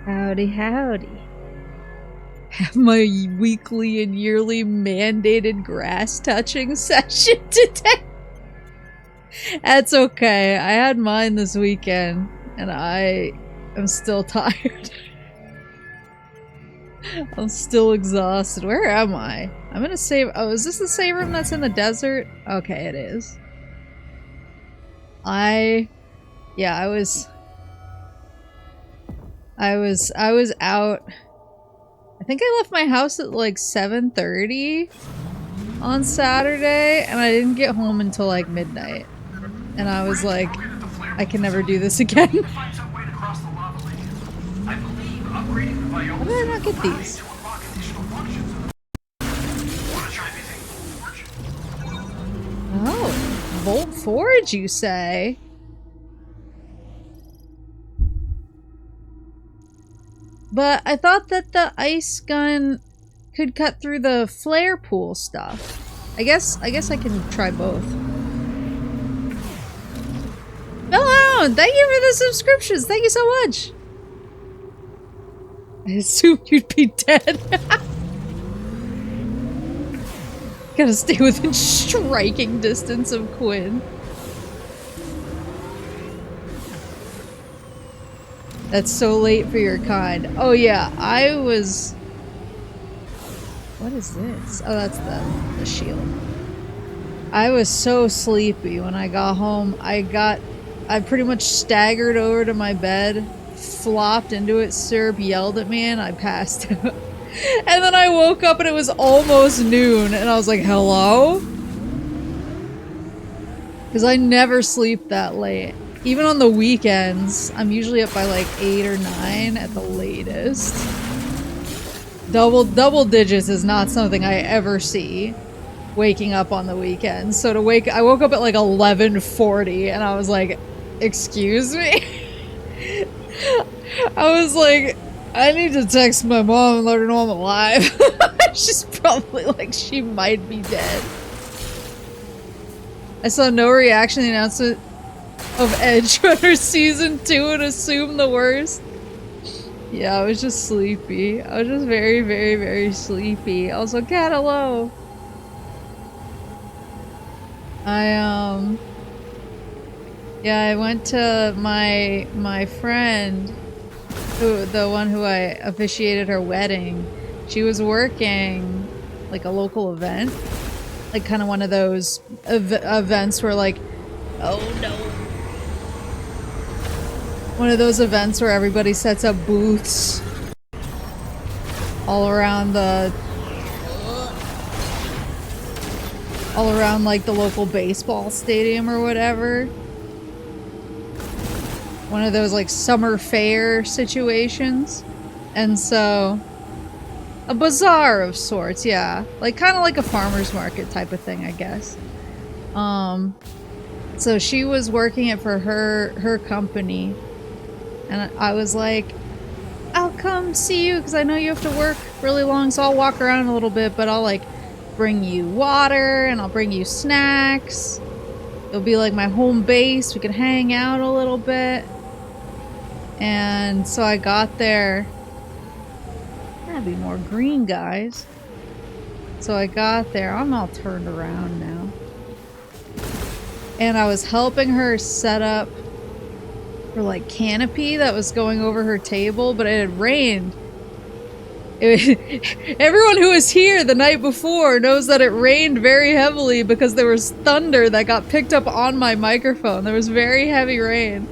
Howdy, howdy. Have my weekly and yearly mandated grass touching session today. That's okay. I had mine this weekend and I am still tired. I'm still exhausted. Where am I? I'm in a save. Oh, is this the save room that's in the desert? Okay, it is. Yeah, I was out. I think I left my house at like 7:30 on Saturday, and I didn't get home until like midnight. And I was like, I can never do this again. How did I not get these? Oh, Volt Forge, you say? But I thought that the ice gun could cut through the flare pool stuff. I guess I can try both. Hello! Thank you for the subscriptions! Thank you so much! I assumed you'd be dead. Gotta stay within striking distance of Quinn. That's so late for your kind. Oh yeah, I was... What is this? Oh, that's the shield. I was so sleepy when I got home. I pretty much staggered over to my bed, flopped into it, Syrup yelled at me, and I passed out. And then I woke up and it was almost noon, and I was like, hello? Because I never sleep that late. Even on the weekends, I'm usually up by like 8 or 9 at the latest. Double digits is not something I ever see waking up on the weekends. So I woke up at like 11:40 and I was like, excuse me? I was like, I need to text my mom and let her know I'm alive. She's probably like, she might be dead. I saw no reaction to the announcement of Edge Runner Season 2 and assumed the worst. Yeah, I was just sleepy. I was just very, very, very sleepy. I was like, cat, hello. Yeah, I went to my friend, the one who I officiated her wedding. She was working like a local event, like kind of one of those events where like, oh no. One of those events where everybody sets up booths all around like the local baseball stadium or whatever. One of those like summer fair situations. And so a bazaar of sorts, yeah. Like kind of like a farmer's market type of thing, I guess. So she was working it for her company. And I was like, I'll come see you because I know you have to work really long, so I'll walk around a little bit, but I'll like bring you water and I'll bring you snacks. It'll be like my home base. We can hang out a little bit. And so I got there. Gotta be more green, guys. So I got there. I'm all turned around now. And I was helping her set up her like canopy that was going over her table, but it had rained. Everyone who was here the night before knows that it rained very heavily because there was thunder that got picked up on my microphone. There was very heavy rain.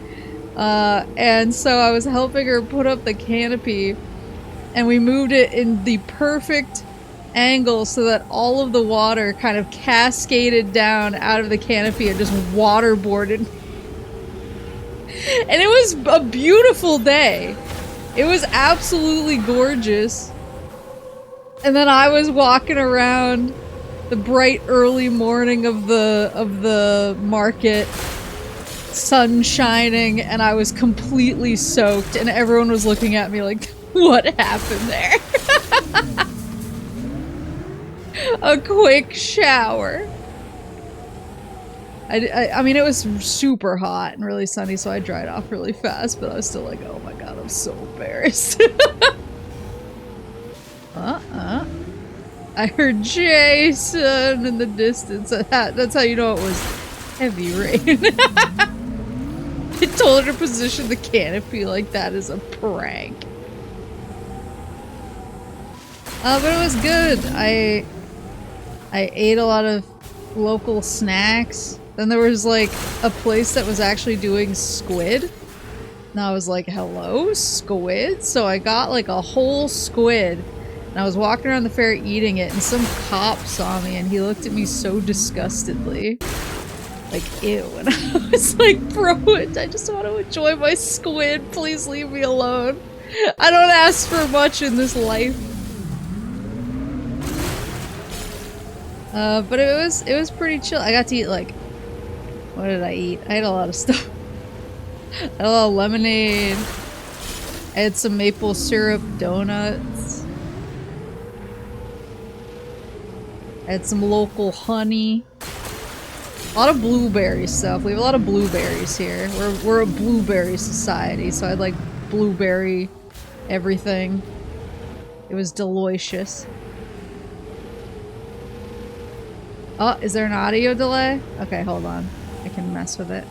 And so I was helping her put up the canopy, and we moved it in the perfect angle so that all of the water kind of cascaded down out of the canopy and just waterboarded. And it was a beautiful day. It was absolutely gorgeous. And then I was walking around the bright early morning of the market, sun shining, and I was completely soaked, and everyone was looking at me like, what happened there? A quick shower. I mean, it was super hot and really sunny, so I dried off really fast, but I was still like, oh my god, I'm so embarrassed. I heard Jason in the distance. That's how you know it was heavy rain. I told her to position the canopy like that as a prank. But it was good. I ate a lot of local snacks. Then there was like a place that was actually doing squid. And I was like, hello, squid? So I got like a whole squid. And I was walking around the fair eating it, and some cop saw me and he looked at me so disgustedly. Like, ew. And I was like, bro, I just want to enjoy my squid. Please leave me alone. I don't ask for much in this life. But it was pretty chill. I got to eat like, what did I eat? I ate a lot of stuff. I had a lot of lemonade. I had some maple syrup donuts. I had some local honey. A lot of blueberry stuff. We have a lot of blueberries here. We're a blueberry society, so I had like blueberry everything. It was delicious. Oh, is there an audio delay? Okay, hold on. I can mess with it.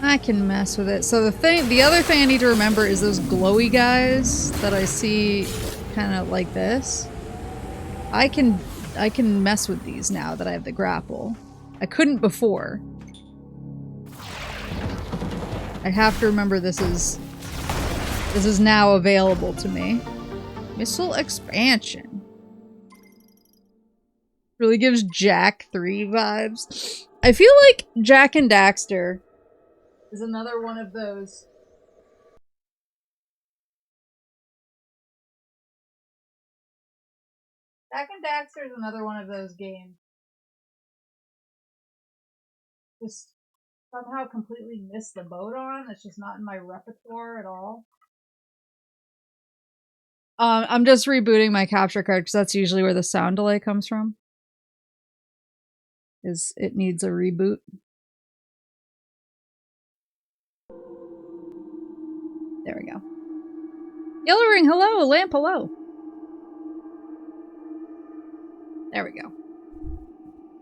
I can mess with it. So the other thing I need to remember is those glowy guys that I see kind of like this. I can mess with these now that I have the grapple. I couldn't before. I have to remember this is now available to me. Missile expansion. Really gives Jak 3 vibes. I feel like Jak and Daxter is another one of those. Jak and Daxter is another one of those games. Just somehow completely missed the boat on. It's just not in my repertoire at all. I'm just rebooting my capture card because that's usually where the sound delay comes from. It needs a reboot. There we go. Yellow ring, hello. Lamp, hello. There we go.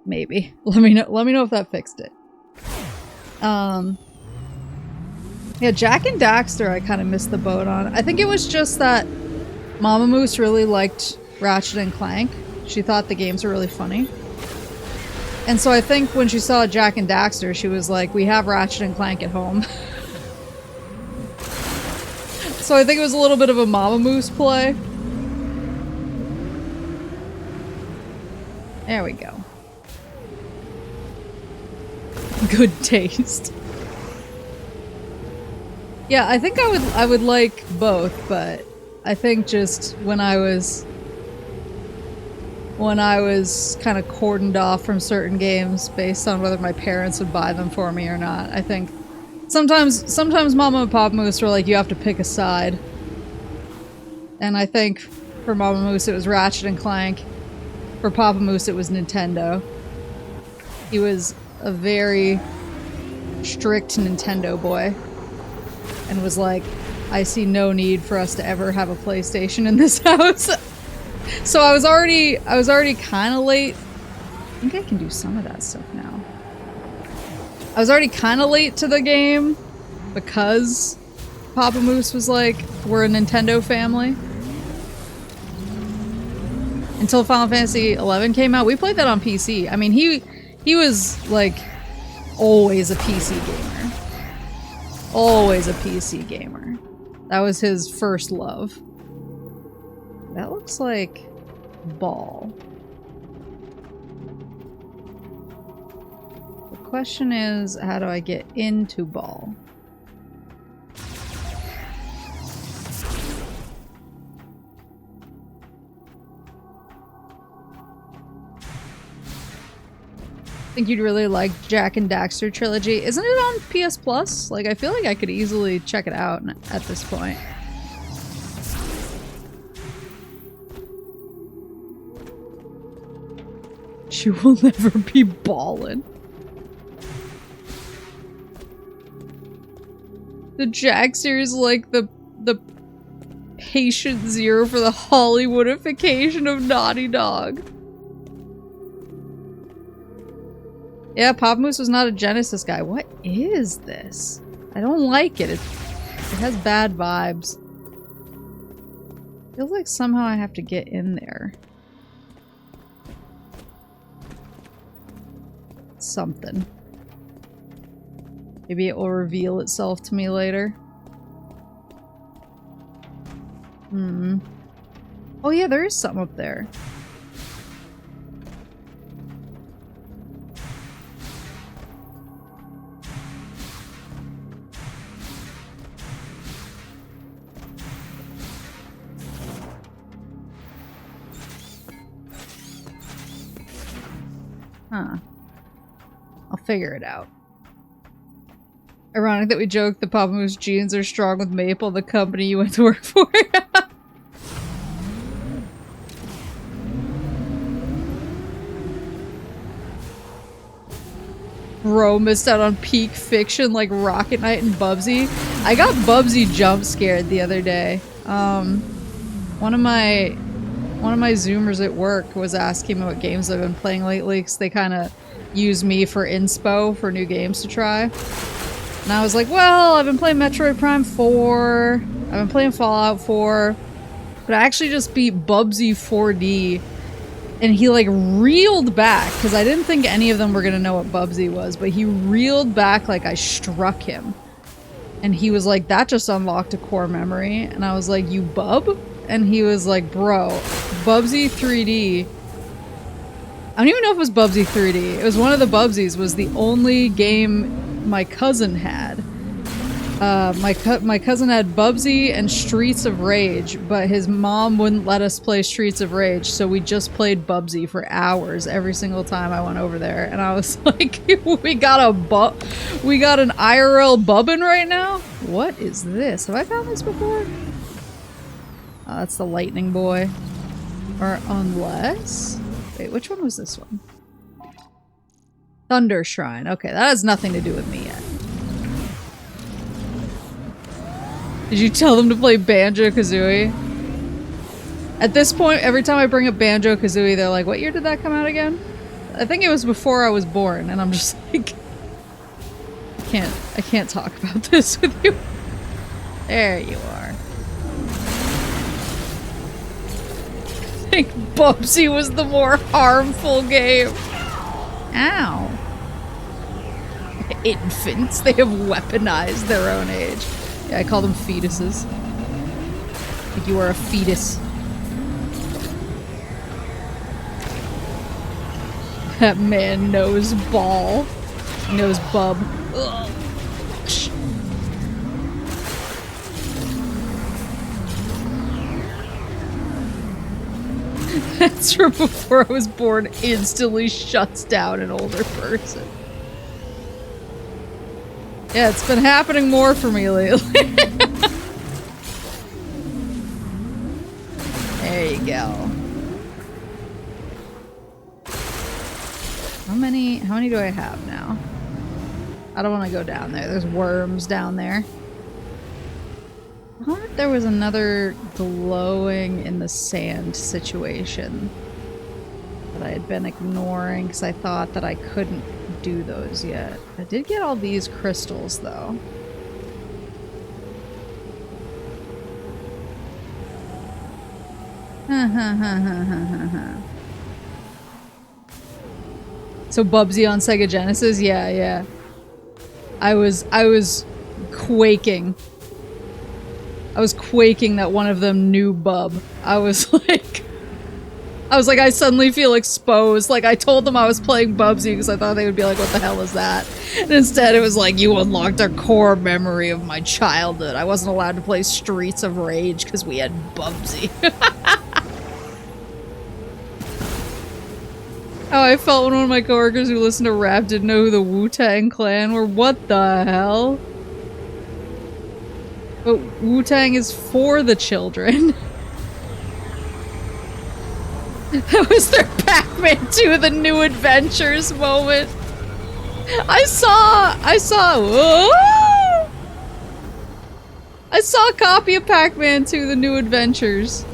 Maybe. Let me know if that fixed it. Yeah, Jak and Daxter I kind of missed the boat on. I think it was just that Mama Moose really liked Ratchet and Clank. She thought the games were really funny. And so I think when she saw Jak and Daxter, she was like, we have Ratchet and Clank at home. So I think it was a little bit of a Mama Moose play. There we go. Good taste. Yeah, I think I would like both, but I think just when I was kind of cordoned off from certain games based on whether my parents would buy them for me or not, I think sometimes Mama and Papa Moose were like, you have to pick a side. And I think for Mama Moose it was Ratchet and Clank. For Papa Moose it was Nintendo. He was a very strict Nintendo boy. And was like, I see no need for us to ever have a PlayStation in this house. So I was already kind of late. I think I can do some of that stuff now. I was already kind of late to the game because Papa Moose was like, we're a Nintendo family. Until Final Fantasy XI came out, we played that on PC. I mean, he was like always a PC gamer. Always a PC gamer. That was his first love. That looks like Ball. The question is, how do I get into Ball? I think you'd really like Jak and Daxter trilogy. Isn't it on PS Plus? Like, I feel like I could easily check it out at this point. She will never be ballin'. The Jack series is like the patient zero for the Hollywoodification of Naughty Dog. Yeah, Pop Moose was not a Genesis guy. What is this? I don't like it. It has bad vibes. Feels like somehow I have to get in there. Something. Maybe it will reveal itself to me later. Hmm. Oh yeah, there is something up there. Huh. I'll figure it out. Ironic that we joked that Papa Moose jeans are strong with Maple, the company you went to work for. Bro missed out on peak fiction like Rocket Knight and Bubsy. I got Bubsy jump scared the other day. One of my Zoomers at work was asking me what games I've been playing lately because they kind of use me for inspo for new games to try. And I was like, well, I've been playing Metroid Prime 4, I've been playing Fallout 4, but I actually just beat Bubsy 4D, and he like reeled back, because I didn't think any of them were going to know what Bubsy was, but he reeled back like I struck him. And he was like, that just unlocked a core memory. And I was like, you bub? And he was like, bro, Bubsy 3D. I don't even know if it was Bubsy 3D. It was one of the Bubsies, was the only game my cousin had. My cousin had Bubsy and Streets of Rage, but his mom wouldn't let us play Streets of Rage, so we just played Bubsy for hours every single time I went over there. And I was like, we got an IRL bubbin right now? What is this? Have I found this before? Oh, that's the Lightning Boy. Or unless... Wait, which one was this one? Thunder Shrine. Okay, that has nothing to do with me yet. Did you tell them to play Banjo-Kazooie? At this point, every time I bring up Banjo-Kazooie, they're like, what year did that come out again? I think it was before I was born, and I'm just like... I can't talk about this with you. There you are. I think Bubsy was the more harmful game. Ow. Infants, they have weaponized their own age. Yeah, I call them fetuses. Like you are a fetus. That man knows ball. He knows bub. Ugh. That's from before I was born, instantly shuts down an older person. Yeah, it's been happening more for me lately. There you go. How many do I have now? I don't want to go down there. There's worms down there. I wonder if there was another glowing in the sand situation that I had been ignoring because I thought that I couldn't do those yet. I did get all these crystals though. So Bubsy on Sega Genesis? Yeah. I was quaking. I was quaking that one of them knew Bub. I was like, I suddenly feel exposed. Like, I told them I was playing Bubsy because I thought they would be like, what the hell is that? And instead it was like, you unlocked a core memory of my childhood. I wasn't allowed to play Streets of Rage because we had Bubsy. Oh, I felt when one of my coworkers who listened to rap didn't know who the Wu-Tang Clan were. What the hell? But Wu-Tang is for the children. That was their Pac-Man 2 The New Adventures moment. I saw a copy of Pac-Man 2 The New Adventures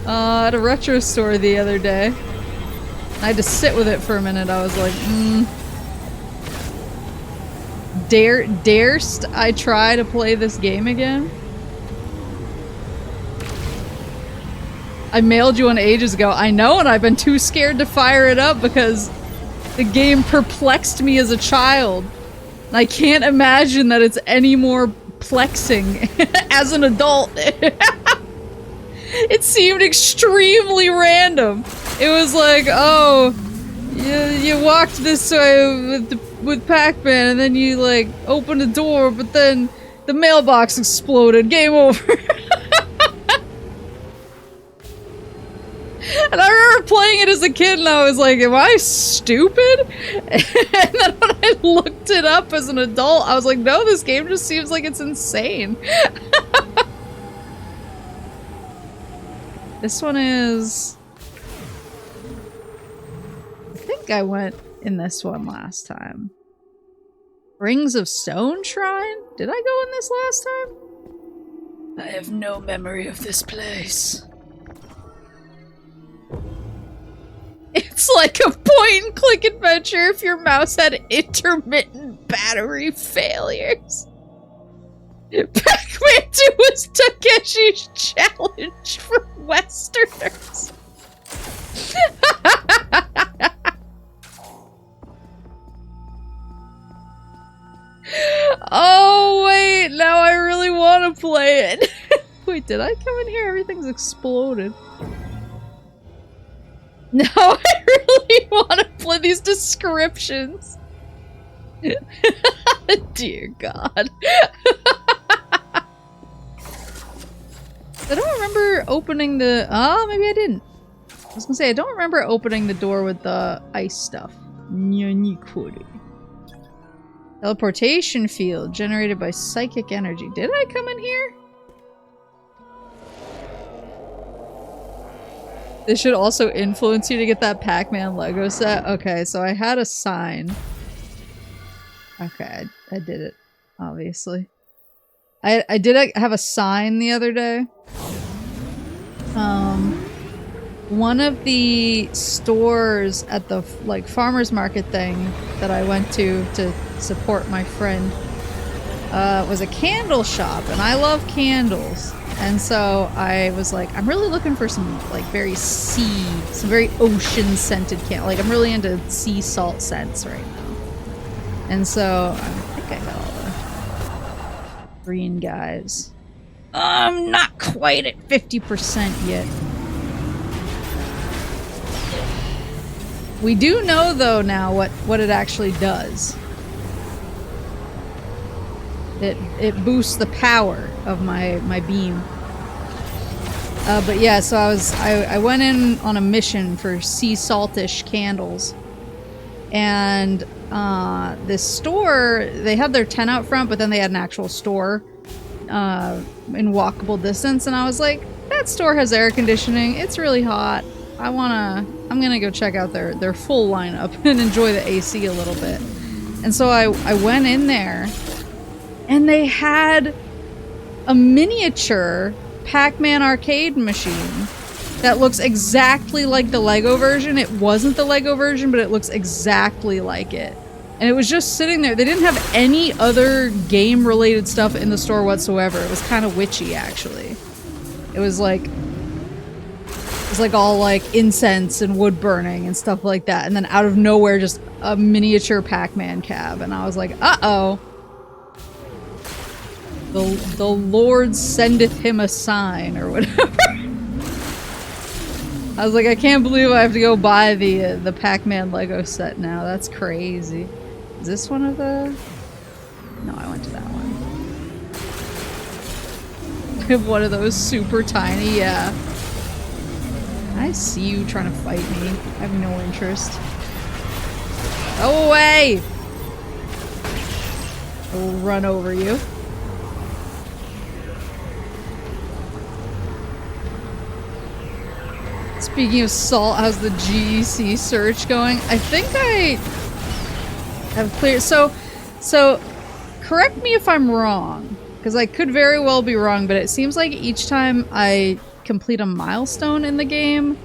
at a retro store the other day. I had to sit with it for a minute. I was like, darest I try to play this game again? I mailed you one ages ago. I know, and I've been too scared to fire it up because the game perplexed me as a child. I can't imagine that it's any more plexing as an adult. It seemed extremely random. It was like, oh, you walked this way with Pac-Man, and then you like opened a door, but then the mailbox exploded. Game over. And I remember playing it as a kid, and I was like, am I stupid? And then when I looked it up as an adult, I was like, no, this game just seems like it's insane. This one is... I think I went in this one last time. Rings of Stone Shrine? Did I go in this last time? I have no memory of this place. It's like a point-and-click adventure if your mouse had intermittent battery failures. Pac-Man 2 was Takeshi's challenge for Westerners. Oh, wait, now I really want to play it. Wait, did I come in here? Everything's exploded. No, I really want to play these descriptions. Dear God. I don't remember opening the... Oh, maybe I didn't. I was gonna say, I don't remember opening the door with the ice stuff. Teleportation field generated by psychic energy. Did I come in here? This should also influence you to get that Pac-Man Lego set. Okay, so I had a sign. Okay, I did it, obviously. I did have a sign the other day. One of the stores at the, like, farmer's market thing that I went to support my friend, was a candle shop, and I love candles. And so I was like, I'm really looking for some, like, some very ocean-scented candle. Like, I'm really into sea salt scents right now. And so, I think I got all the green guys. I'm not quite at 50% yet. We do know, though, now what it actually does. It boosts the power of my beam. But yeah, so I went in on a mission for sea saltish candles. And this store, they had their tent out front, but then they had an actual store in walkable distance, and I was like, that store has air conditioning, it's really hot. I'm gonna go check out their full lineup and enjoy the AC a little bit. And so I went in there, and they had a miniature Pac-Man arcade machine that looks exactly like the Lego version. It wasn't the Lego version, but it looks exactly like it. And it was just sitting there. They didn't have any other game-related stuff in the store whatsoever. It was kind of witchy, actually. It was like all like incense and wood burning and stuff like that. And then out of nowhere, just a miniature Pac-Man cab. And I was like, uh-oh. The Lord sendeth him a sign, or whatever. I was like, I can't believe I have to go buy the Pac-Man Lego set now. That's crazy. Is this one of the... No, I went to that one. One of those super tiny, yeah. I see you trying to fight me. I have no interest. Go away! I will run over you. This Speaking of salt, how's the GEC search going? I think I have cleared. So correct me if I'm wrong, because I could very well be wrong, but it seems like each time I complete a milestone in the game,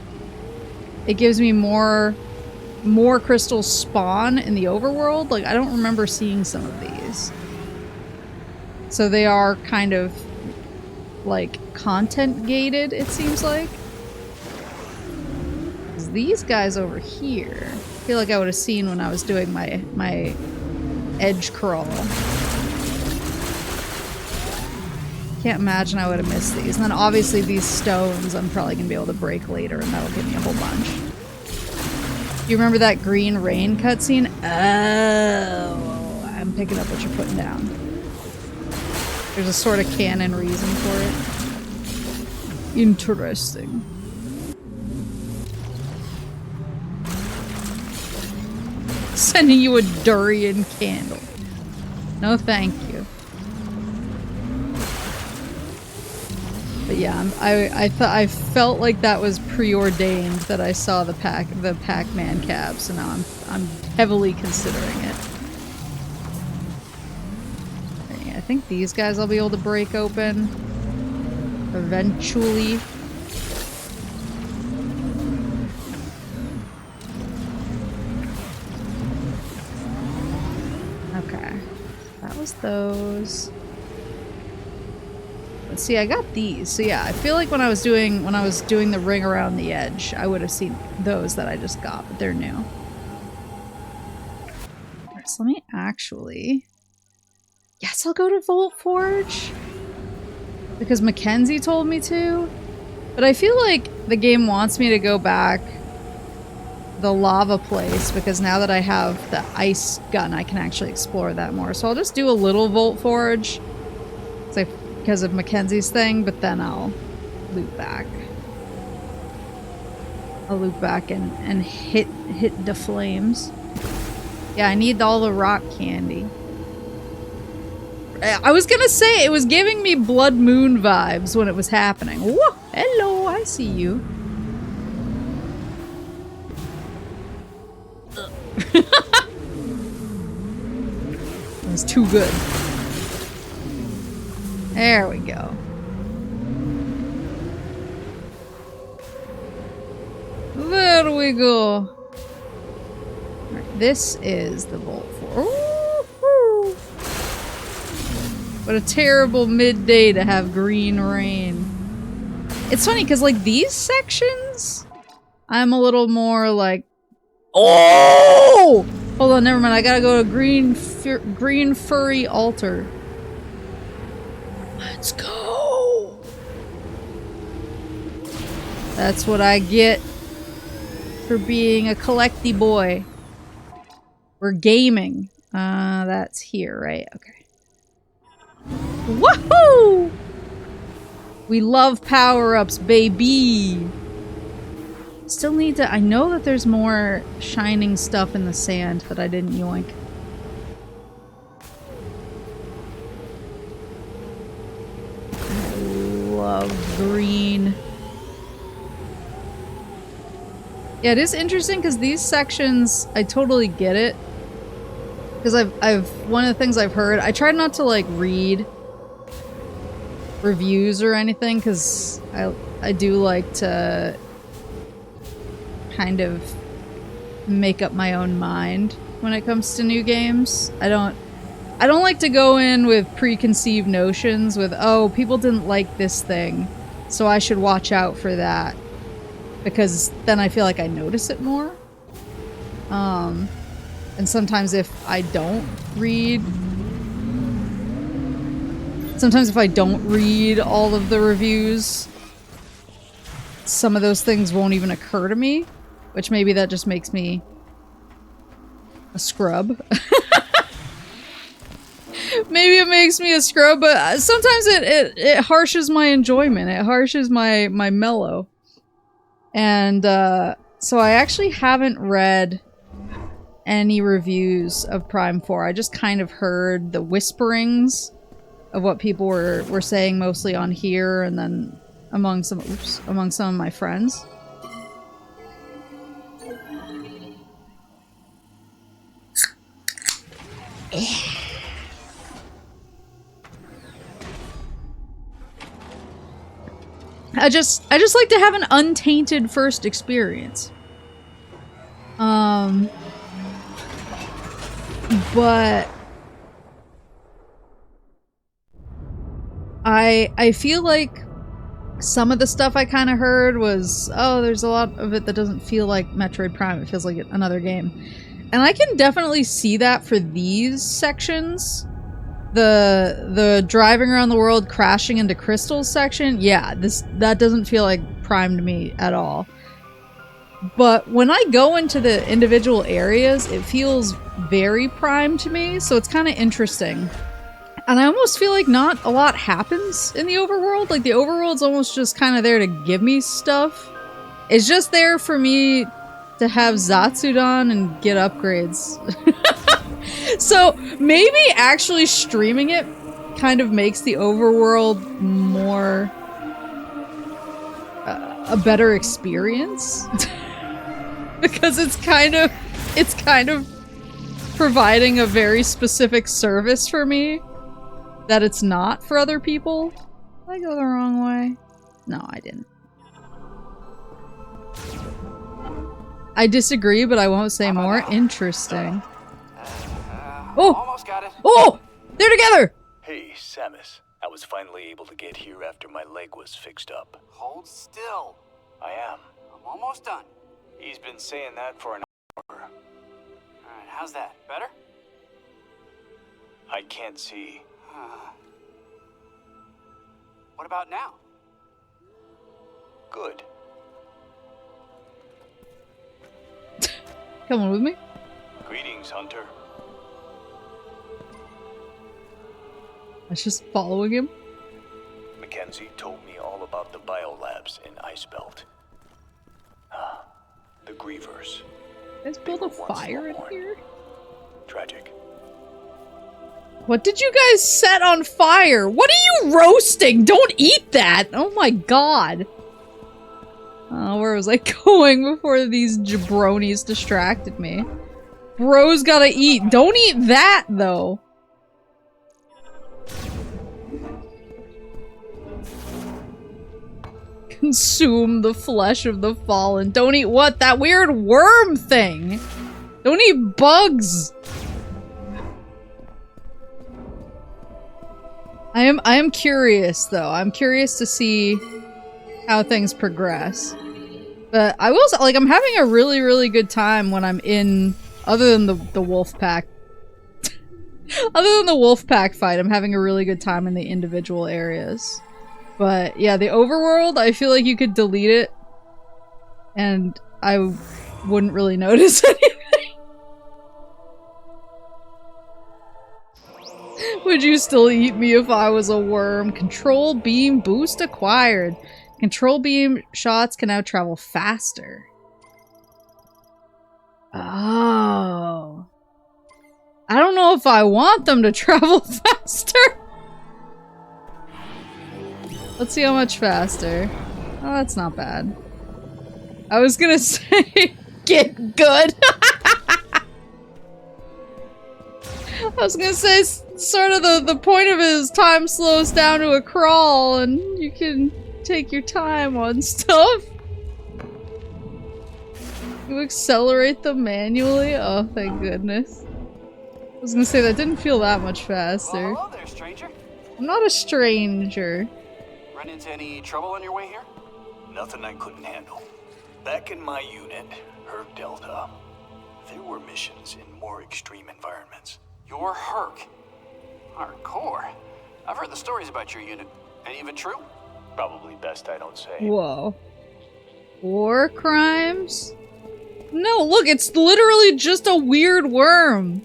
it gives me more crystals spawn in the overworld. Like, I don't remember seeing some of these. So they are kind of like content gated, it seems like. These guys over here, I feel like I would have seen when I was doing my edge crawl. Can't imagine I would have missed these. And then obviously these stones I'm probably gonna be able to break later, and that'll give me a whole bunch. You remember that green rain cutscene? Oh, I'm picking up what you're putting down. There's a sort of canon reason for it. Interesting. Sending you a durian candle. No thank you. But yeah, I felt like that was preordained that I saw the Pac-Man cab, so now I'm heavily considering it. Okay, I think these guys I'll be able to break open eventually. Okay, that was those. Let's see, I got these. So yeah, I feel like when I was doing the ring around the edge, I would have seen those that I just got, but they're new. Alright, so let me actually... Yes, I'll go to Vault Forge! Because Mackenzie told me to. But I feel like the game wants me to go back the lava place, because now that I have the ice gun, I can actually explore that more. So I'll just do a little Vault Forge. Because of Mackenzie's thing, but then I'll loop back. I'll loop back and hit the flames. Yeah, I need all the rock candy. I was gonna say, it was giving me Blood Moon vibes when it was happening. Whoa! Hello, I see you. It was too good. There we go. There we go. Right, this is the Vault Forge. What a terrible midday to have green rain. It's funny because like these sections, I'm a little more like, oh! Hold on, never mind. I gotta go to green furry altar. Let's go! That's what I get for being a collecty boy. We're gaming. That's here, right? Okay. Woohoo! We love power-ups, baby! Still need to... I know that there's more shining stuff in the sand that I didn't yoink. Love green. Yeah, it is interesting because these sections, I totally get it. Because I've one of the things I've heard, I try not to like read reviews or anything because I do like to kind of make up my own mind when it comes to new games. I don't like to go in with preconceived notions with, oh, people didn't like this thing, so I should watch out for that. Because then I feel like I notice it more. And sometimes if I don't read all of the reviews, some of those things won't even occur to me, which maybe that just makes me a scrub. Maybe it makes me a scrub, but sometimes it harshes my enjoyment. It harshes my mellow. And so I actually haven't read any reviews of Prime 4. I just kind of heard the whisperings of what people were saying, mostly on here and then among some of my friends. I just like to have an untainted first experience. But I feel like some of the stuff I kind of heard was, oh, there's a lot of it that doesn't feel like Metroid Prime. It feels like another game. And I can definitely see that for these sections. The driving around the world crashing into crystals section, yeah, that doesn't feel like Prime to me at all. But when I go into the individual areas, it feels very Prime to me, so it's kind of interesting. And I almost feel like not a lot happens in the overworld. Like, the overworld's almost just kind of there to give me stuff. It's just there for me to have Zatsudan and get upgrades. So, maybe actually streaming it kind of makes the overworld more... a better experience. Because it's kind of providing a very specific service for me that it's not for other people. Did I go the wrong way? No, I didn't. I disagree, but I won't say more. Interesting. Oh! Almost got it. Oh! They're together! Hey, Samus. I was finally able to get here after my leg was fixed up. Hold still. I am. I'm almost done. He's been saying that for an hour. Alright, how's that? Better? I can't see. What about now? Good. Come on with me. Greetings, Hunter. I was just following him. Mackenzie told me all about the biolabs in Icebelt. Ah, the Grievers. Let's build a fire in here. Tragic. What did you guys set on fire? What are you roasting? Don't eat that! Oh my god. Oh, where was I going before these jabronis distracted me? Bro's gotta eat. Don't eat that, though. Consume the flesh of the fallen. Don't eat what? That weird worm thing! Don't eat bugs! I am curious, though. I'm curious to see how things progress. But I will say, like, I'm having a really, really good time when I'm in, other than the wolf pack. Other than the wolf pack fight, I'm having a really good time in the individual areas. But yeah, the overworld, I feel like you could delete it and I wouldn't really notice anything. Would you still eat me if I was a worm? Control beam boost acquired. Control beam shots can now travel faster. Oh. I don't know if I want them to travel faster. Let's see how much faster. Oh, that's not bad. I was gonna say, get good. I was gonna say, sort of the point of it is time slows down to a crawl and you can take your time on stuff. You accelerate them manually? Oh, thank goodness. I was gonna say, that didn't feel that much faster. Well, hello there, stranger. I'm not a stranger. Run into any trouble on your way here? Nothing I couldn't handle. Back in my unit, Herc Delta, there were missions in more extreme environments. You're Herc. Hardcore. I've heard the stories about your unit. Any of it true? Probably best I don't say. Whoa. War crimes? No, look, it's literally just a weird worm.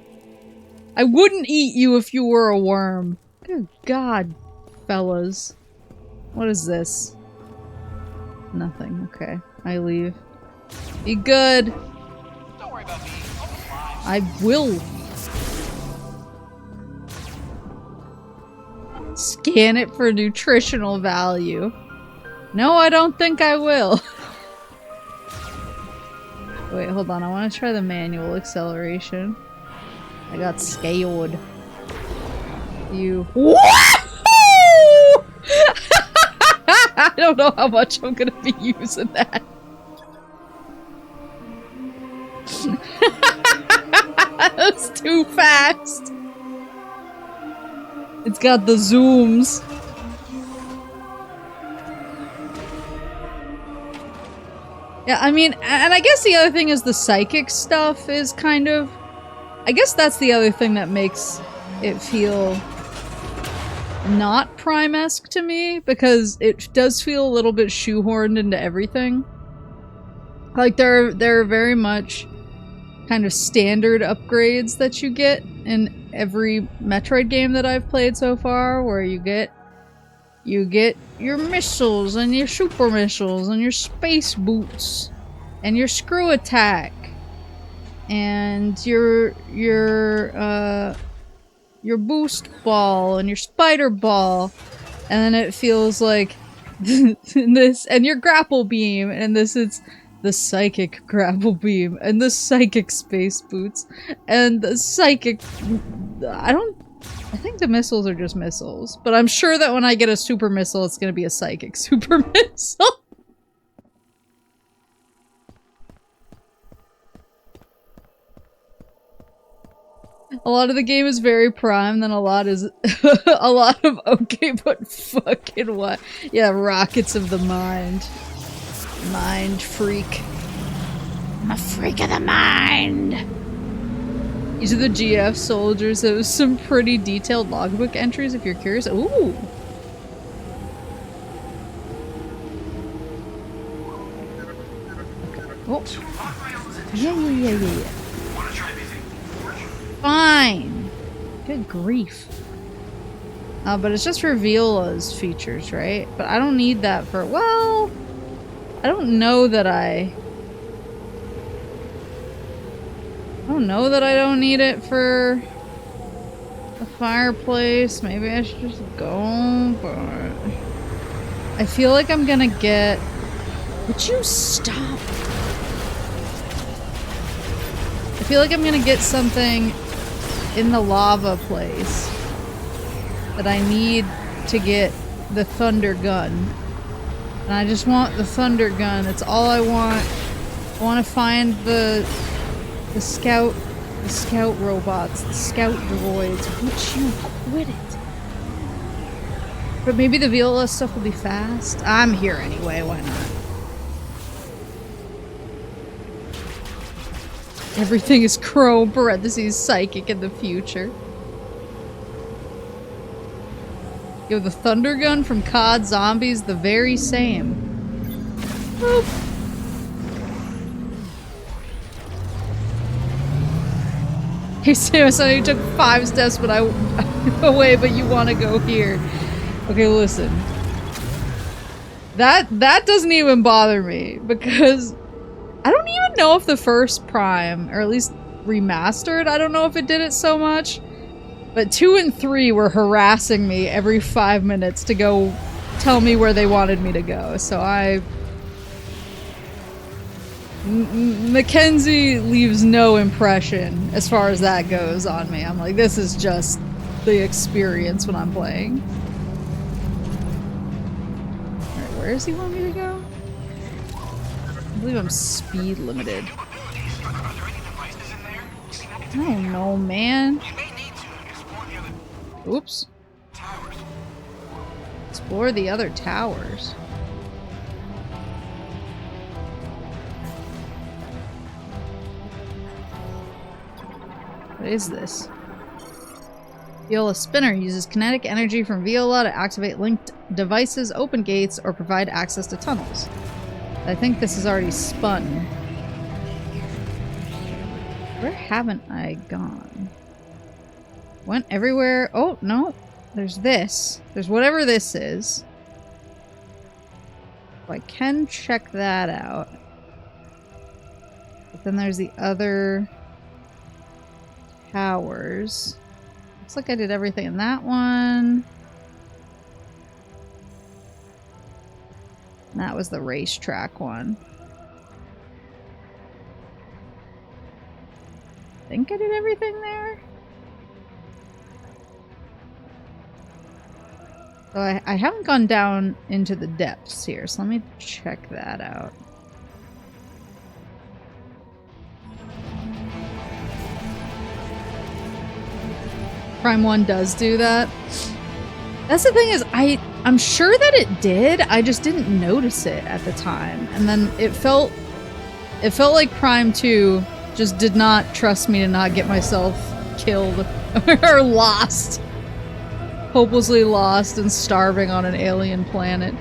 I wouldn't eat you if you were a worm. Good God, fellas. What is this? Nothing. Okay. I leave. Be good. Don't worry about me. I will. Scan it for nutritional value. No, I don't think I will. Wait, hold on. I want to try the manual acceleration. I got scared. You. What? I don't know how much I'm gonna be using that. That's too fast. It's got the zooms. Yeah, I mean, and I guess the other thing is the psychic stuff is kind of... I guess that's the other thing that makes it feel not Prime-esque to me, because it does feel a little bit shoehorned into everything. Like, there are very much kind of standard upgrades that you get in every Metroid game that I've played so far, where you get your missiles and your super missiles and your space boots and your screw attack and your boost ball and your spider ball, and then it feels like this, and your grapple beam, and this it's the psychic grapple beam and the psychic space boots and the psychic... I think the missiles are just missiles, but I'm sure that when I get a super missile, it's gonna be a psychic super missile. A lot of the game is very Prime, then a lot is a lot of okay, but fucking what? Yeah, rockets of the mind. Mind freak. I'm a freak of the mind. These are the GF soldiers. There was some pretty detailed logbook entries if you're curious. Ooh! Oh. Yeah. Fine! Good grief. But it's just for Viola's features, right? But I don't need that for- well... I don't know that I don't need it for the fireplace. Maybe I should just go, but I feel like I'm gonna get... Would you stop? I feel like I'm gonna get something in the lava place that I need to get the thunder gun. And I just want the thunder gun. That's all I want. I want to find the scout robots, the scout droids. Would you quit it? But maybe the Viola stuff will be fast. I'm here anyway, why not? Everything is chrome, parentheses, psychic in the future. Yo, the thunder gun from COD Zombies, the very same. Boop. Hey Samus, I know you took 5 steps but away, but you want to go here. Okay, listen. That doesn't even bother me, because I don't even know if the first Prime, or at least remastered, I don't know if it did it so much. But 2 and 3 were harassing me every 5 minutes to go tell me where they wanted me to go. So Mackenzie leaves no impression as far as that goes on me. I'm like, this is just the experience when I'm playing. Alright, where does he want me to go? I believe I'm speed limited. I don't know, man. Oops. Explore the other towers. What is this? Viola Spinner uses kinetic energy from Viola to activate linked devices, open gates, or provide access to tunnels. I think this is already spun. Where haven't I gone? Went everywhere. Oh, no. There's this. There's whatever this is. So I can check that out. But then there's the other towers. Looks like I did everything in that one. And that was the racetrack one. I think I did everything there. So I haven't gone down into the depths here, so let me check that out. Prime 1 does do that. That's the thing is, I'm sure that it did, I just didn't notice it at the time. And then it felt like Prime 2 just did not trust me to not get myself killed or lost. Hopelessly lost and starving on an alien planet.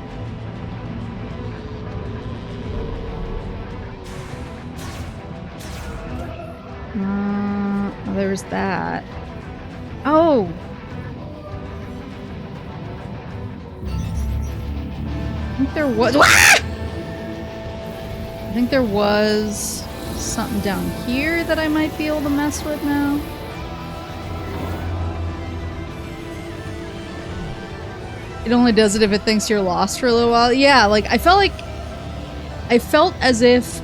There was that. Oh! I think there was. I think there was something down here that I might be able to mess with now. It only does it if it thinks you're lost for a little while. Yeah, like I felt as if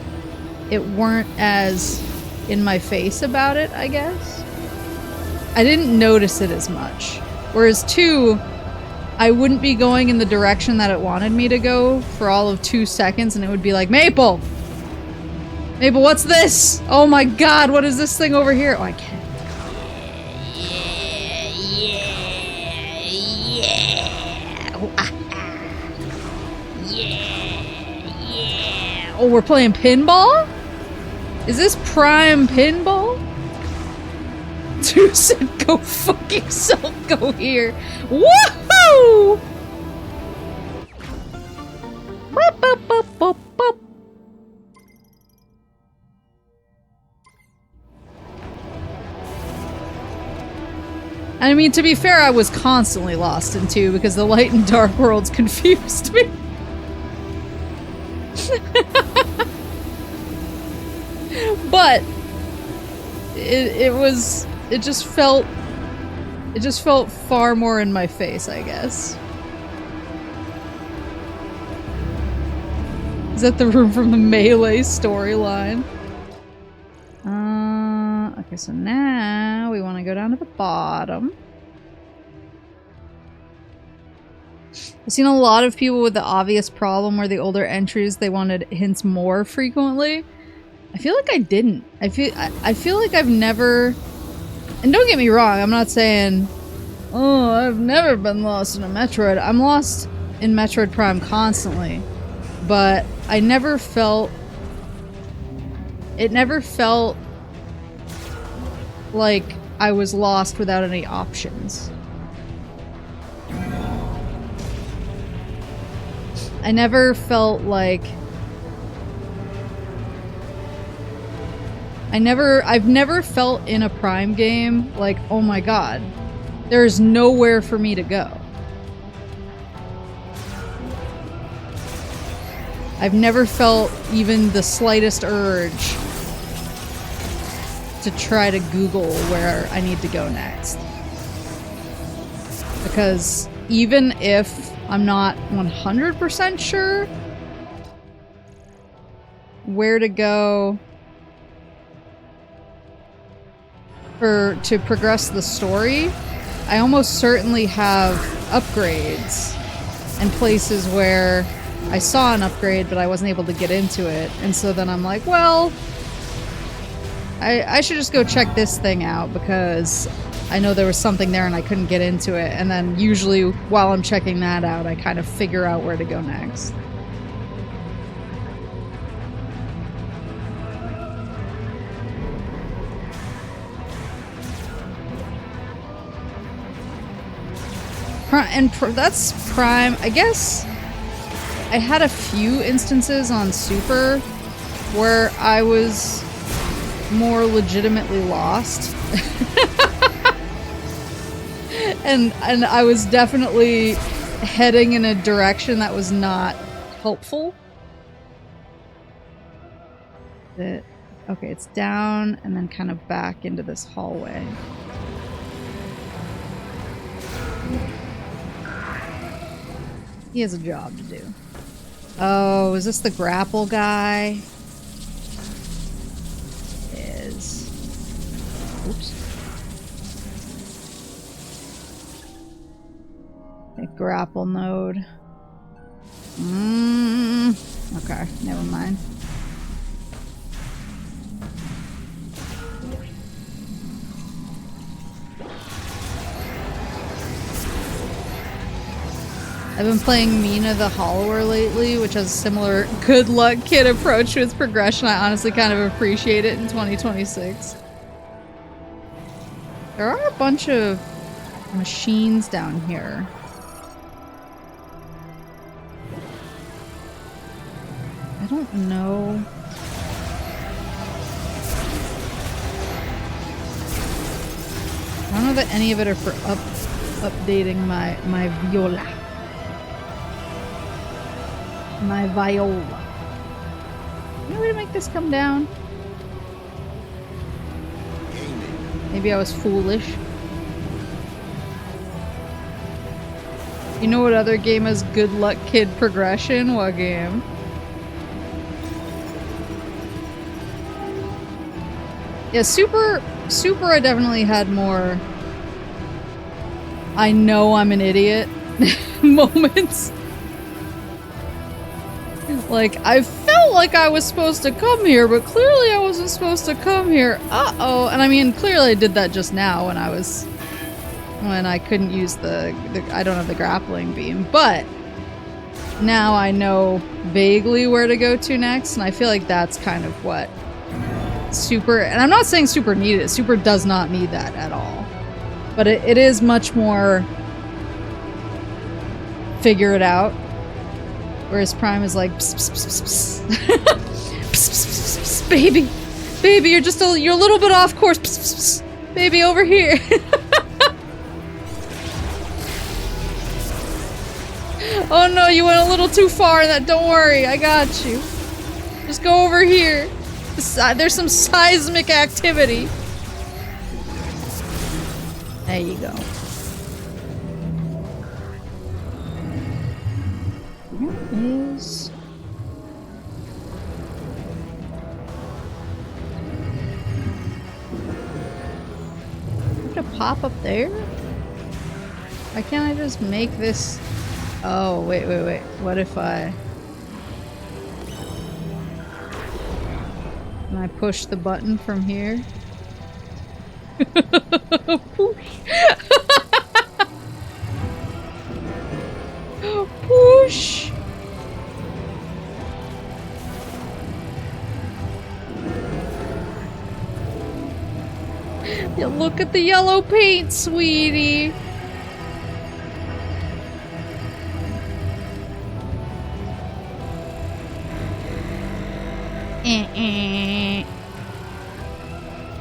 it weren't as in my face about it, I guess. I didn't notice it as much. Whereas 2, I wouldn't be going in the direction that it wanted me to go for all of 2 seconds and it would be like, Maple! Maple, what's this? Oh my god, what is this thing over here? Oh, I can't. Oh, we're playing pinball? Is this Prime Pinball? 2 said, go fuck yourself, go here. Woohoo! Bop, bop, bop, bop, bop. I mean, to be fair, I was constantly lost in 2 because the light and dark worlds confused me. But it just felt far more in my face, I guess. Is that the room from the Melee storyline? Okay, so now we want to go down to the bottom. I've seen a lot of people with the obvious problem where the older entries, they wanted hints more frequently. I feel like I didn't. I feel like I've never... And don't get me wrong, I'm not saying, oh, I've never been lost in a Metroid. I'm lost in Metroid Prime constantly. But I never felt... It never felt like I was lost without any options. I never felt like... I've never felt in a Prime game like, oh my god, there's nowhere for me to go. I've never felt even the slightest urge to try to Google where I need to go next. Because even if I'm not 100% sure where to go to progress the story, I almost certainly have upgrades and places where I saw an upgrade but I wasn't able to get into it, and so then I'm like, well, I should just go check this thing out because I know there was something there and I couldn't get into it, and then usually while I'm checking that out I kind of figure out where to go next. That's Prime. I guess I had a few instances on Super where I was more legitimately lost. and I was definitely heading in a direction that was not helpful. Okay, it's down and then kind of back into this hallway. He has a job to do. Oh, is this the grapple guy? It is. Oops. Okay, grapple node. Okay, never mind. I've been playing Mina the Hollower lately, which has a similar good luck kid approach to its progression. I honestly kind of appreciate it in 2026. There are a bunch of machines down here. I don't know. I don't know that any of it are for updating my viola. My viola. Any way to make this come down? Maybe I was foolish. You know what other game has good luck kid progression? What game? Yeah, Super I definitely had more I know I'm an idiot moments. Like, I felt like I was supposed to come here, but clearly I wasn't supposed to come here. Uh-oh. And I mean, clearly I did that just now when I couldn't use I don't have the grappling beam, but now I know vaguely where to go to next, and I feel like that's kind of what Super, and I'm not saying Super needed it. Super does not need that at all. But it is much more figure it out. Whereas Prime is like, pss, pss, pss, pss, pss. Pss, pss, pss, pss, baby, baby, you're a little bit off course. Pss, pss, pss, baby, over here. Oh no, you went a little too far. Don't worry, I got you. Just go over here. There's some seismic activity. There you go. Where is... I have to pop up there? Why can't I just make this... Oh, wait. What if I... Can I push the button from here? Push! Push! Yeah, look at the yellow paint, sweetie!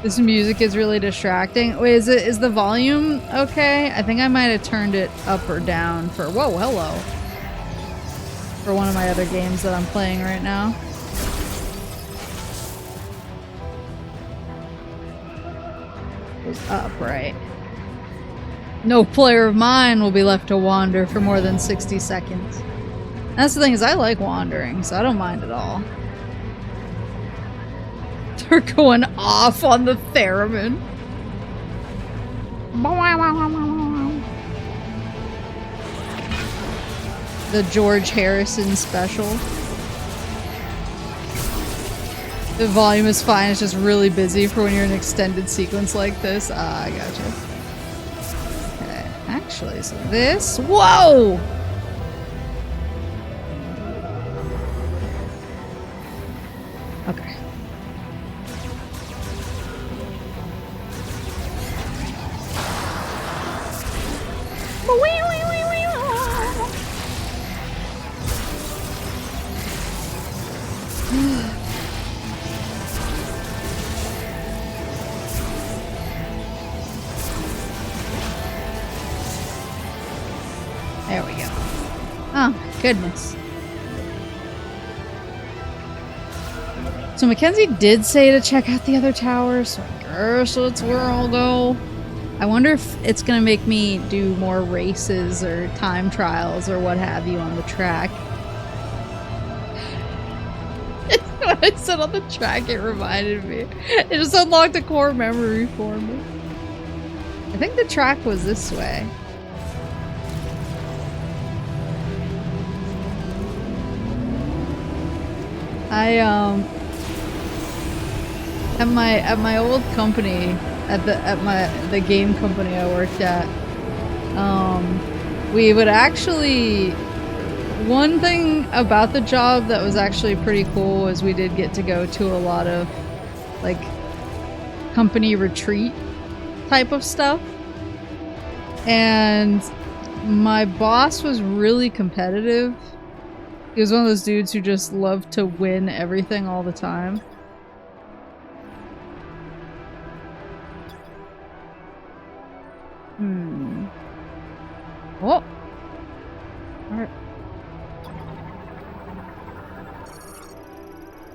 This music is really distracting. Wait, is the volume okay? I think I might have turned it up or down for... Whoa, hello. For one of my other games that I'm playing right now. Goes up, right? No player of mine will be left to wander for more than 60 seconds. And that's the thing, is I like wandering, so I don't mind at all. They're going off on the theremin. The George Harrison special. The volume is fine, it's just really busy for when you're in an extended sequence like this. Ah, I gotcha. Okay, actually, so this... Whoa! Okay. There we go. Oh, goodness. So Mackenzie did say to check out the other towers, so I guess that's where I'll go. I wonder if it's gonna make me do more races or time trials or what have you on the track. When I said on the track, it reminded me. It just unlocked a core memory for me. I think the track was this way. I at my old company, at the game company I worked at, we would actually, one thing about the job that was actually pretty cool was we did get to go to a lot of like company retreat type of stuff. And my boss was really competitive. He was one of those dudes who just loved to win everything all the time. Oh! Alright.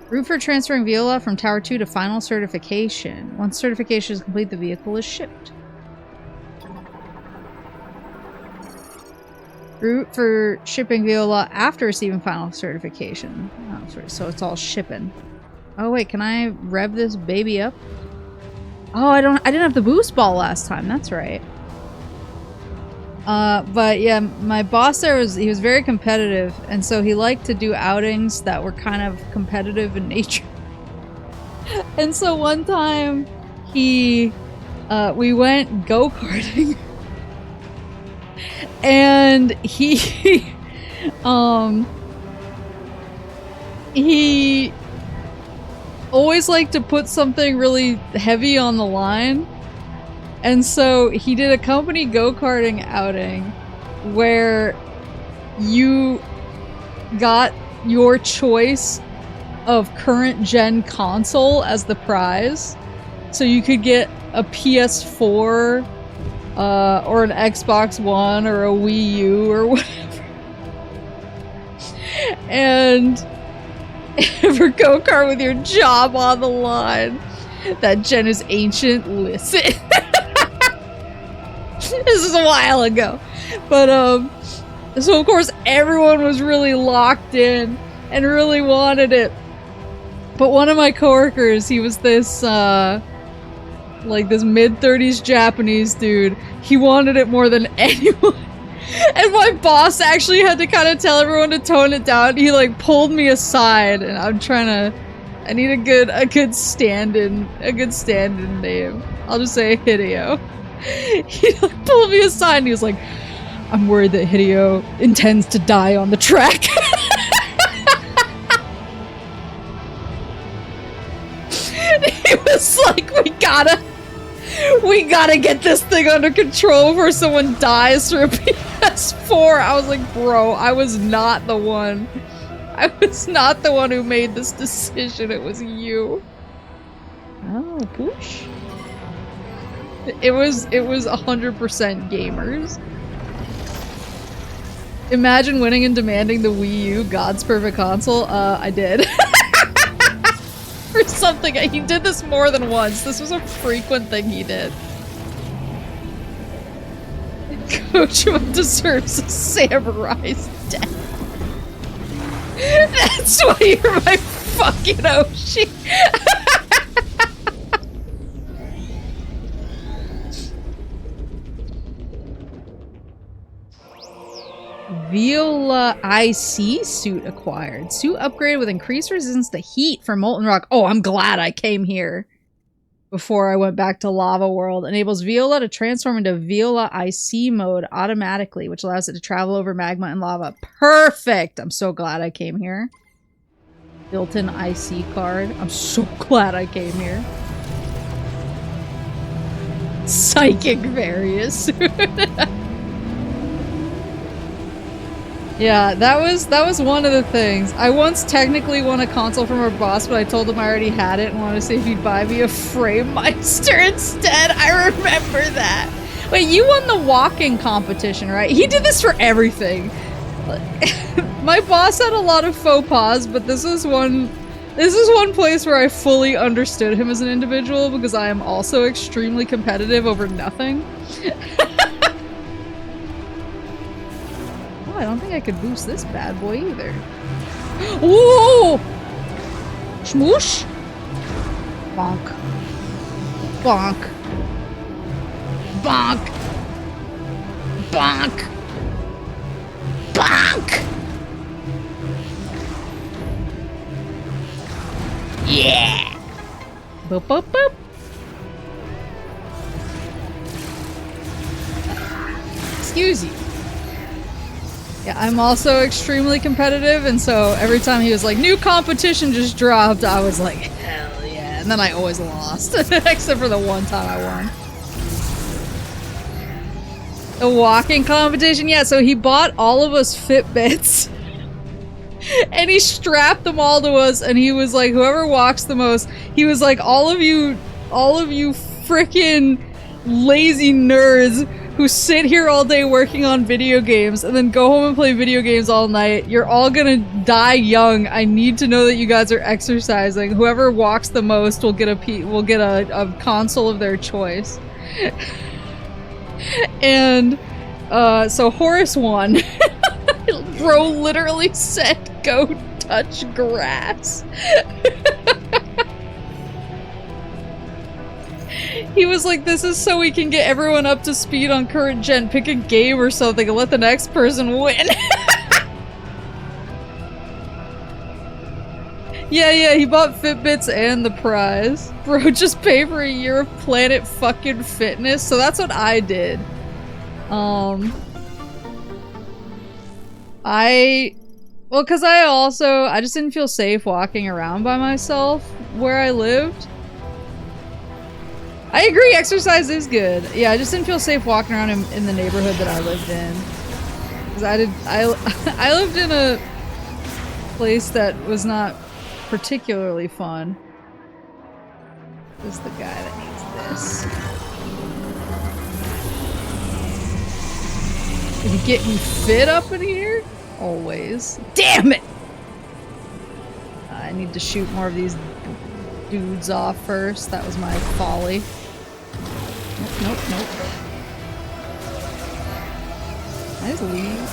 Route for transferring Viola from Tower 2 to final certification. Once certification is complete, the vehicle is shipped. Route for shipping Viola after receiving final certification. Oh, sorry, so it's all shipping. Oh wait, can I rev this baby up? Oh, I didn't have the boost ball last time, that's right. But yeah, my boss there he was very competitive, and so he liked to do outings that were kind of competitive in nature. And so one time, we went go-karting. And he always liked to put something really heavy on the line. And so he did a company go-karting outing where you got your choice of current gen console as the prize. So you could get a PS4 or an Xbox One or a Wii U or whatever. And ever go-kart with your job on the line. That gen is ancient. Listen. This is a while ago. But, so of course everyone was really locked in and really wanted it. But one of my coworkers, he was this, like this mid-30s Japanese dude. He wanted it more than anyone. And my boss actually had to kind of tell everyone to tone it down. He like pulled me aside, and I need a good stand-in name. I'll just say Hideo. He like, pulled me aside and he was like, I'm worried that Hideo intends to die on the track. He was like, we gotta get this thing under control before someone dies through a PS4. I was like, bro, I was not the one. I was not the one who made this decision. It was you. Oh, push. It was 100% gamers. Imagine winning and demanding the Wii U, God's perfect console. I did. Or something. He did this more than once. This was a frequent thing he did. Kojima deserves a samurai's death. That's why you're my fucking Oshi. Viola IC suit acquired. Suit upgraded with increased resistance to heat from molten rock. Oh, I'm glad I came here before I went back to Lava World. Enables Viola to transform into Viola IC mode automatically, which allows it to travel over magma and lava. Perfect! I'm so glad I came here. Built-in IC card. I'm so glad I came here. Psychic Various. Yeah, that was one of the things. I once technically won a console from our boss, but I told him I already had it and wanted to see if he'd buy me a Frame Meister instead. I remember that. Wait, you won the walking competition, right? He did this for everything. My boss had a lot of faux pas, but this is one place where I fully understood him as an individual because I am also extremely competitive over nothing. I don't think I could boost this bad boy either. Whoa! Smoosh! Bonk. Bonk. Bonk. Bonk. Bonk! Yeah! Boop, boop, boop. Excuse you. Yeah, I'm also extremely competitive, and so every time he was like, new competition just dropped, I was like, hell yeah. And then I always lost, except for the one time I won. The walking competition? Yeah, so he bought all of us Fitbits. And he strapped them all to us, and he was like, whoever walks the most, he was like, all of you freaking lazy nerds who sit here all day working on video games and then go home and play video games all night, you're all gonna die young. I need to know that you guys are exercising. Whoever walks the most will get a console of their choice. And so Horace won. Bro literally said, go touch grass. He was like, this is so we can get everyone up to speed on current gen. Pick a game or something and let the next person win. Yeah, he bought Fitbits and the prize. Bro, just pay for a year of Planet fucking Fitness. So that's what I did. Well, cause I just didn't feel safe walking around by myself where I lived. I agree, exercise is good. Yeah, I just didn't feel safe walking around in the neighborhood that I lived in. Cause I lived in a place that was not particularly fun. This is the guy that needs this. Are you getting fit up in here? Always. Damn it! I need to shoot more of these dudes off first. That was my folly. Nope. I just leave.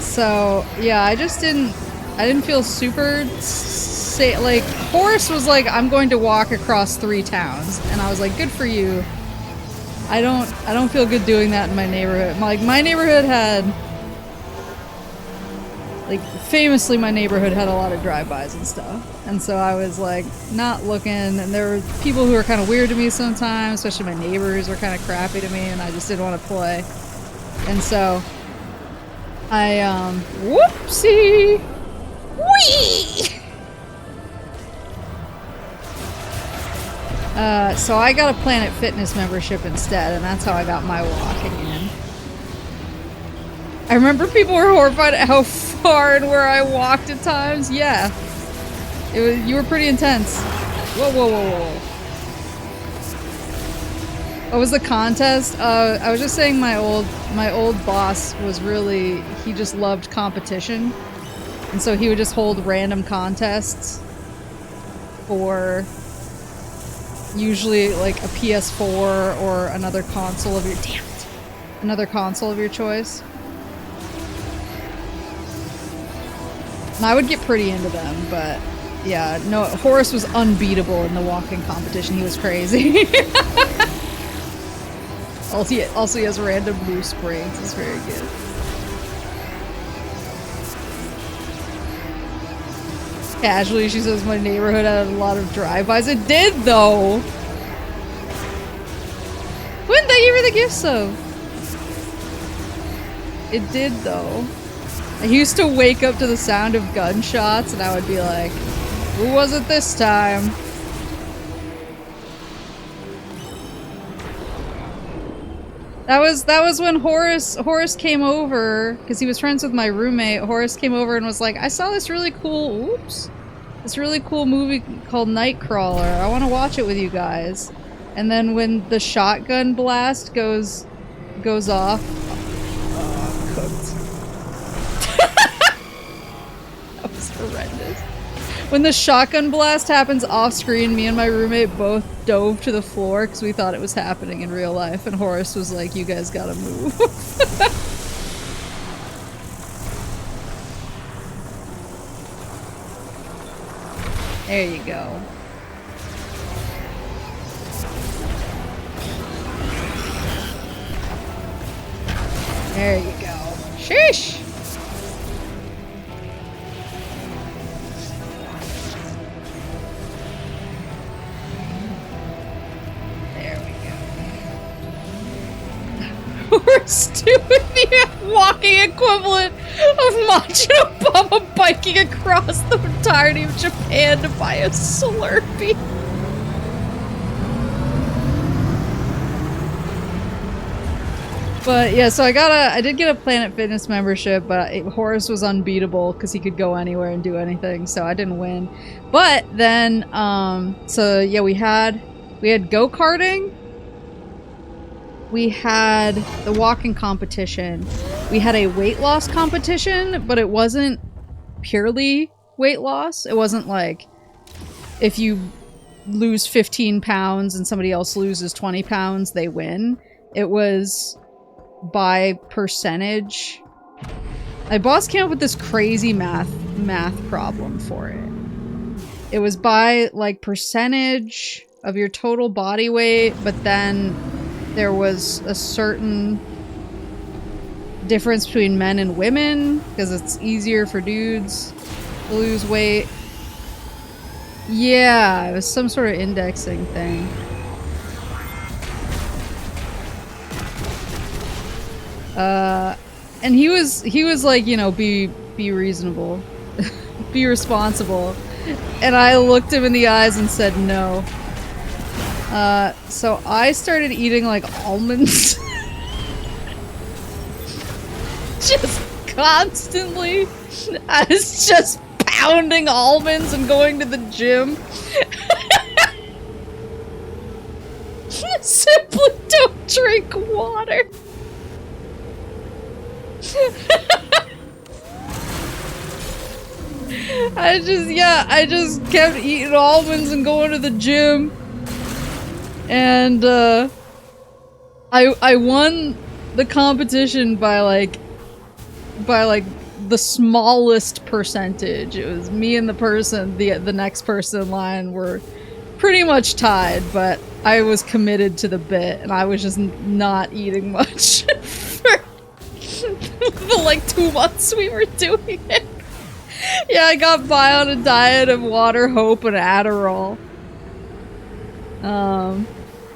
So yeah, I didn't feel super safe. Like, Horace was like, I'm going to walk across 3 towns, and I was like, good for you. I don't feel good doing that in my neighborhood. Like, my neighborhood had, like, famously my neighborhood had a lot of drive-bys and stuff. And so I was like, not looking, and there were people who were kind of weird to me sometimes, especially my neighbors were kind of crappy to me, and I just didn't want to play. And so I, whoopsie! Whee! So I got a Planet Fitness membership instead, and that's how I got my walking in. I remember people were horrified at how far and where I walked at times. Yeah. You were pretty intense. Whoa. What was the contest? I was just saying my old boss was really, he just loved competition. And so he would just hold random contests for usually like a PS4 or another console of your choice. And I would get pretty into them, but yeah, no, Horace was unbeatable in the walking competition. He was crazy. Also, he has random moose brains. It's very good. Casually, she says my neighborhood had a lot of drive-bys. It did, though! When thank you for the gift sub! It did, though. I used to wake up to the sound of gunshots, and I would be like, who was it this time? That was when Horace came over, because he was friends with my roommate. Horace came over and was like, I saw this really cool, this really cool movie called Nightcrawler. I want to watch it with you guys. And then when the shotgun blast goes off, cooked. That was horrendous. When the shotgun blast happens off screen, me and my roommate both dove to the floor because we thought it was happening in real life, and Horace was like, you guys gotta move. There you go. There you go. Sheesh! There we go. We're doing the walking equivalent of Macho Baba biking across the entirety of Japan to buy a Slurpee. But yeah, so I did get a Planet Fitness membership, but Horace was unbeatable because he could go anywhere and do anything, so I didn't win. But then, so yeah, we had go-karting, we had the walking competition, we had a weight loss competition, but it wasn't purely weight loss. It wasn't like if you lose 15 pounds and somebody else loses 20 pounds, they win. It was by percentage. My boss came up with this crazy math problem for it. It was by like percentage of your total body weight, but then there was a certain difference between men and women because it's easier for dudes to lose weight. Yeah, it was some sort of indexing thing. And he was like, you know, be reasonable, be responsible. And I looked him in the eyes and said no. So I started eating like almonds. Just constantly. I was just pounding almonds and going to the gym. Simply don't drink water. I just kept eating almonds and going to the gym. And, I won the competition by like the smallest percentage. It was me and the next person in line were pretty much tied, but I was committed to the bit and I was just not eating much for the like 2 months we were doing it. Yeah, I got by on a diet of water, hope, and Adderall.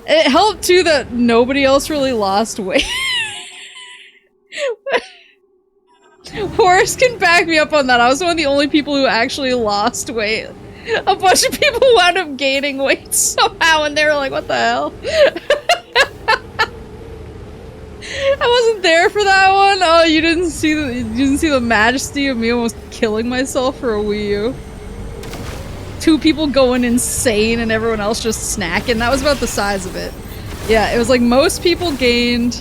It helped too that nobody else really lost weight. Horace can back me up on that. I was one of the only people who actually lost weight. A bunch of people wound up gaining weight somehow, and they were like, what the hell? I wasn't there for that one. Oh, you didn't see the majesty of me almost killing myself for a Wii U. 2 people going insane and everyone else just snacking. That was about the size of it. Yeah, it was like most people gained.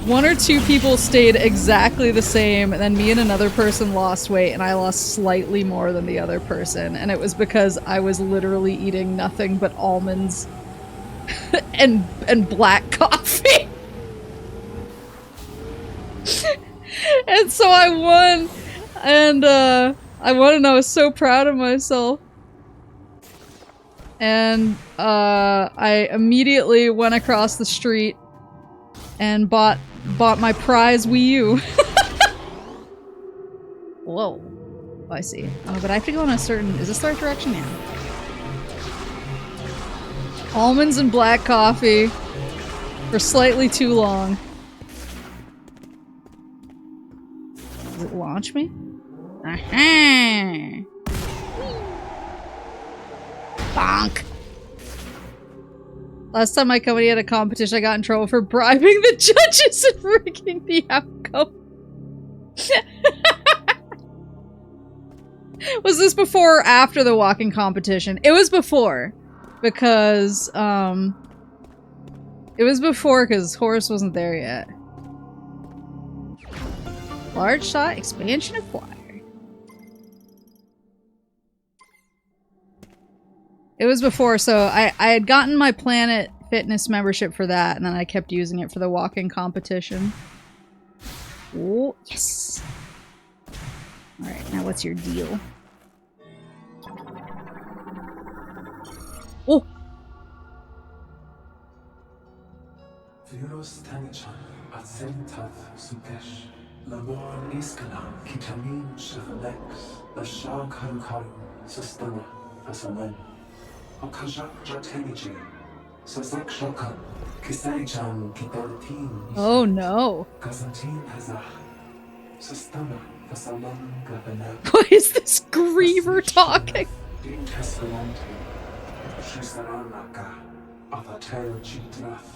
1 or 2 people stayed exactly the same, and then me and another person lost weight, and I lost slightly more than the other person, and it was because I was literally eating nothing but almonds and black coffee. And so I won, and I was so proud of myself. And I immediately went across the street and bought my prize Wii U. Whoa. Oh, I see. Oh, but I have to go in a certain... Is this the right direction? Yeah. Almonds and black coffee for slightly too long. Does it launch me? Aha! Bonk! Last time my company had a competition, I got in trouble for bribing the judges and rigging the outcome. Was this before or after the walking competition? It was before. Because, it was before because Horace wasn't there yet. Large shot expansion acquired. It was before, so I had gotten my Planet Fitness membership for that, and then I kept using it for the walking competition. Oh, yes! Alright, now what's your deal? Oh! Atsentat sukesh. Lamor iskalam kitamin shafalex. The shark harukaru sustana fasamen. Okajak jateniji. Sasak shokan. Kisai-chan kitartin. Oh no. Kazantin hazah. Sustana fasaman gabana. Why is this griever talking? Din tessalante. Shisaranaka. Athatel chitrath.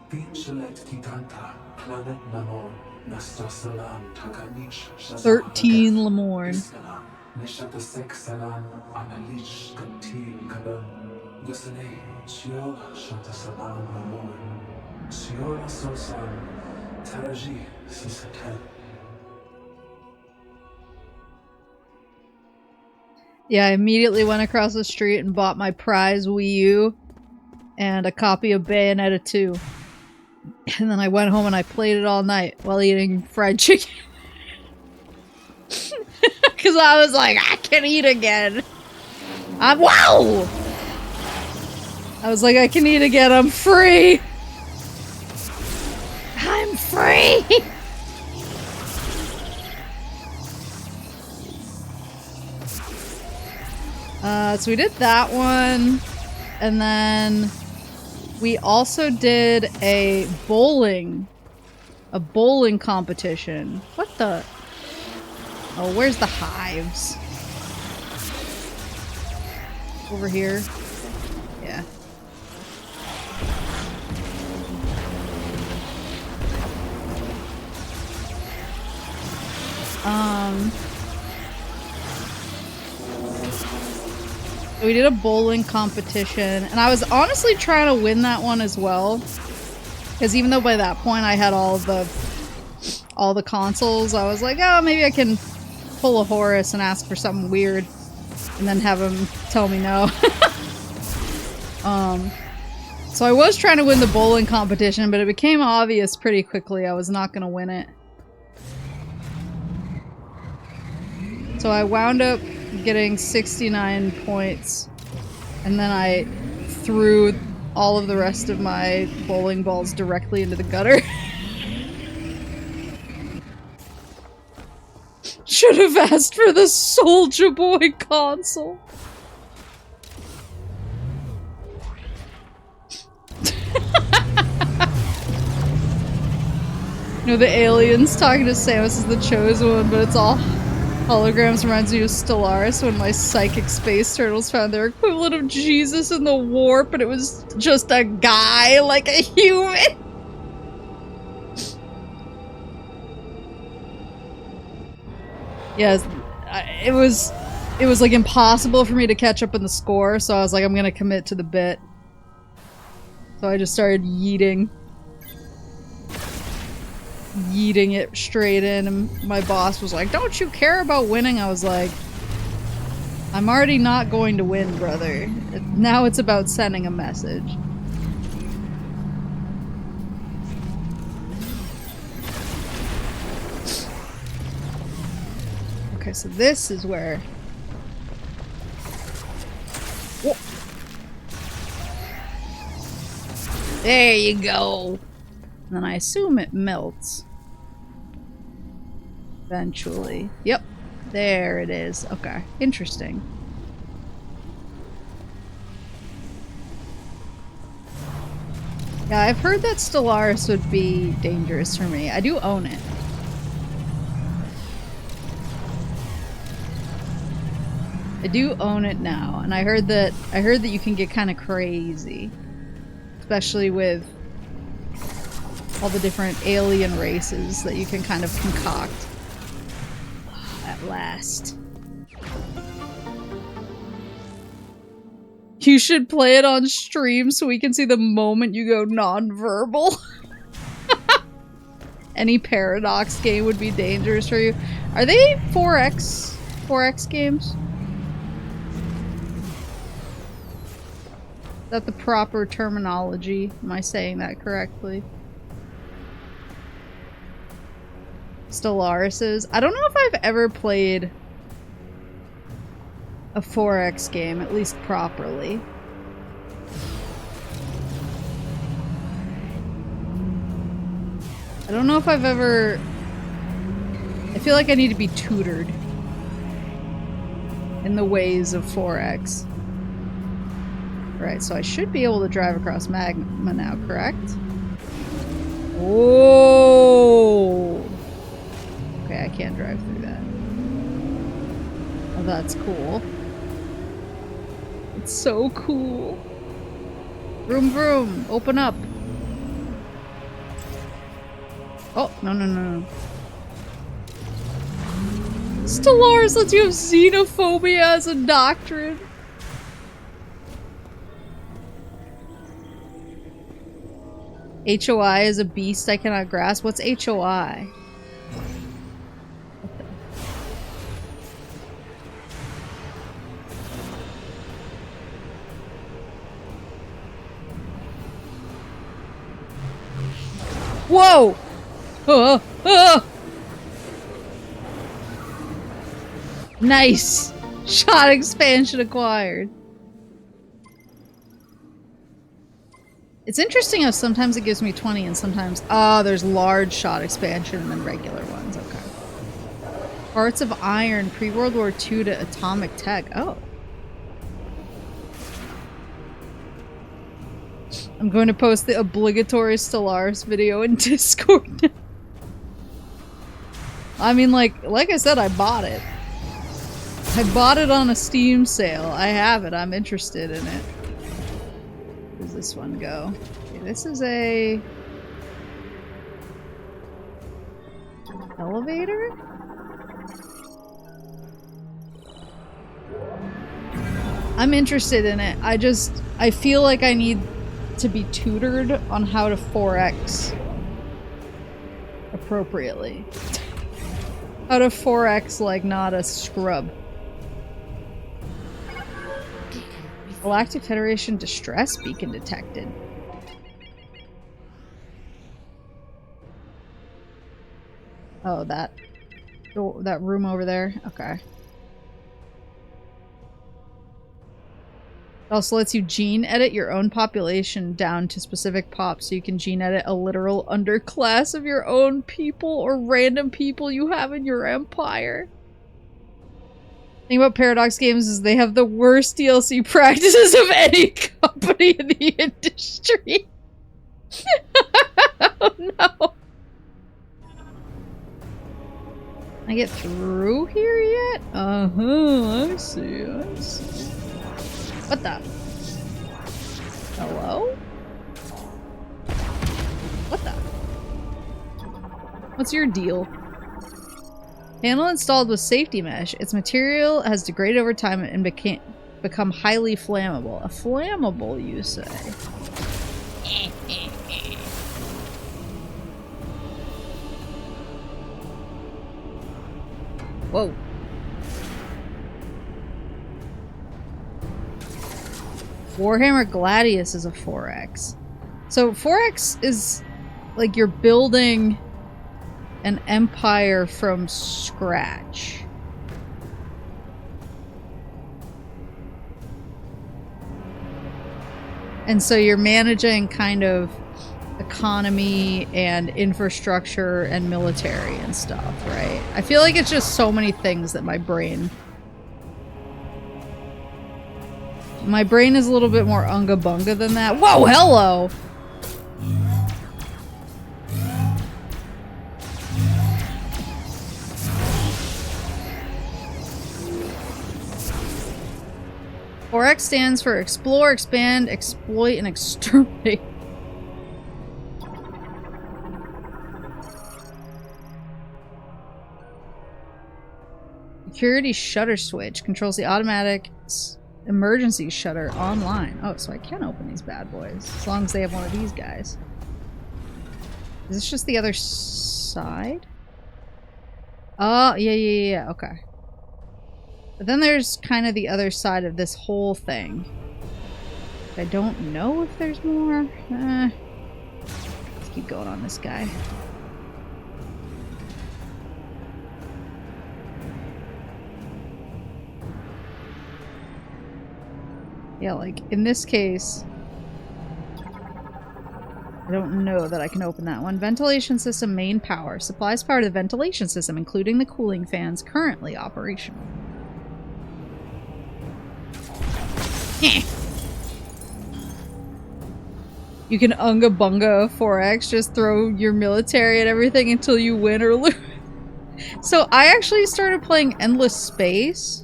Din shalet kitanta. Planet namor. Nastasalan takanish. 13 Lemorn. Nishatasek salan analich kantin kaban. Gusane chiol shatasalan namor. Chiola sosan. Taraji sisatel. Yeah, I immediately went across the street and bought my prize Wii U and a copy of Bayonetta 2. And then I went home and I played it all night while eating fried chicken. Because I was like, I can eat again. Wow! I was like, I can eat again. I'm free. I'm free. So we did that one, and then we also did a bowling competition. What the? Oh, where's the hives? Over here. Yeah. We did a bowling competition, and I was honestly trying to win that one as well. Because even though by that point I had all the consoles, I was like, oh, maybe I can pull a Horus and ask for something weird, and then have him tell me no. So I was trying to win the bowling competition, but it became obvious pretty quickly I was not going to win it. So I wound up getting 69 points, and then I threw all of the rest of my bowling balls directly into the gutter. Should have asked for the Soulja Boy console. You know, the aliens talking to Samus is the chosen one, but it's all holograms. Reminds me of Stellaris when my psychic space turtles found their equivalent of Jesus in the warp, and it was just a guy, like a human. Yes, it was like impossible for me to catch up in the score, so I was like, I'm gonna commit to the bit. So I just started yeeting it straight in, and my boss was like, don't you care about winning? I was like, I'm already not going to win, brother. Now it's about sending a message. Okay, so this is where... Whoa. There you go! And then I assume it melts. Eventually. Yep. There it is. Okay. Interesting. Yeah, I've heard that Stellaris would be dangerous for me. I do own it. I do own it now, and I heard that you can get kind of crazy. Especially with all the different alien races that you can kind of concoct. At last. You should play it on stream so we can see the moment you go non-verbal. Any Paradox game would be dangerous for you. Are they 4X games? Is that the proper terminology? Am I saying that correctly? Stellaris's. I don't know if I've ever played a 4X game, at least properly. I don't know if I've ever... I feel like I need to be tutored in the ways of 4X. Right, so I should be able to drive across magma now, correct? Oh! Okay, I can't drive through that. Oh, that's cool. It's so cool. Vroom vroom, open up. Oh, no, no, no, no. Stellaris lets you have xenophobia as a doctrine. HOI is a beast I cannot grasp. What's HOI? Whoa! Nice! Shot expansion acquired. It's interesting how sometimes it gives me 20 and sometimes... Oh, there's large shot expansion and then regular ones. Okay. Parts of iron, pre-World War II to atomic tech. Oh. I'm going to post the obligatory Stellaris video in Discord now. I mean, like I said, I bought it. I bought it on a Steam sale. I have it. I'm interested in it. Where does this one go? Okay, this is a... elevator? I'm interested in it. I feel like I need to be tutored on how to 4X appropriately. How to 4X like not a scrub. Galactic Federation distress beacon detected. Oh, that room over there? Okay. It also lets you gene edit your own population down to specific pops, so you can gene edit a literal underclass of your own people or random people you have in your empire. The thing about Paradox Games is they have the worst DLC practices of any company in the industry. Oh no. Can I get through here yet? I see, I see. What the? Hello? What the? What's your deal? Panel installed with safety mesh. Its material has degraded over time and become highly flammable. A flammable, you say? Whoa. Warhammer Gladius is a 4X. So 4X is like you're building an empire from scratch. And so you're managing kind of economy and infrastructure and military and stuff, right? I feel like it's just so many things that my brain is a little bit more unga bunga than that. Whoa, hello! X stands for explore, expand, exploit, and exterminate. Security shutter switch controls the automatic emergency shutter online. Oh, so I can open these bad boys as long as they have one of these guys. Is this just the other side? Oh, yeah, okay. But then there's kind of the other side of this whole thing. I don't know if there's more. Let's keep going on this guy. Yeah, like, in this case, I don't know that I can open that one. Ventilation system main power. Supplies power to the ventilation system, including the cooling fans currently operational. You can unga bunga 4X, just throw your military at everything until you win or lose. So I actually started playing Endless Space.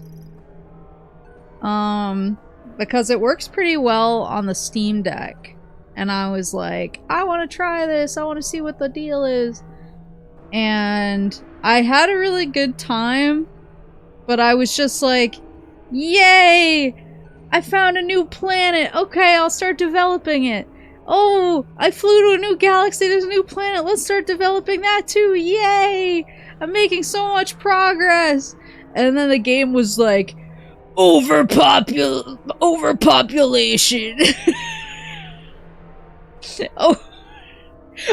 Because it works pretty well on the Steam Deck. And I was like, I want to try this. I want to see what the deal is. And I had a really good time. But I was just like, yay! I found a new planet. Okay, I'll start developing it. Oh, I flew to a new galaxy. There's a new planet. Let's start developing that too. Yay! I'm making so much progress. And then the game was like, overpopulation. Oh,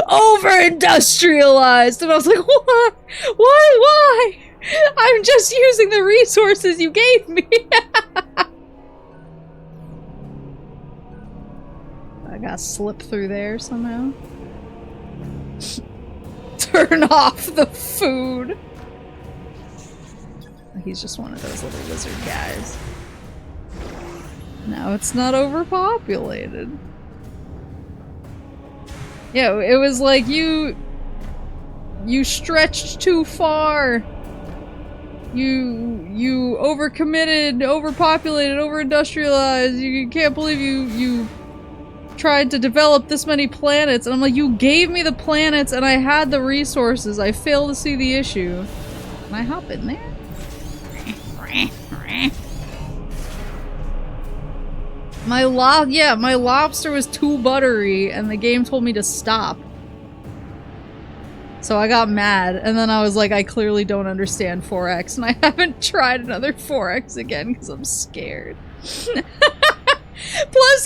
over-industrialized. And I was like, what? Why? I'm just using the resources you gave me. I gotta slip through there somehow. Turn off the food. He's just one of those little lizard guys. Now it's not overpopulated. Yeah, it was like you stretched too far. You overcommitted, overpopulated, overindustrialized. You can't believe you tried to develop this many planets. And I'm like, you gave me the planets and I had the resources. I failed to see the issue. Can I hop in there? My lobster was too buttery and the game told me to stop. So I got mad and then I was like, I clearly don't understand 4X and I haven't tried another 4X again because I'm scared. Plus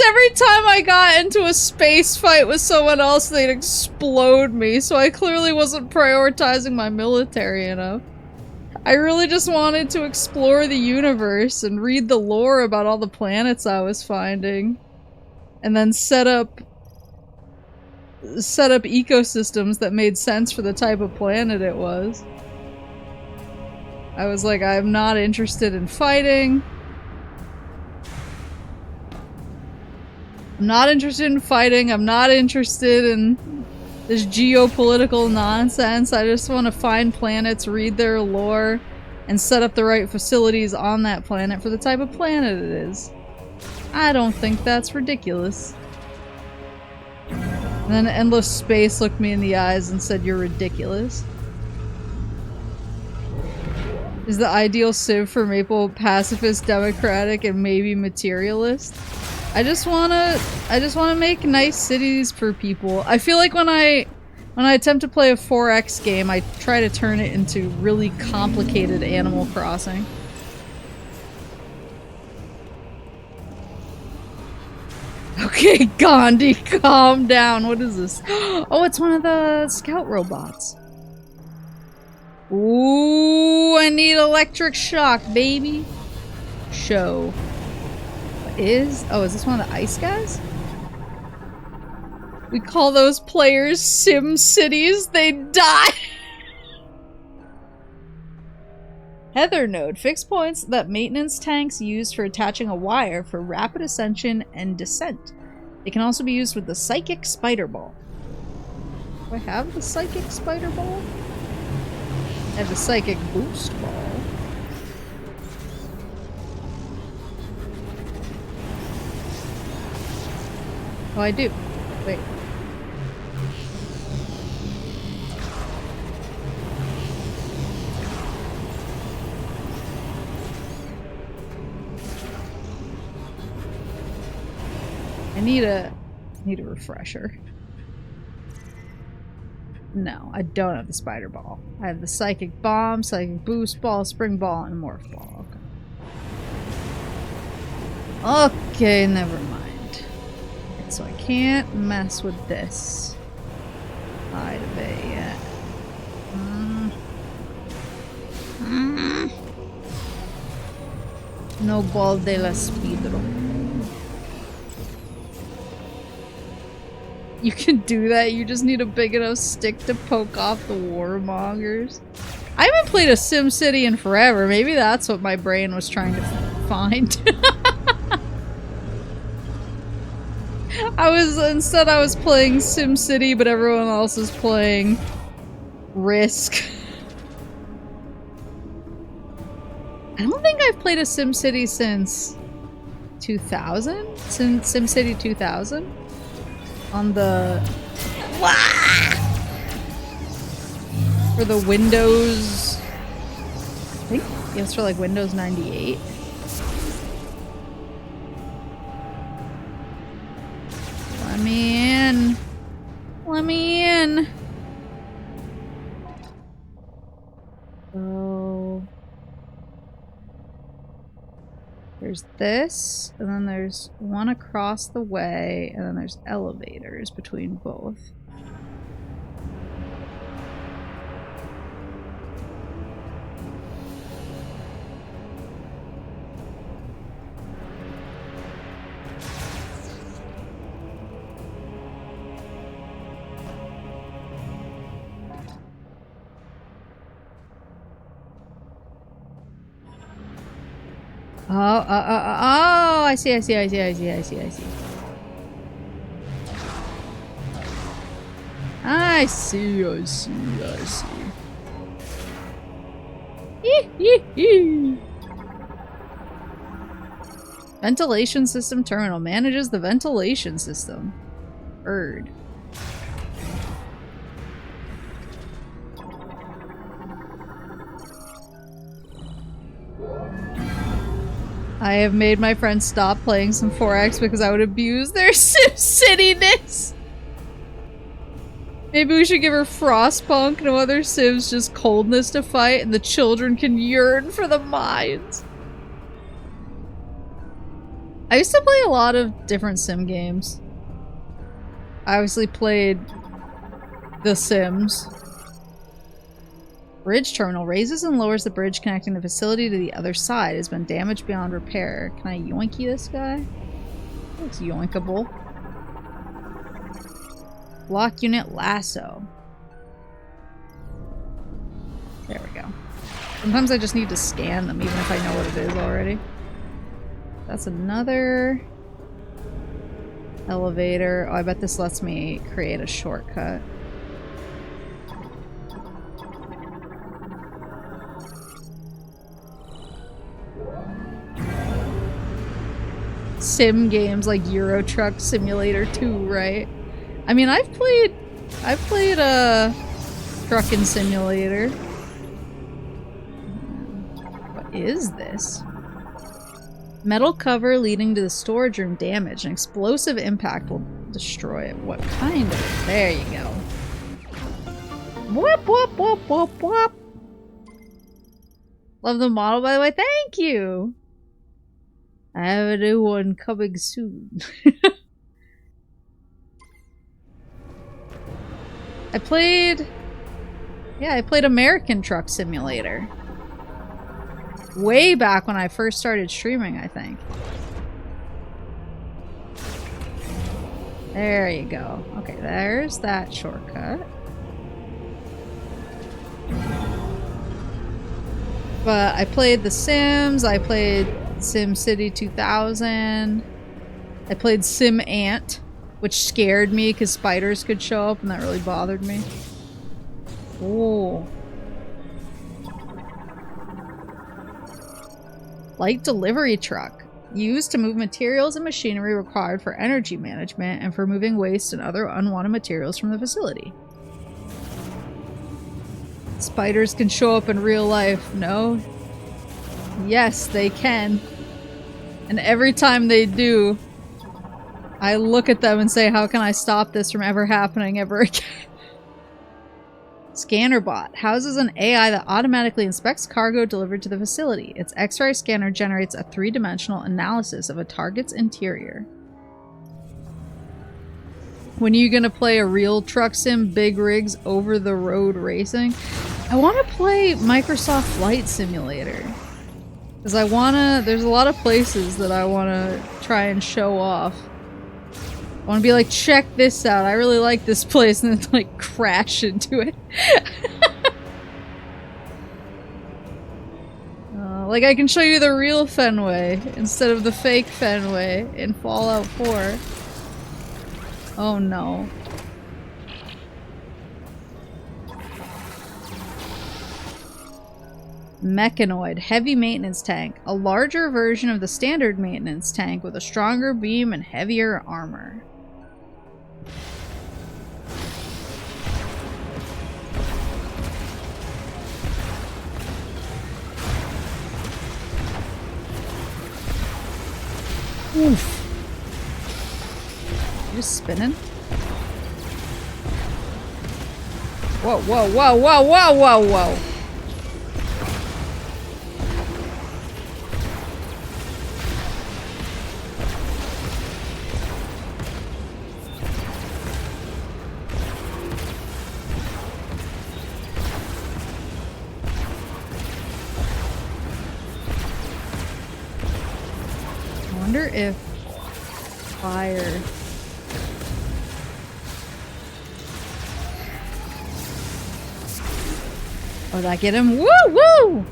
every time I got into a space fight with someone else, they'd explode me, so I clearly wasn't prioritizing my military enough. I really just wanted to explore the universe and read the lore about all the planets I was finding. And then set up ecosystems that made sense for the type of planet it was. I was like, I'm not interested in fighting. I'm not interested in fighting. I'm not interested in this geopolitical nonsense. I just want to find planets, read their lore, and set up the right facilities on that planet for the type of planet it is. I don't think that's ridiculous. And then Endless Space looked me in the eyes and said, you're ridiculous. Is the ideal civ for Maple pacifist, democratic, and maybe materialist? I just wanna make nice cities for people. I feel like when I attempt to play a 4X game, I try to turn it into really complicated Animal Crossing. Okay, Gandhi, calm down. What is this? Oh, it's one of the scout robots. Ooh, I need electric shock, baby. Show. Is this one of the ice guys? We call those players Sim Cities. They die. Heather node. Fixed points that maintenance tanks use for attaching a wire for rapid ascension and descent. They can also be used with the Psychic Spider Ball. Do I have the Psychic Spider Ball? I have the Psychic Boost Ball. Oh, I do. Wait. I need a refresher. No, I don't have the spider ball. I have the psychic bomb, psychic boost ball, spring ball, and morph ball. Okay, never mind. So I can't mess with this. Hide of it yet. No ball de la speedro. You can do that, you just need a big enough stick to poke off the warmongers. I haven't played a SimCity in forever. Maybe that's what my brain was trying to find. I was playing SimCity, but everyone else was playing Risk. I don't think I've played a SimCity since 2000? Since SimCity 2000? On the... For the Windows... I think it was for like Windows 98. Let me in. Let me in. So... There's this, and then there's one across the way, and then there's elevators between both. Oh, I see. I see. Ventilation system terminal. Manages the ventilation system. Bird. I have made my friends stop playing some 4X because I would abuse their SimCity-ness. Maybe we should give her Frostpunk, no other Sims, just coldness to fight, and the children can yearn for the mines. I used to play a lot of different Sim games. I obviously played The Sims. Bridge terminal raises and lowers the bridge connecting the facility to the other side. Has been damaged beyond repair. Can I yoinky this guy? It's yoinkable. Block unit lasso. There we go. Sometimes I just need to scan them even if I know what it is already. That's another elevator. Oh, I bet this lets me create a shortcut. Sim games like Euro Truck Simulator 2, right? I mean, I've played a trucking simulator. What is this? Metal cover leading to the storage room damaged. An explosive impact will destroy it. What kind of? There you go. Whoop whoop whoop whoop whoop. Love the model, by the way. Thank you. I have a new one coming soon. I played American Truck Simulator. Way back when I first started streaming, I think. There you go. Okay, there's that shortcut. But I played The Sims, I played SimCity 2000. I played Sim Ant, which scared me because spiders could show up and that really bothered me. Oh. Light delivery truck. Used to move materials and machinery required for energy management and for moving waste and other unwanted materials from the facility. Spiders can show up in real life. No? Yes, they can. And every time they do, I look at them and say, how can I stop this from ever happening ever again? Scanner bot houses an AI that automatically inspects cargo delivered to the facility. Its X-ray scanner generates a three-dimensional analysis of a target's interior. When are you gonna play a real truck sim, big rigs, over-the-road racing? I want to play Microsoft Flight Simulator. Because there's a lot of places that I want to try and show off. want to be like, check this out. I really like this place, and then like crash into it. Like I can show you the real Fenway instead of the fake Fenway in Fallout 4. Oh no. Mechanoid, heavy maintenance tank. A larger version of the standard maintenance tank with a stronger beam and heavier armor. Oof. You just spinning? Whoa, whoa, whoa, whoa, whoa, whoa, whoa. I wonder if fire... Oh, did I get him? Woo! Woo!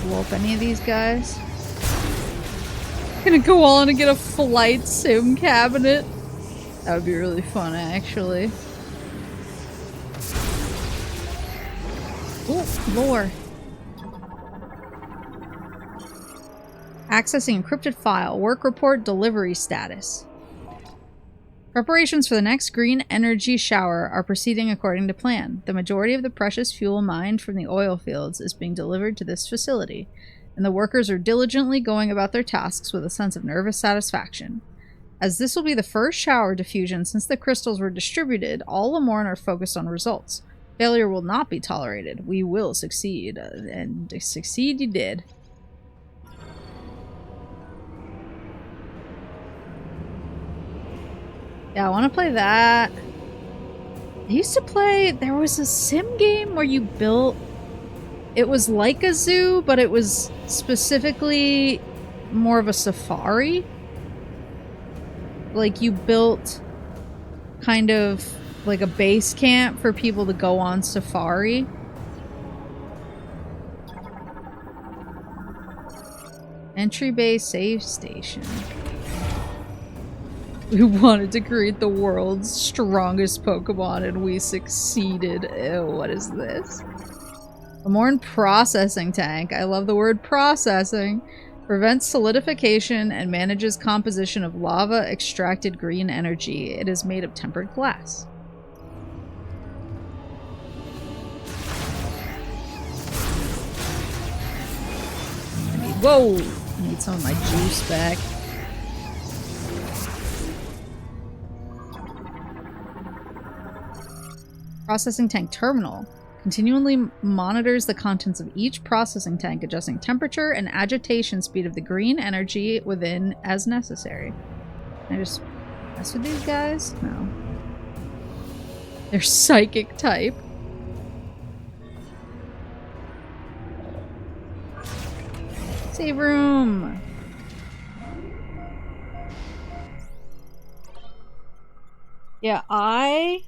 Blow up any of these guys? Gonna go on and get a flight sim cabinet. That would be really fun, actually. Ooh, lore. Accessing encrypted file. Work report delivery status. Preparations for the next green energy shower are proceeding according to plan. The majority of the precious fuel mined from the oil fields is being delivered to this facility, and the workers are diligently going about their tasks with a sense of nervous satisfaction. As this will be the first shower diffusion since the crystals were distributed, all Lamorne are focused on results. Failure will not be tolerated. We will succeed. And succeed you did. Yeah, I want to play that. I used to play... There was a sim game where you built... It was like a zoo, but it was specifically more of a safari. Like, you built kind of... like a base camp for people to go on safari. Entry base save station. We wanted to create the world's strongest Pokemon and we succeeded. Ew, what is this? Lamorne processing tank. I love the word processing. Prevents solidification and manages composition of lava extracted green energy. It is made of tempered glass. Whoa! I need some of my juice back. Processing tank terminal. Continually monitors the contents of each processing tank, adjusting temperature and agitation speed of the green energy within as necessary. Can I just mess with these guys? No. They're psychic type. Save room! Yeah, I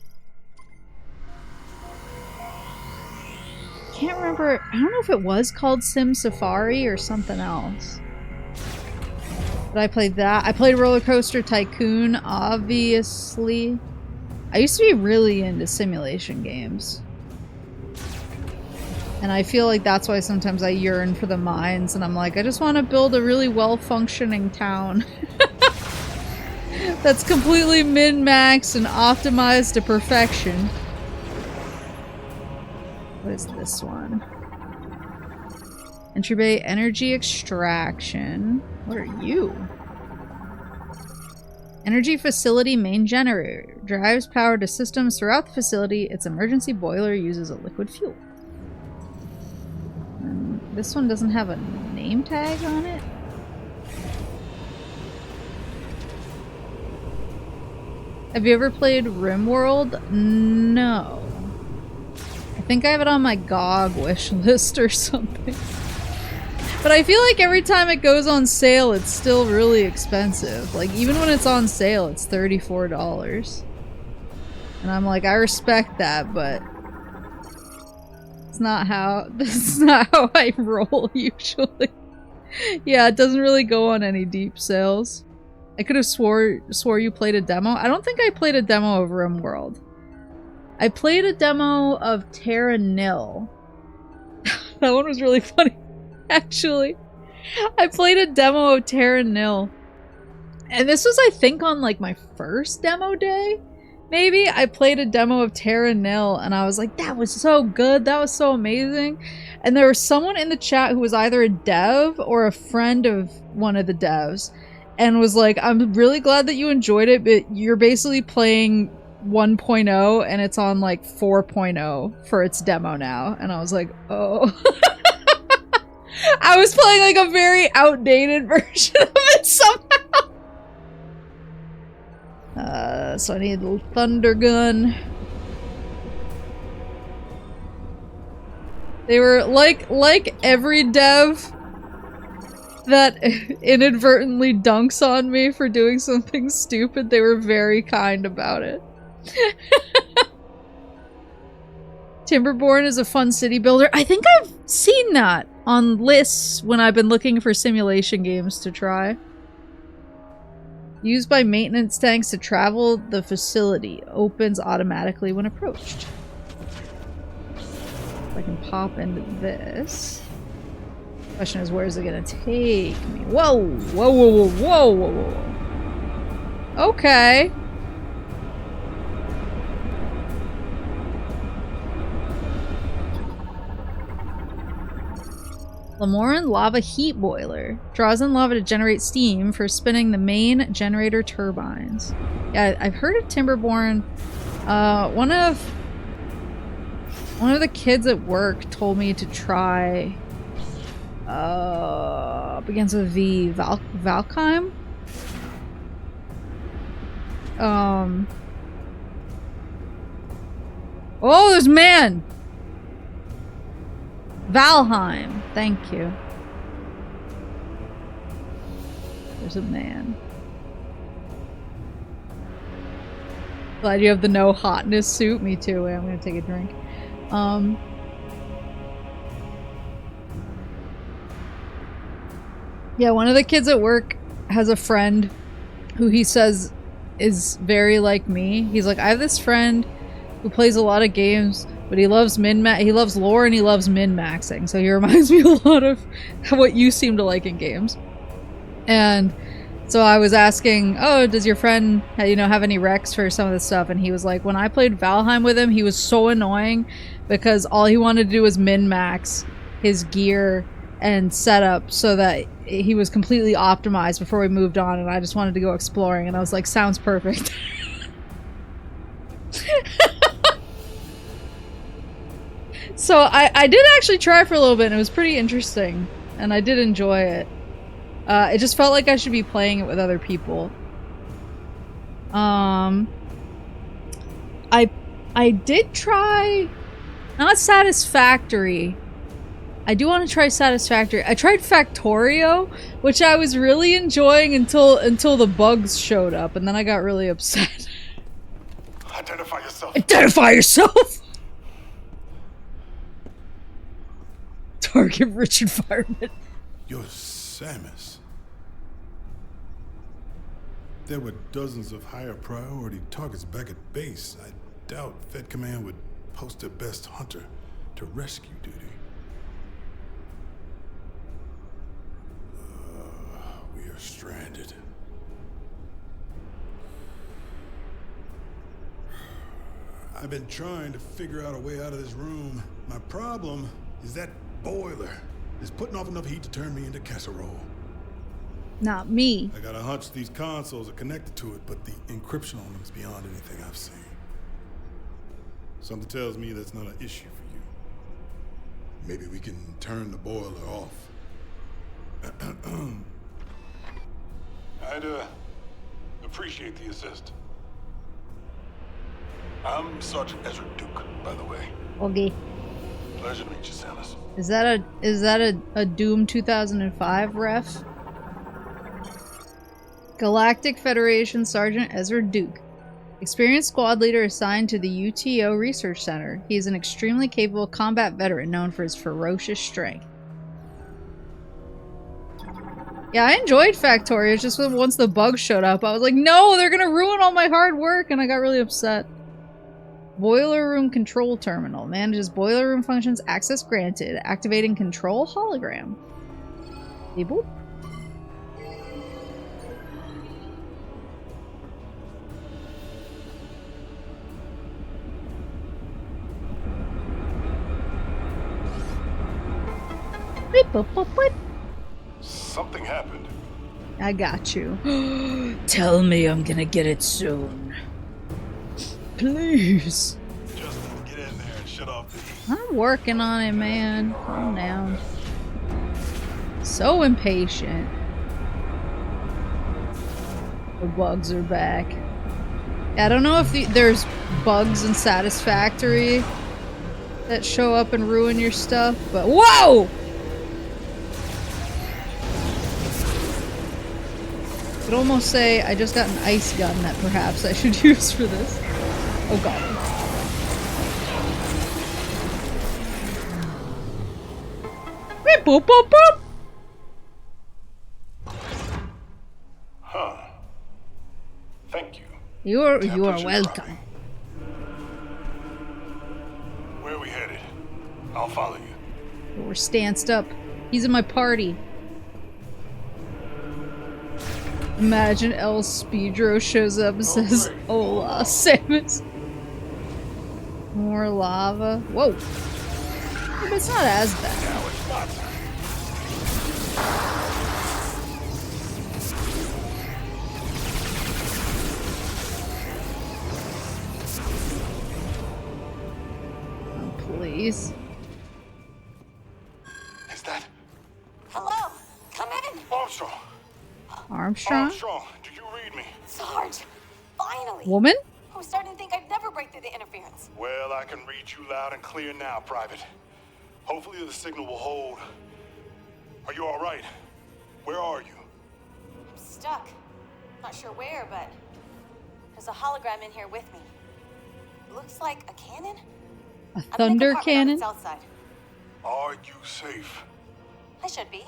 can't remember. I don't know if it was called Sim Safari or something else. But I played that. I played Roller Coaster Tycoon, obviously. I used to be really into simulation games. And I feel like that's why sometimes I yearn for the mines, and I'm like, I just want to build a really well-functioning town. That's completely min-maxed and optimized to perfection. What is this one? Entry bay energy extraction. What are you? Energy facility main generator. Drives power to systems throughout the facility. Its emergency boiler uses a liquid fuel. And this one doesn't have a name tag on it. Have you ever played RimWorld? No. I think I have it on my GOG wish list or something. But I feel like every time it goes on sale, it's still really expensive. Like, even when it's on sale, it's $34. And I'm like, I respect that, but it's not how, this is not how I roll usually. Yeah, it doesn't really go on any deep sales. I could have swore you played a demo. I don't think I played a demo of RimWorld. I played a demo of Terra Nil. That one was really funny, actually. I played a demo of Terra Nil. And this was, I think, on like my first demo day. Maybe I played a demo of Terra Nil and I was like, that was so good. That was so amazing. And there was someone in the chat who was either a dev or a friend of one of the devs and was like, I'm really glad that you enjoyed it, but you're basically playing 1.0 and it's on like 4.0 for its demo now. And I was like, oh. I was playing like a very outdated version of it somehow. So I need a little thunder gun. They were like every dev that inadvertently dunks on me for doing something stupid, they were very kind about it. Timberborn is a fun city builder. I think I've seen that on lists when I've been looking for simulation games to try. Used by maintenance tanks to travel the facility. Opens automatically when approached. If I can pop into this. Question is, where is it gonna take me? Whoa! Whoa, whoa, whoa, whoa, whoa, whoa. Okay. Lamoran Lava Heat Boiler. Draws in lava to generate steam for spinning the main generator turbines. Yeah, I've heard of Timberborn. One of the kids at work told me to try begins with V. Valkheim? Oh, there's man! Valheim. Thank you. There's a man. Glad you have the no hotness suit. Me too. I'm gonna take a drink. Yeah, one of the kids at work has a friend who he says is very like me. He's like, I have this friend who plays a lot of games, but he loves he loves lore and he loves min-maxing. So he reminds me a lot of what you seem to like in games. And so I was asking, oh, does your friend, you know, have any recs for some of this stuff? And he was like, when I played Valheim with him, he was so annoying because all he wanted to do was min-max his gear and setup so that he was completely optimized before we moved on, and I just wanted to go exploring, and I was like, sounds perfect. So I did actually try for a little bit, and it was pretty interesting, and I did enjoy it. It just felt like I should be playing it with other people. I did try, not Satisfactory. I do want to try Satisfactory. I tried Factorio, which I was really enjoying until the bugs showed up, and then I got really upset. Identify yourself. Identify yourself! Target rich environment. You're Samus. There were dozens of higher priority targets back at base. I doubt Fed Command would post their best hunter to rescue duty. We are stranded. I've been trying to figure out a way out of this room. My problem is that boiler is putting off enough heat to turn me into casserole. Not me. I got a hunch these consoles are connected to it, but the encryption on them is beyond anything I've seen. Something tells me that's not an issue for you. Maybe we can turn the boiler off. I'd appreciate the assist. I'm Sergeant Ezra Duke, by the way. Okay. Pleasure to meet you, Samus. Is that a Doom 2005 ref? Galactic Federation Sergeant Ezra Duke. Experienced squad leader assigned to the UTO Research Center. He is an extremely capable combat veteran known for his ferocious strength. Yeah, I enjoyed Factorio, it's just once the bugs showed up, I was like, no, they're gonna ruin all my hard work, and I got really upset. Boiler Room Control Terminal. Manages boiler room functions, access granted. Activating control hologram. Beep boop. Beep boop boop boop. Something happened. I got you. Tell me I'm gonna get it soon. Please. Just get in there and shut off the heat. I'm working on it, man. Calm down. So impatient. The bugs are back. I don't know if there's bugs in Satisfactory that show up and ruin your stuff, but whoa! I could almost say I just got an ice gun that perhaps I should use for this. Oh god. Beep, boop, boop, boop. Huh. Thank you. You are Temperature's welcome. dropping. Where are we headed? I'll follow you. We're stanced up. He's in my party. Imagine El Speedro shows up and says, "Hola, Samus." More lava. Whoa. But it's not as bad. Now it's not. Oh, please. Is that Hello? Come in! Armstrong? Armstrong? Armstrong, do you read me? Sarge! Finally! Woman? I was starting to think I'd never break through the interference. Well, I can read you loud and clear now, Private. Hopefully the signal will hold. Are you all right? Where are you? I'm stuck. Not sure where, but there's a hologram in here with me. Looks like a cannon? A thunder cannon? South side. Are you safe? I should be.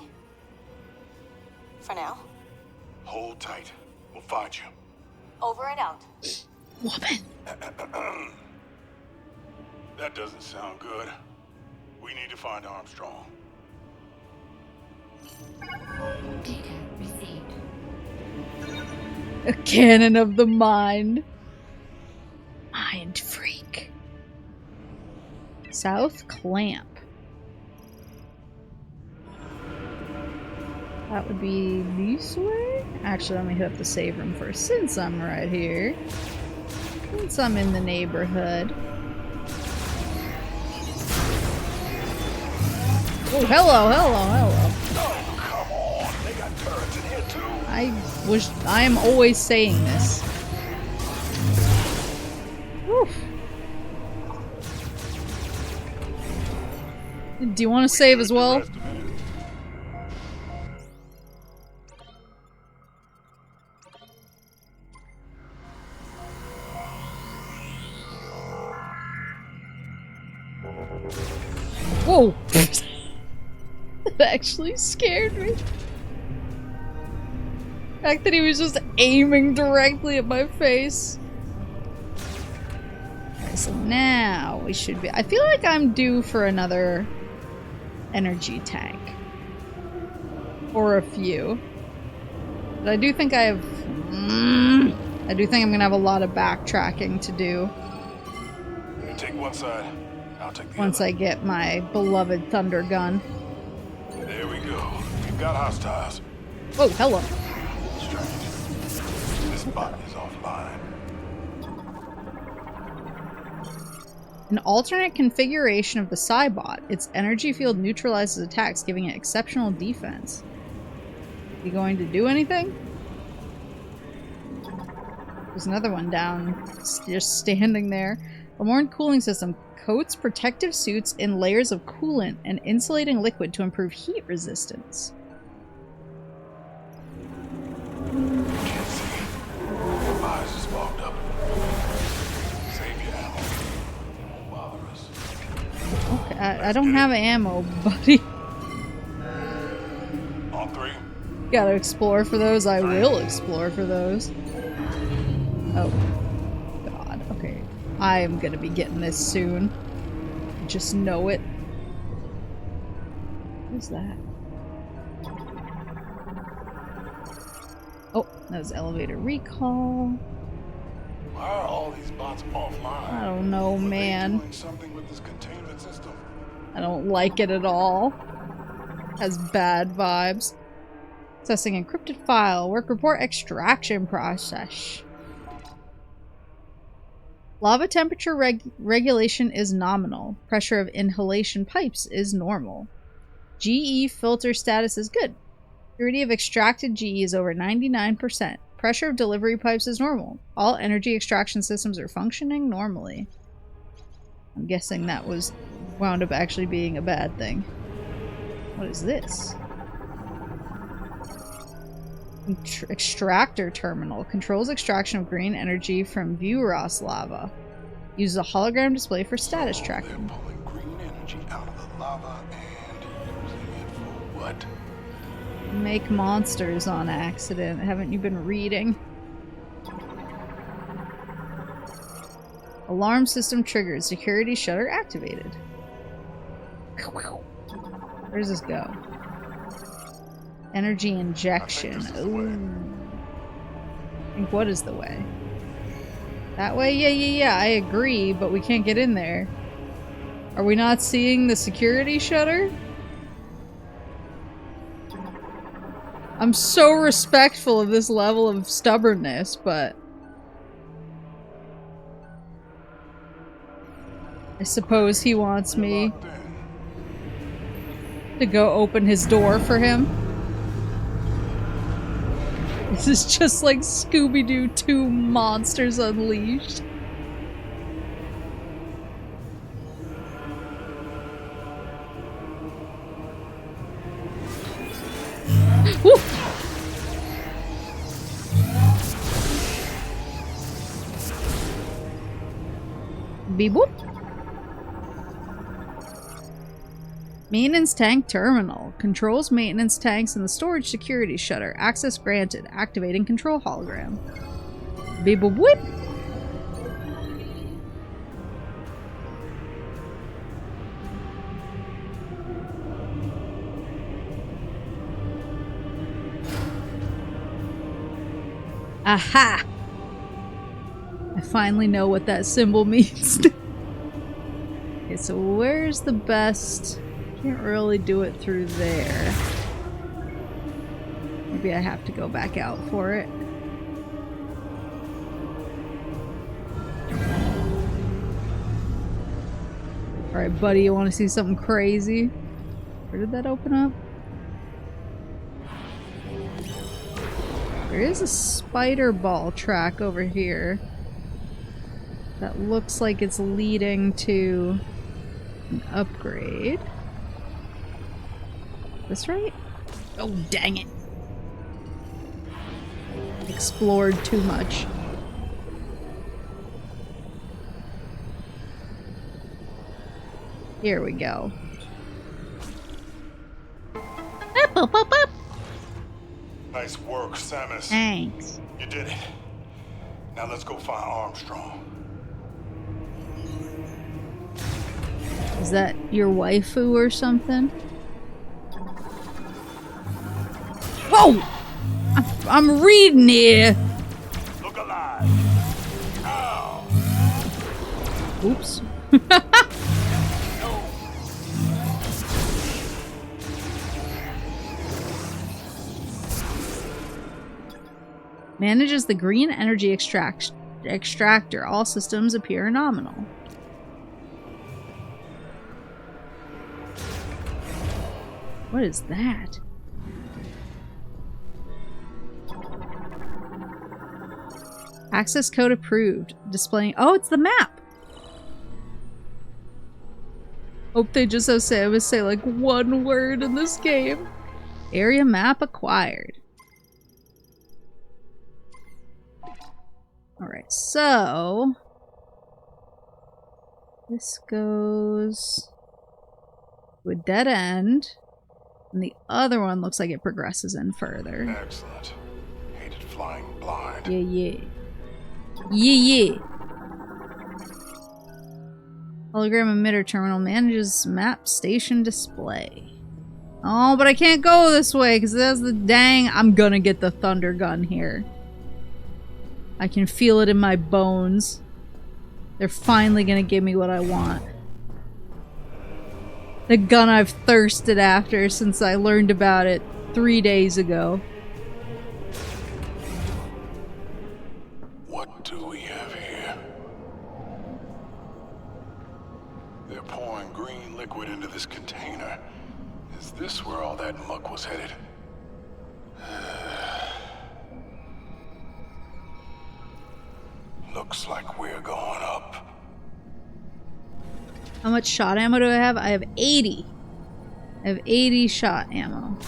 For now. Hold tight. We'll find you. Over and out. Woman. That doesn't sound good. We need to find Armstrong. Data received. A cannon of the mind. Mind freak. South Clamp. That would be this way? Actually, let me hit up the save room first, since I'm right here. Since I'm in the neighborhood. Oh, hello, hello, hello. Oh, come on. They got turrets in here, too. I am always saying this. Whew. Do you want to save as well? Whoa! That actually scared me. The fact that he was just aiming directly at my face. Okay, so now we should be. I feel like I'm due for another energy tank. Or a few. But I do think I have. I do think I'm gonna have a lot of backtracking to do. You take one side, I'll take the Once other. I get my beloved thunder gun. There we go. We've got hostiles. Oh, hello. Strange. This bot is offline. An alternate configuration of the Cybot. Its energy field neutralizes attacks, giving it exceptional defense. You going to do anything? There's another one down, just standing there. A more cooling system. coats protective suits in layers of coolant and insulating liquid to improve heat resistance. Can't see. My eyes is fogged up. Save your ammo. Won't bother us. Okay, I don't have ammo, buddy. On 3. Gotta explore for those. I will explore for those. Oh. God, okay. I am gonna be getting this soon. Just know it. Who's that? Oh, that was elevator recall. Why are all these bots offline? I don't know, Were they man. doing something with this containment system? I don't like it at all. Has bad vibes. Accessing encrypted file. Work report extraction process. Lava temperature regulation is nominal. Pressure of inhalation pipes is normal. GE filter status is good. Purity of extracted GE is over 99%. Pressure of delivery pipes is normal. All energy extraction systems are functioning normally. I'm guessing that was wound up actually being a bad thing. What is this? Extractor terminal. Controls extraction of green energy from Vuros lava. Uses a hologram display for status tracking. They're pulling green energy out of the lava and using it for what? Make monsters on accident. Haven't you been reading? Alarm system triggered. Security shutter activated. Where does this go? Energy injection. Ooh. I think what is the way? That way? Yeah, I agree, but we can't get in there. Are we not seeing the security shutter? I'm so respectful of this level of stubbornness, but I suppose he wants me to go open his door for him. This is just like Scooby-Doo 2 Monsters Unleashed. Woo! Beep boop. Maintenance tank terminal. Controls maintenance tanks and the storage security shutter. Access granted. Activating control hologram. Beep boop whip. Aha! I finally know what that symbol means. Okay, so where's the best? Can't really do it through there. Maybe I have to go back out for it. Alright, buddy, you want to see something crazy? Where did that open up? There is a spider ball track over here that looks like it's leading to an upgrade. This right? Oh, dang it. Explored too much. Here we go. Up, up, up, up. Nice work, Samus. Thanks. You did it. Now let's go find Armstrong. Is that your waifu or something? Whoa! I'm reading here. Look alive. Ow. Oops. Manages the green energy extractor. All systems appear nominal. What is that? Access code approved. Displaying. Oh, it's the map. Hope they just have Samus say like one word in this game. Area map acquired. Alright, so... this goes... to a dead end. And the other one looks like it progresses in further. Excellent. Hated flying blind. Yeah, yeah. Yeah, yeah. Hologram emitter terminal manages map station display. Oh, but I can't go this way because that's the dang... I'm gonna get the thunder gun here. I can feel it in my bones. They're finally gonna give me what I want. The gun I've thirsted after since I learned about it 3 days ago. What do we have here? They're pouring green liquid into this container. Is this where all that muck was headed? Looks like we're going up. How much shot ammo do I have? I have 80. I have 80 shot ammo.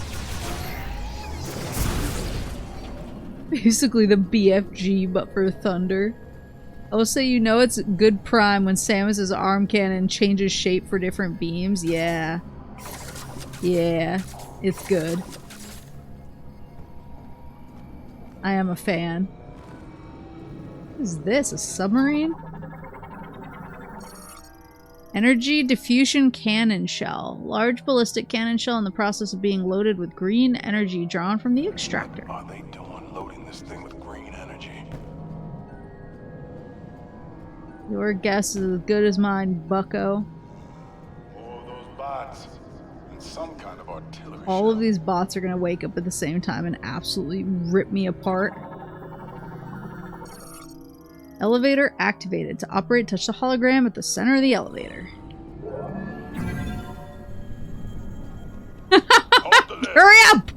Basically the BFG, but for thunder. I will say, you know, it's good prime when Samus's arm cannon changes shape for different beams. Yeah. Yeah. It's good. I am a fan. What is this? A submarine? Energy diffusion cannon shell. Large ballistic cannon shell in the process of being loaded with green energy drawn from the extractor. What are they doing loading this thing with green energy? Your guess is as good as mine, bucko. More of those bots and some kind of artillery. All of these bots are gonna wake up at the same time and absolutely rip me apart. Elevator activated. To operate, touch the hologram at the center of the elevator. Hurry up!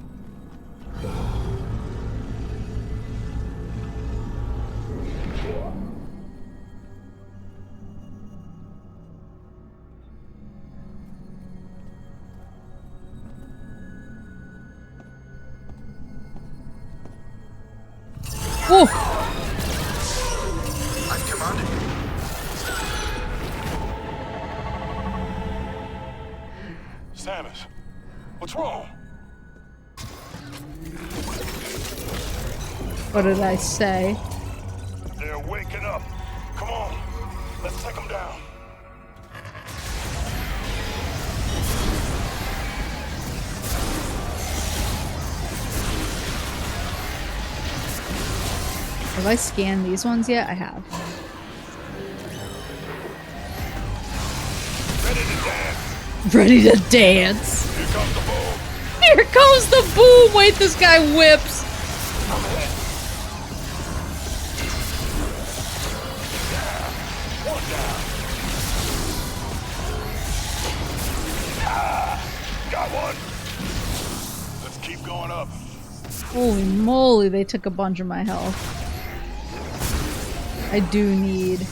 Oh! Samus, what's wrong? What did I say? They're waking up. Come on, let's take them down. Have I scanned these ones yet? I have. Ready to dance. Ready to dance. Here comes the boom. Here comes the boom! Wait, this guy whips. I'm ahead. One down. Got one. Let's keep going up. Holy moly, they took a bunch of my health. I do need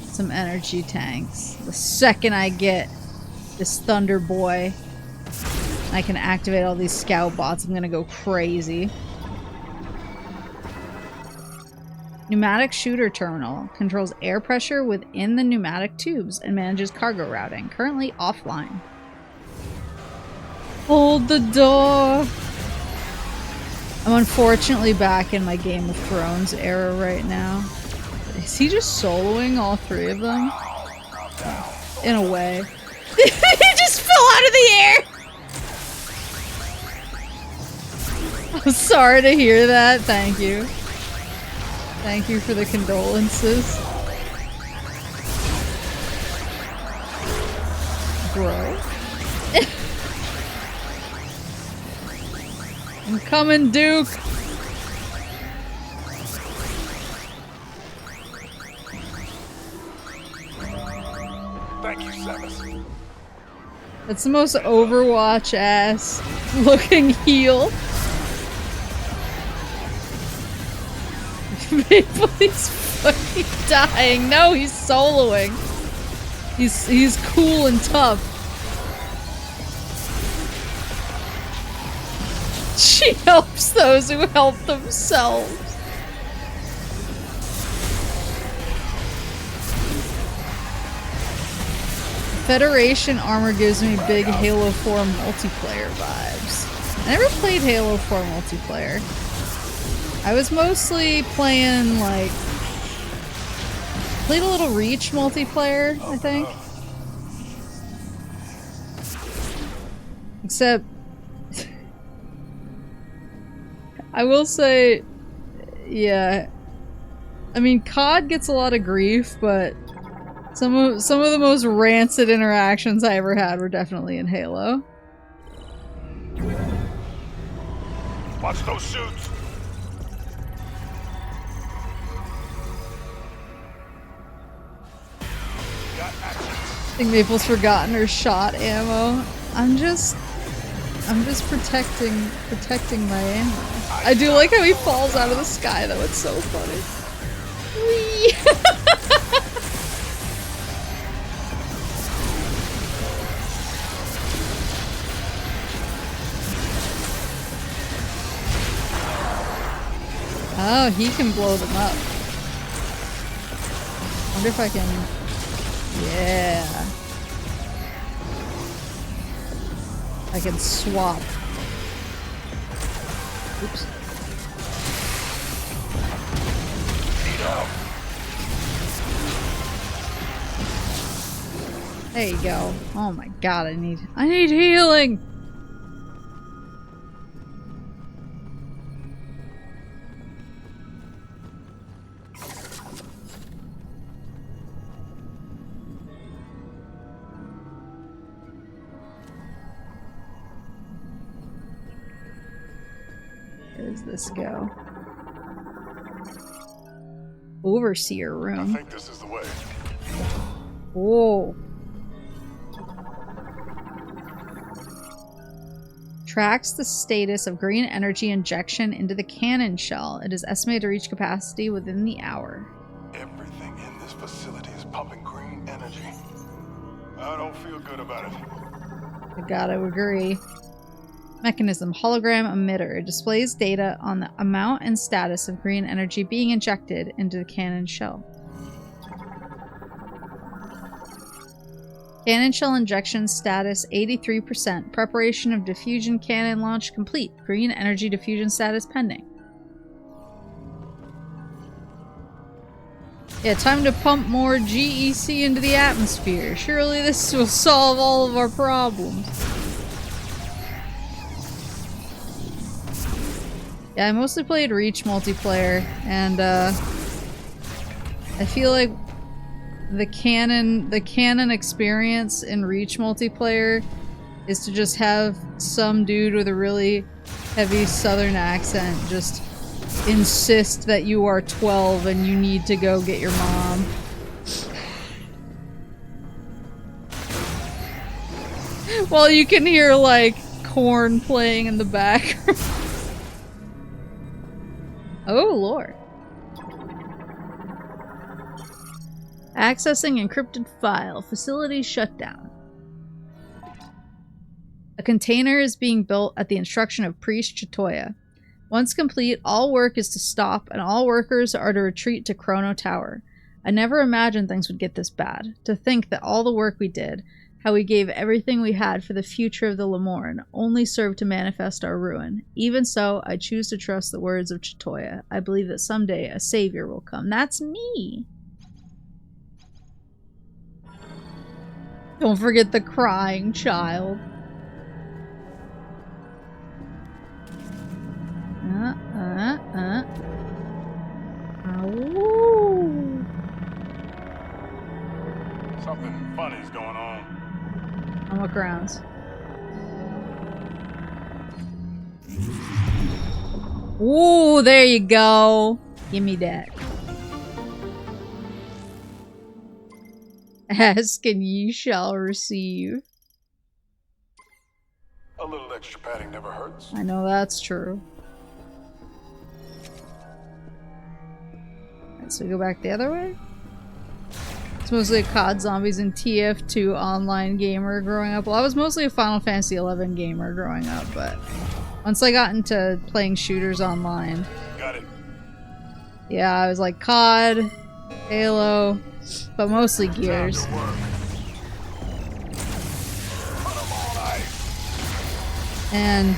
some energy tanks. The second I get this Thunder Boy, I can activate all these scout bots. I'm gonna go crazy. Pneumatic shooter terminal controls air pressure within the pneumatic tubes and manages cargo routing. Currently offline. Hold the door. I'm unfortunately back in my Game of Thrones era right now. Is he just soloing all three of them? In a way. He just fell out of the air! I'm sorry to hear that. Thank you. Thank you for the condolences. Bro. I'm coming, Duke! Thank you, Samus. That's the most Overwatch-ass looking heal. Mapley's fucking dying. No, he's soloing. He's cool and tough. She helps those who help themselves. Federation armor gives me big Halo 4 multiplayer vibes. I never played Halo 4 multiplayer. I was mostly playing, like... Played a little Reach multiplayer, I think. Except... I will say... Yeah. I mean, COD gets a lot of grief, but... Some of the most rancid interactions I ever had were definitely in Halo. Watch those suits. I think Maple's forgotten her shot ammo. I'm just protecting my ammo. I do like how he falls out of the sky though, it's so funny. Whee! Oh, he can blow them up. Wonder if I can... Yeah. I can swap. Oops. There you go. Oh my god, I need healing! Where does this go? Overseer room. I think this is the way. Whoa. Tracks the status of green energy injection into the cannon shell. It is estimated to reach capacity within the hour. Everything in this facility is pumping green energy. I don't feel good about it. I gotta agree. Mechanism. Hologram emitter. It displays data on the amount and status of green energy being injected into the cannon shell. Cannon shell injection status 83%. Preparation of diffusion cannon launch complete. Green energy diffusion status pending. Yeah, time to pump more GEC into the atmosphere. Surely this will solve all of our problems. Yeah, I mostly played Reach multiplayer, and I feel like the canon experience in Reach multiplayer is to just have some dude with a really heavy southern accent just insist that you are 12 and you need to go get your mom. While you can hear like corn playing in the background. Oh lord. Accessing encrypted file. Facility shut down. A container is being built at the instruction of Priest Chitoya. Once complete, all work is to stop and all workers are to retreat to Chrono Tower. I never imagined things would get this bad. To think that all the work we did, how we gave everything we had for the future of the Lemorn, only served to manifest our ruin. Even so, I choose to trust the words of Chitoya. I believe that someday a savior will come. That's me! Don't forget the crying child. Ow. Something funny's going on. On what grounds? Ooh, there you go. Give me that. Ask and ye shall receive. A little extra padding never hurts. I know that's true. Alright, so we go back the other way? It's mostly a COD Zombies and TF2 online gamer growing up. Well, I was mostly a Final Fantasy 11 gamer growing up, but once I got into playing shooters online, Got it. yeah, I was like COD, Halo, but mostly Gears. And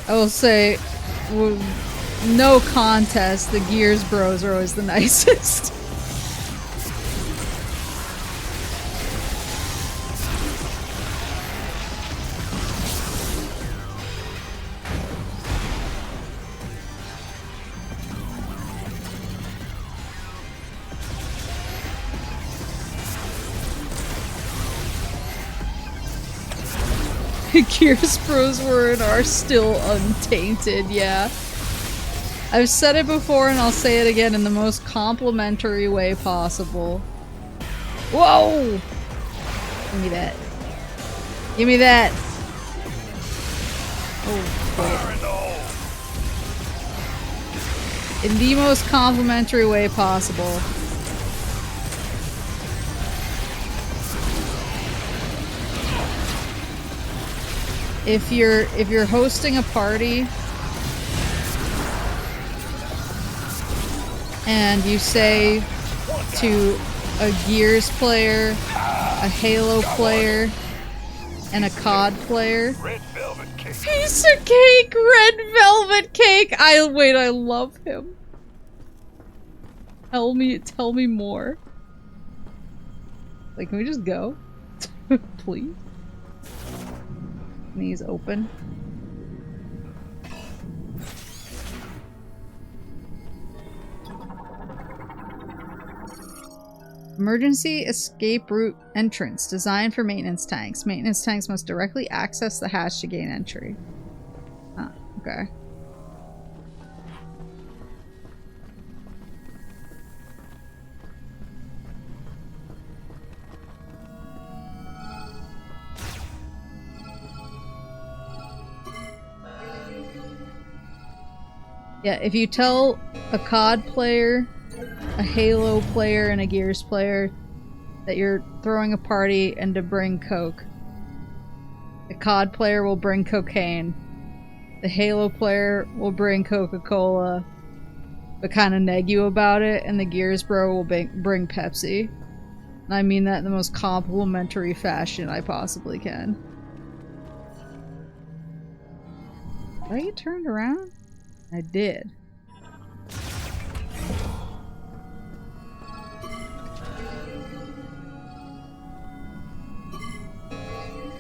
I will say, no contest, the Gears bros are always the nicest. Gears bros were and are still untainted, yeah. I've said it before and I'll say it again in the most complimentary way possible. Whoa! Give me that. Give me that! Oh, shit. In the most complimentary way possible. If you're hosting a party and you say to a Gears player, a Halo player, and a COD player, Red velvet cake. piece of cake, red velvet cake. I love him. Tell me more. Like, can we just go? Please? Knees open. Emergency escape route entrance designed for maintenance tanks. Maintenance tanks must directly access the hatch to gain entry. Ah, okay. Yeah, if you tell a COD player, a Halo player, and a Gears player that you're throwing a party and to bring Coke, the COD player will bring cocaine, the Halo player will bring Coca-Cola, but kind of neg you about it, and the Gears bro will bring Pepsi. And I mean that in the most complimentary fashion I possibly can. Did I get turned around? I did.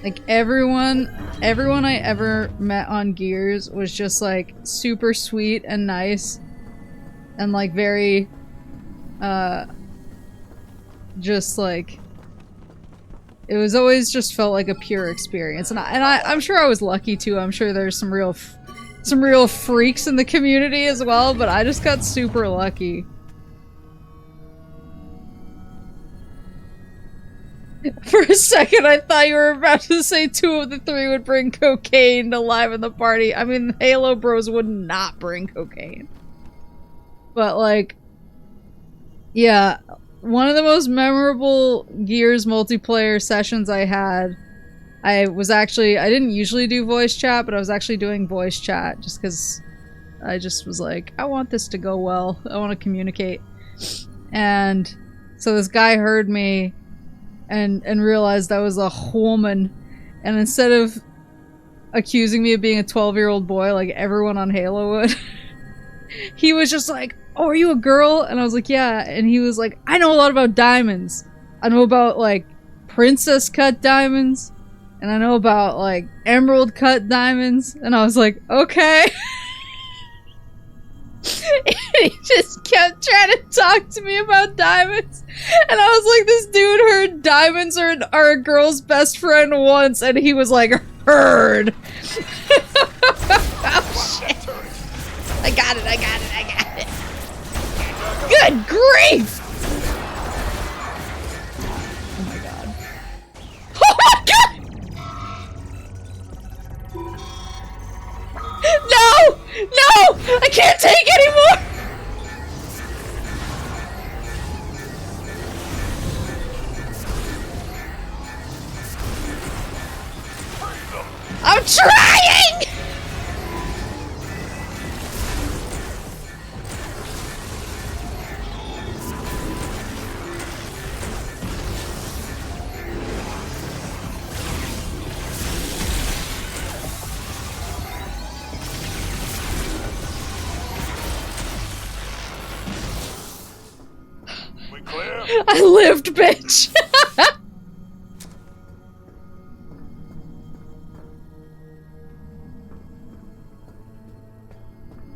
Like everyone I ever met on Gears was just like super sweet and nice and like very just like it was always just felt like a pure experience, and I'm sure I was lucky too. I'm sure there's some real freaks in the community as well, but I just got super lucky. For a second, I thought you were about to say 2 of the 3 would bring cocaine to liven the party. I mean, the Halo bros would not bring cocaine. But, like, yeah, one of the most memorable Gears multiplayer sessions I had, I didn't usually do voice chat, but I was actually doing voice chat just because I just was like, I want this to go well. I want to communicate. And so this guy heard me and realized I was a woman. And instead of accusing me of being a 12-year-old boy like everyone on Halo would, he was just like, oh, are you a girl? And I was like, yeah. And he was like, I know a lot about diamonds. I know about, like, princess cut diamonds. And I know about, like, emerald cut diamonds. And I was like, okay. And he just kept trying to talk to me about diamonds. And I was like, this dude heard diamonds are a girl's best friend once. And he was like, heard. Oh, shit. I got it. Good grief! Oh my god. Oh my god! No! No! I can't take anymore! trying! We clear? I lived, bitch!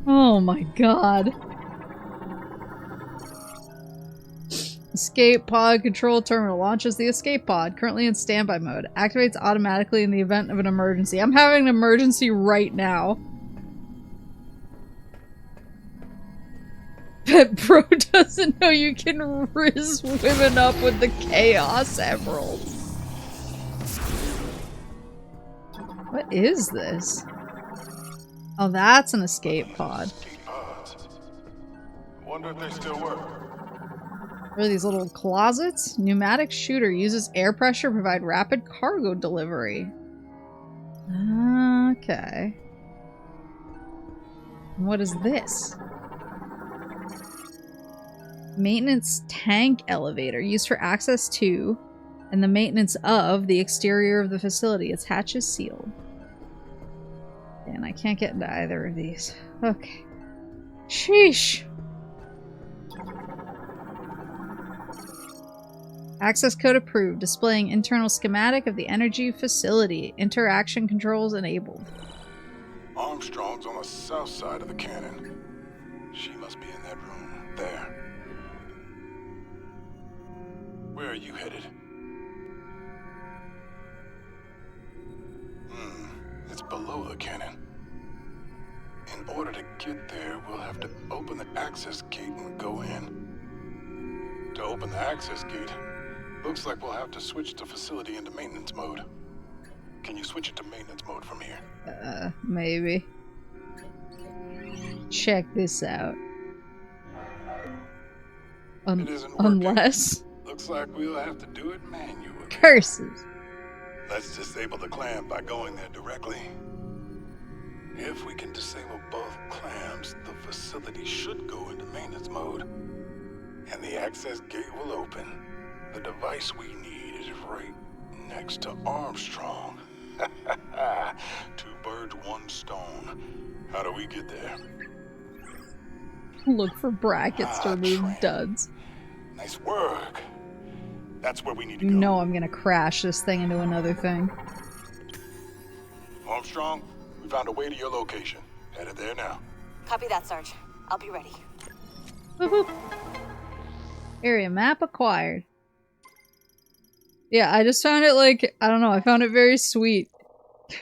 Oh my god. Escape pod control terminal launches the escape pod, currently in standby mode. Activates automatically in the event of an emergency. I'm having an emergency right now. Pet Bro doesn't know you can riz women up with the Chaos Emerald. What is this? Oh, that's an escape pod. Wonder if they still work. What are these little closets? Pneumatic shooter uses air pressure to provide rapid cargo delivery. Okay. And what is this? Maintenance tank elevator used for access to and the maintenance of the exterior of the facility. Its hatch is sealed. And I can't get into either of these. Okay. Sheesh. Access code approved. Displaying internal schematic of the energy facility. Interaction controls enabled. Armstrong's on the south side of the cannon. She must be in that room. There. Where are you headed? It's below the cannon. In order to get there, we'll have to open the access gate and go in. To open the access gate, looks like we'll have to switch the facility into maintenance mode. Can you switch it to maintenance mode from here? Maybe. Check this out. It isn't working. Unless... Looks like we'll have to do it manually. Curses. Let's disable the clamp by going there directly. If we can disable both clamps, the facility should go into maintenance mode. And the access gate will open. The device we need is right next to Armstrong. Two birds, one stone. How do we get there? Look for brackets to remove duds. Nice work. That's where we need to You go. know I'm gonna crash this thing into another thing. Armstrong, we found a way to your location. Headed there now. Copy that, Sarge. I'll be ready. Woohoo. Area map acquired. Yeah, I just found it like, I don't know, I found it very sweet.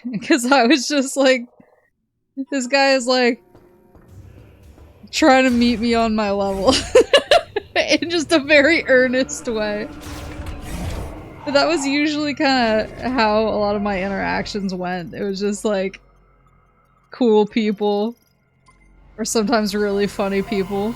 Because I was just like, this guy is like, trying to meet me on my level. In just a very earnest way. But that was usually kind of how a lot of my interactions went. It was just like, cool people. Or sometimes really funny people.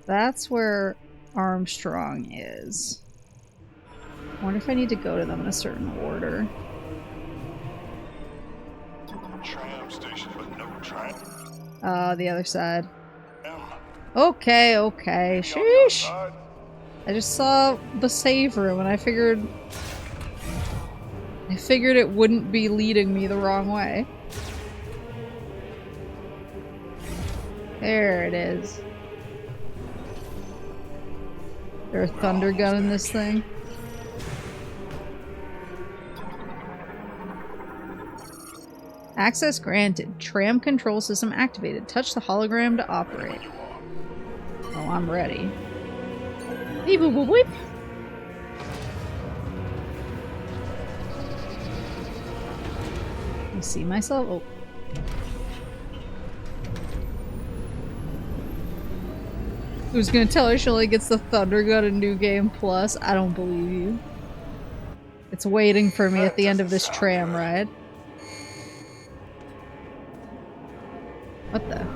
That's where Armstrong is. I wonder if I need to go to them in a certain order. Tram station, but no tram. The other side. Okay, okay. Sheesh! I just saw the save room and I figured it wouldn't be leading me the wrong way. There it is. There's a thunder gun in this thing. Access granted. Tram control system activated. Touch the hologram to operate. Oh, I'm ready. Beep boop boop boop. I see myself. Oh. Who's gonna tell her she only gets the Thunder Gun in New Game Plus? I don't believe you. It's waiting for me at the end of this tram ride. What the?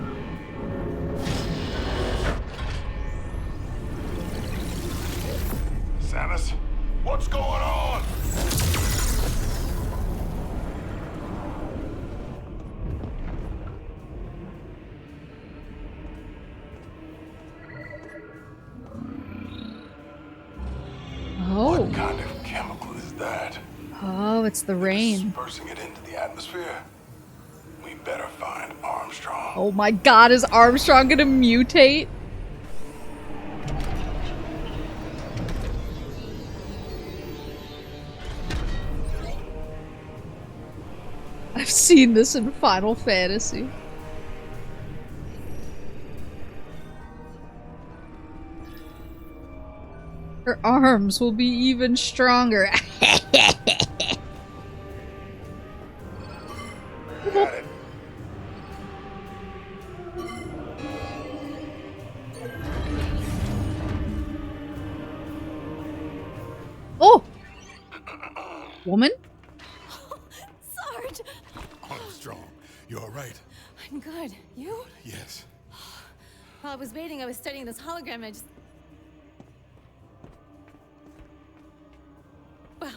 Samus, what's going on? Oh. What kind of chemical is that? Oh, it's the rain. Dispersing it into the atmosphere? We better find Armstrong. Oh my god, is Armstrong gonna mutate? I've seen this in Final Fantasy. Her arms will be even stronger. Got it. Oh! Woman? Sarge! Armstrong, you all right? I'm good. You? Yes. While I was waiting, I was studying this hologram. I just. Wow.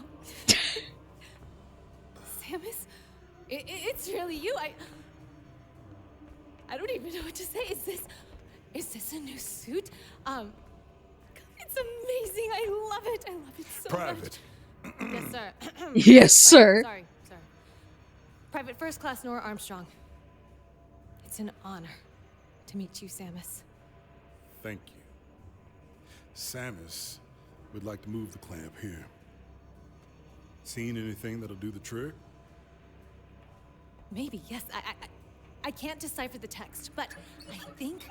Samus? It's really you. I don't even know what to say. Is this a new suit? It's amazing. I love it. I love it so Private. much. Yes, sir. Yes, sir. Sorry. Private First Class Nora Armstrong. It's an honor to meet you, Samus. Thank you. Samus would like to move the clamp here. Seen anything that'll do the trick? Maybe, yes. I can't decipher the text, but I think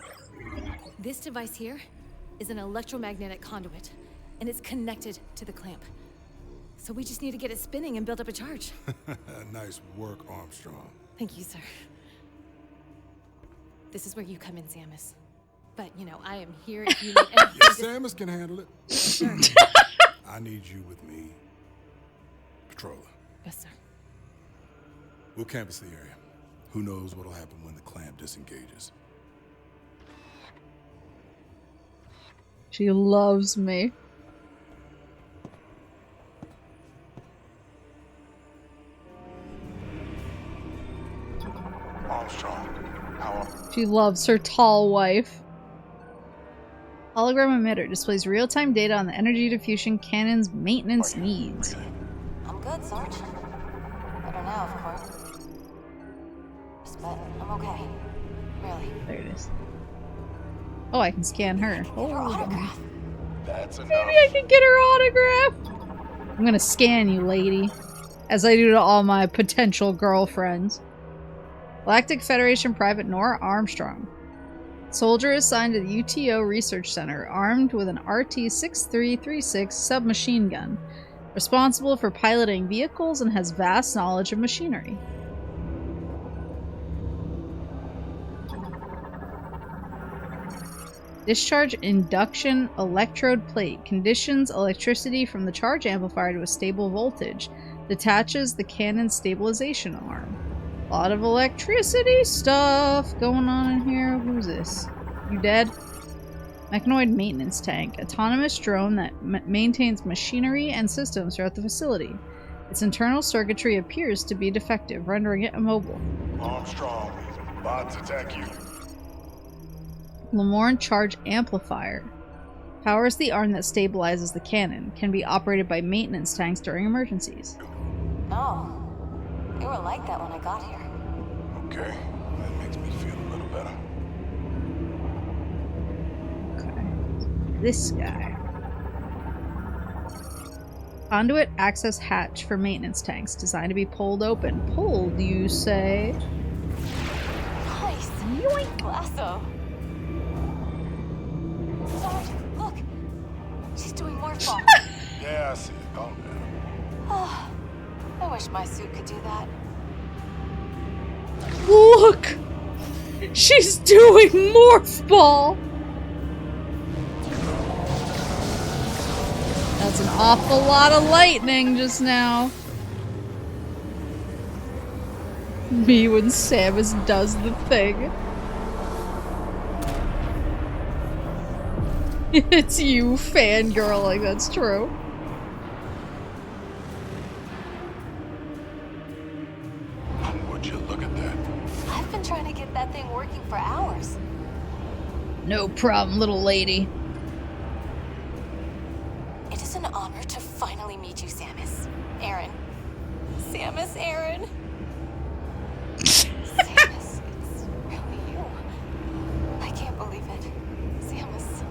this device here is an electromagnetic conduit, and it's connected to the clamp. So we just need to get it spinning and build up a charge. Nice work, Armstrong. Thank you, sir. This is where you come in, Samus. But, you know, I am here if you need anything. Yes, Samus can handle it. Sure. I need you with me. Patroller. Yes, sir. We'll canvass the area. Who knows what'll happen when the clamp disengages. She loves me. Armstrong, how She loves her tall wife. Hologram emitter displays real-time data on the energy diffusion cannon's maintenance needs. I'm good, Sarge. Better now, of course. But I'm okay. Really. There it is. Oh, I can scan her. Her Oh, autograph. That's enough. maybe I can get her autograph. I'm gonna scan you, lady. As I do to all my potential girlfriends. Galactic Federation Private Nora Armstrong. Soldier assigned to the UTO Research Center, armed with an RT-6336 submachine gun. Responsible for piloting vehicles and has vast knowledge of machinery. Discharge induction electrode plate conditions electricity from the charge amplifier to a stable voltage. Detaches the cannon stabilization arm. A lot of electricity stuff going on in here. Who's this? You dead? Mechanoid maintenance tank. Autonomous drone that maintains machinery and systems throughout the facility. Its internal circuitry appears to be defective, rendering it immobile. Armstrong, bots attack you. Lamorne charge amplifier. Powers the arm that stabilizes the cannon. Can be operated by maintenance tanks during emergencies. Oh. They were like that when I got here. Okay, that makes me feel a little better. Okay. This guy. Conduit access hatch for maintenance tanks. Designed to be pulled open. Pulled, you say? Nice. Yoink. Lasso. Sarge, look. She's doing morph ball. Yeah, I see it. Calm down. Oh, I wish my suit could do that. Look! She's doing morph ball! That's an awful lot of lightning just now. Me when Samus does the thing. It's you fangirling, that's true. Would you look at that? I've been trying to get that thing working for hours. No problem, little lady. It is an honor to finally meet you, Samus. Aaron. Samus Aaron. Samus, it's really you. I can't believe it. Samus.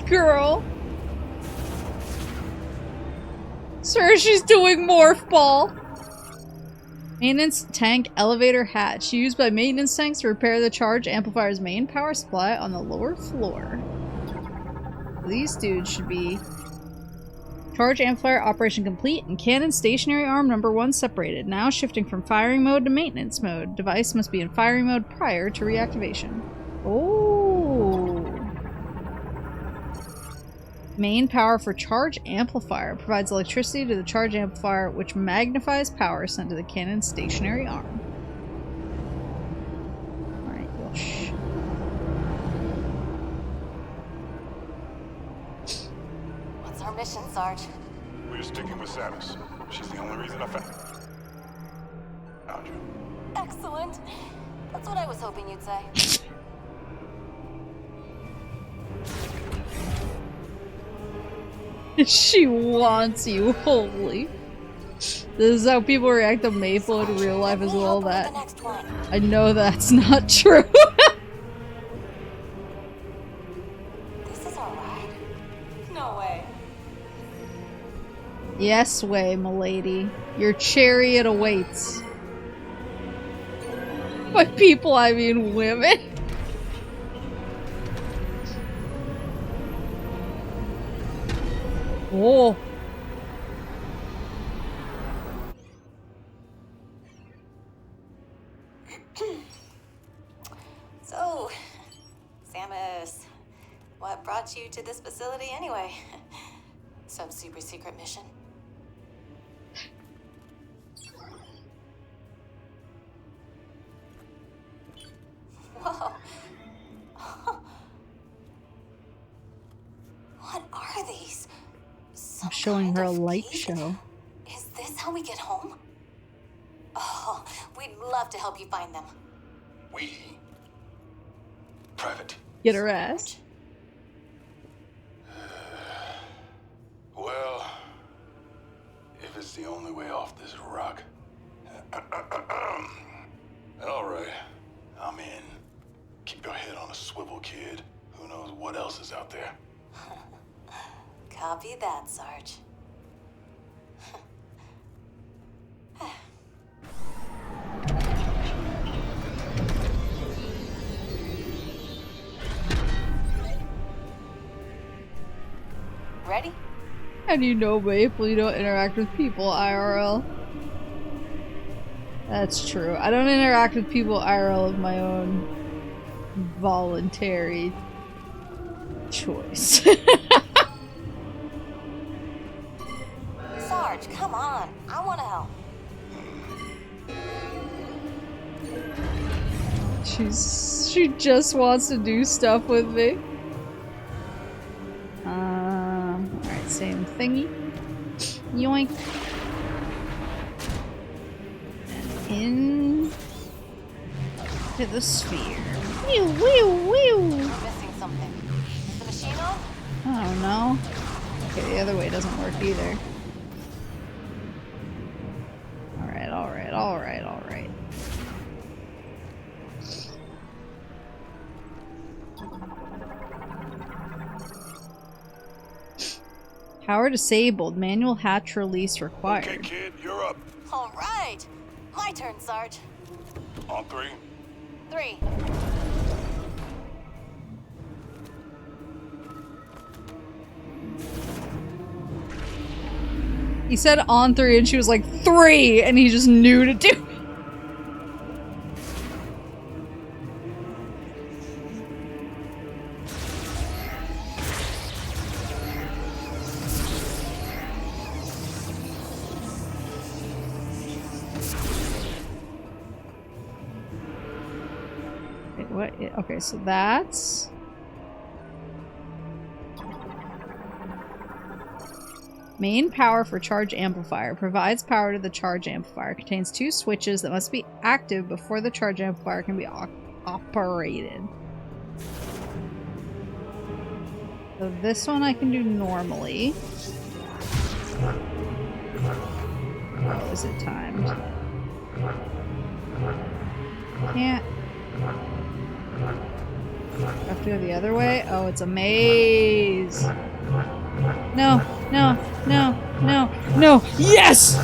Girl. Sir, she's doing morph ball. Maintenance tank elevator hatch used by maintenance tanks to repair the charge amplifier's main power supply on the lower floor. These dudes should be charge amplifier operation complete and cannon stationary arm number 1 separated. Now shifting from firing mode to maintenance mode. Device must be in firing mode prior to reactivation. Oh. Main power for charge amplifier provides electricity to the charge amplifier, which magnifies power sent to the cannon stationary arm. Alright, well, shh. What's our mission, Sarge? We're sticking with Samus. She's the only reason I found you. Excellent. That's what I was hoping you'd say. She wants you, holy. This is how people react to Maple in real life as well. That I know that's not true. This is our ride. No way. Yes way, m'lady. Your chariot awaits. By people, I mean women. Oh. So, Samus, what brought you to this facility anyway? Some super secret mission? Whoa. What are these? I'm showing her a light show. Is this how we get home? Oh, we'd love to help you find them. We? Private. Get her ass. Well, if it's the only way off this rock. Alright, I'm in. Keep your head on a swivel, kid. Who knows what else is out there? Copy that, Sarge. Ready? How do you know, Maple? You don't interact with people IRL. That's true. I don't interact with people IRL of my own voluntary choice. Sarge, come on. I want to help. She just wants to do stuff with me. Alright, same thingy. Yoink. And in to the sphere. Whew, whew, whew. We're missing something. Is the machine on? I don't know. Okay, the other way doesn't work either. Alright, alright, alright, alright. Power disabled. Manual hatch release required. Okay, kid, you're up. All right. My turn, Sarge. On 3. 3. He said on 3 and she was like 3 and he just knew to do it. Wait, what? Okay, so that's Main power for charge amplifier. Provides power to the charge amplifier. Contains 2 switches that must be active before the charge amplifier can be operated. So this one I can do normally. Oh, is it timed? Can't. Have to go the other way? Oh, it's a maze. No, no, no, no, no. Yes!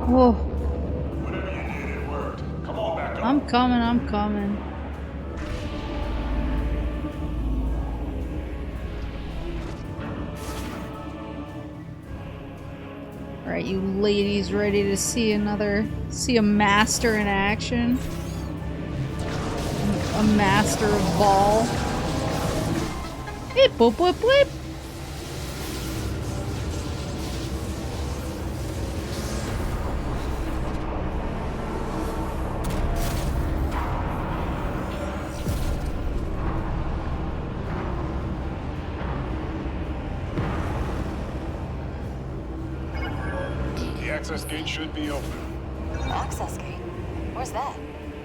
Whoa. Whatever you did, it worked. Come on back up. I'm coming, I'm coming. Alright, you ladies ready to see a master in action? A master of ball. Beep boop boop boop. The access gate should be open. Access gate? Where's that?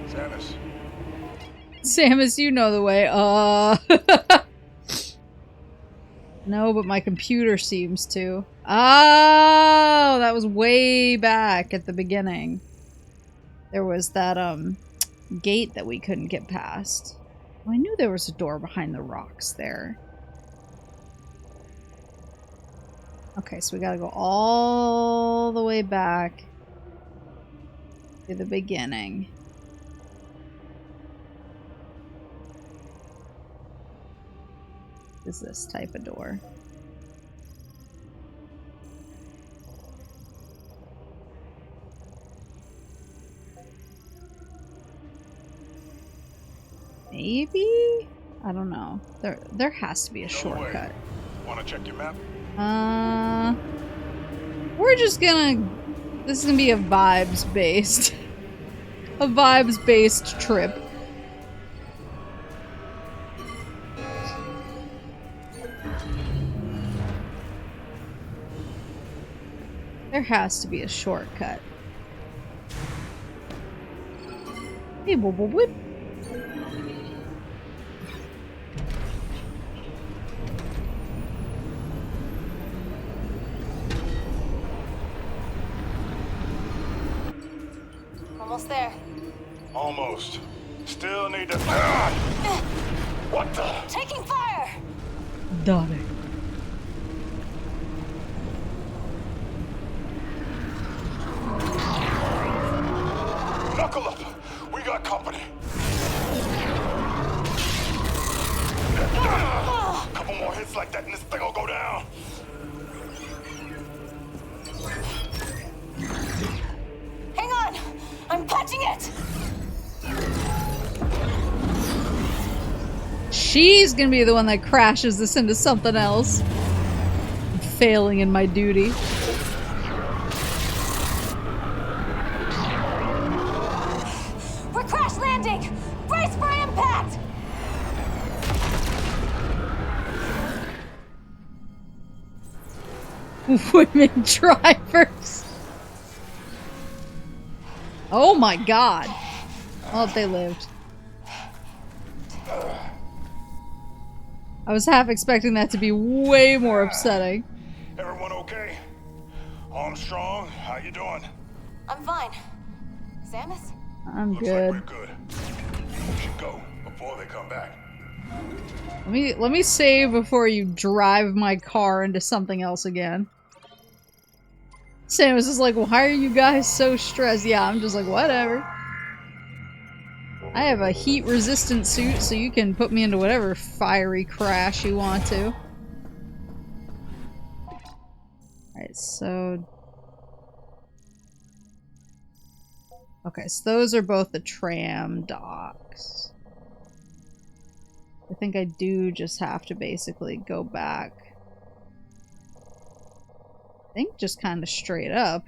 Samus. Samus, you know the way. No, but my computer seems to. Oh, that was way back at the beginning. There was that, gate that we couldn't get past. Oh, I knew there was a door behind the rocks there. Okay, so we gotta go all the way back to the beginning. Is this type of door? Maybe? I don't know. There has to be a shortcut. Want to check your map? We're just gonna... This is gonna be a vibes-based... a vibes-based trip. There has to be a shortcut. Hey, boop, boop, boop. Almost there. Almost. Still need to... What the? Taking fire! Darling. Knuckle up! We got company! Couple more hits like that and this thing will go down! Hang on! I'm punching it! She's gonna be the one that crashes this into something else. I'm failing in my duty. We're crash landing! Brace for impact! Women drivers. Oh my god. Oh, they lived. I was half expecting that to be way more upsetting. Everyone okay? Armstrong, how you doing? I'm fine. Samus? I'm Looks good. like we're good. We should go before they come back. Let me save before you drive my car into something else again. Samus is like, why are you guys so stressed? Yeah, I'm just like, whatever. I have a heat-resistant suit, so you can put me into whatever fiery crash you want to. Alright, so... Okay, so those are both the tram docks. I think I do just have to basically go back. I think just kind of straight up.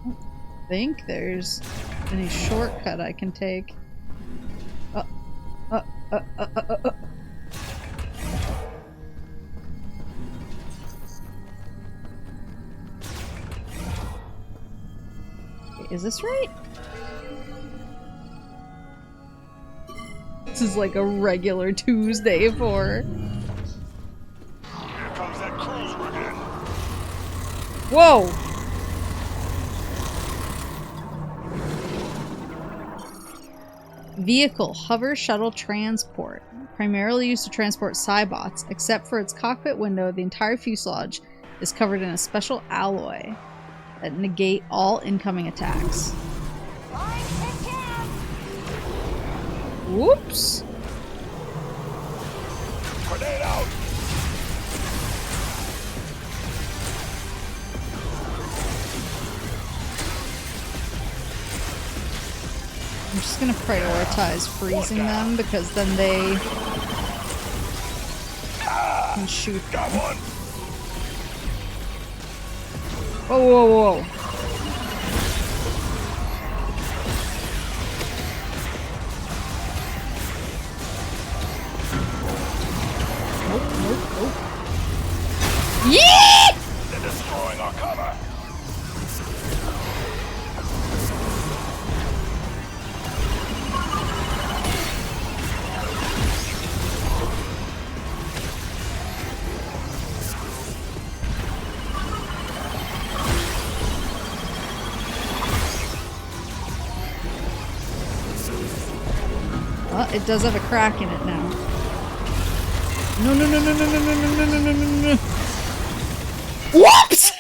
I think there's any shortcut I can take. Is this right? This is like a regular Tuesday for. Here comes that cruiser again. Whoa! Vehicle, hover shuttle transport. Primarily used to transport Cybots, except for its cockpit window, the entire fuselage is covered in a special alloy that negate all incoming attacks. Whoops! Grenade out! I'm just gonna prioritize freezing them because then they can shoot them. Got one! Whoa, whoa, whoa. Nope, nope, nope. Yeah! They're destroying our cover! Well, it does have a crack in it now. No, no, no, no, no, no, no, no, no, no, no, no. Whoops!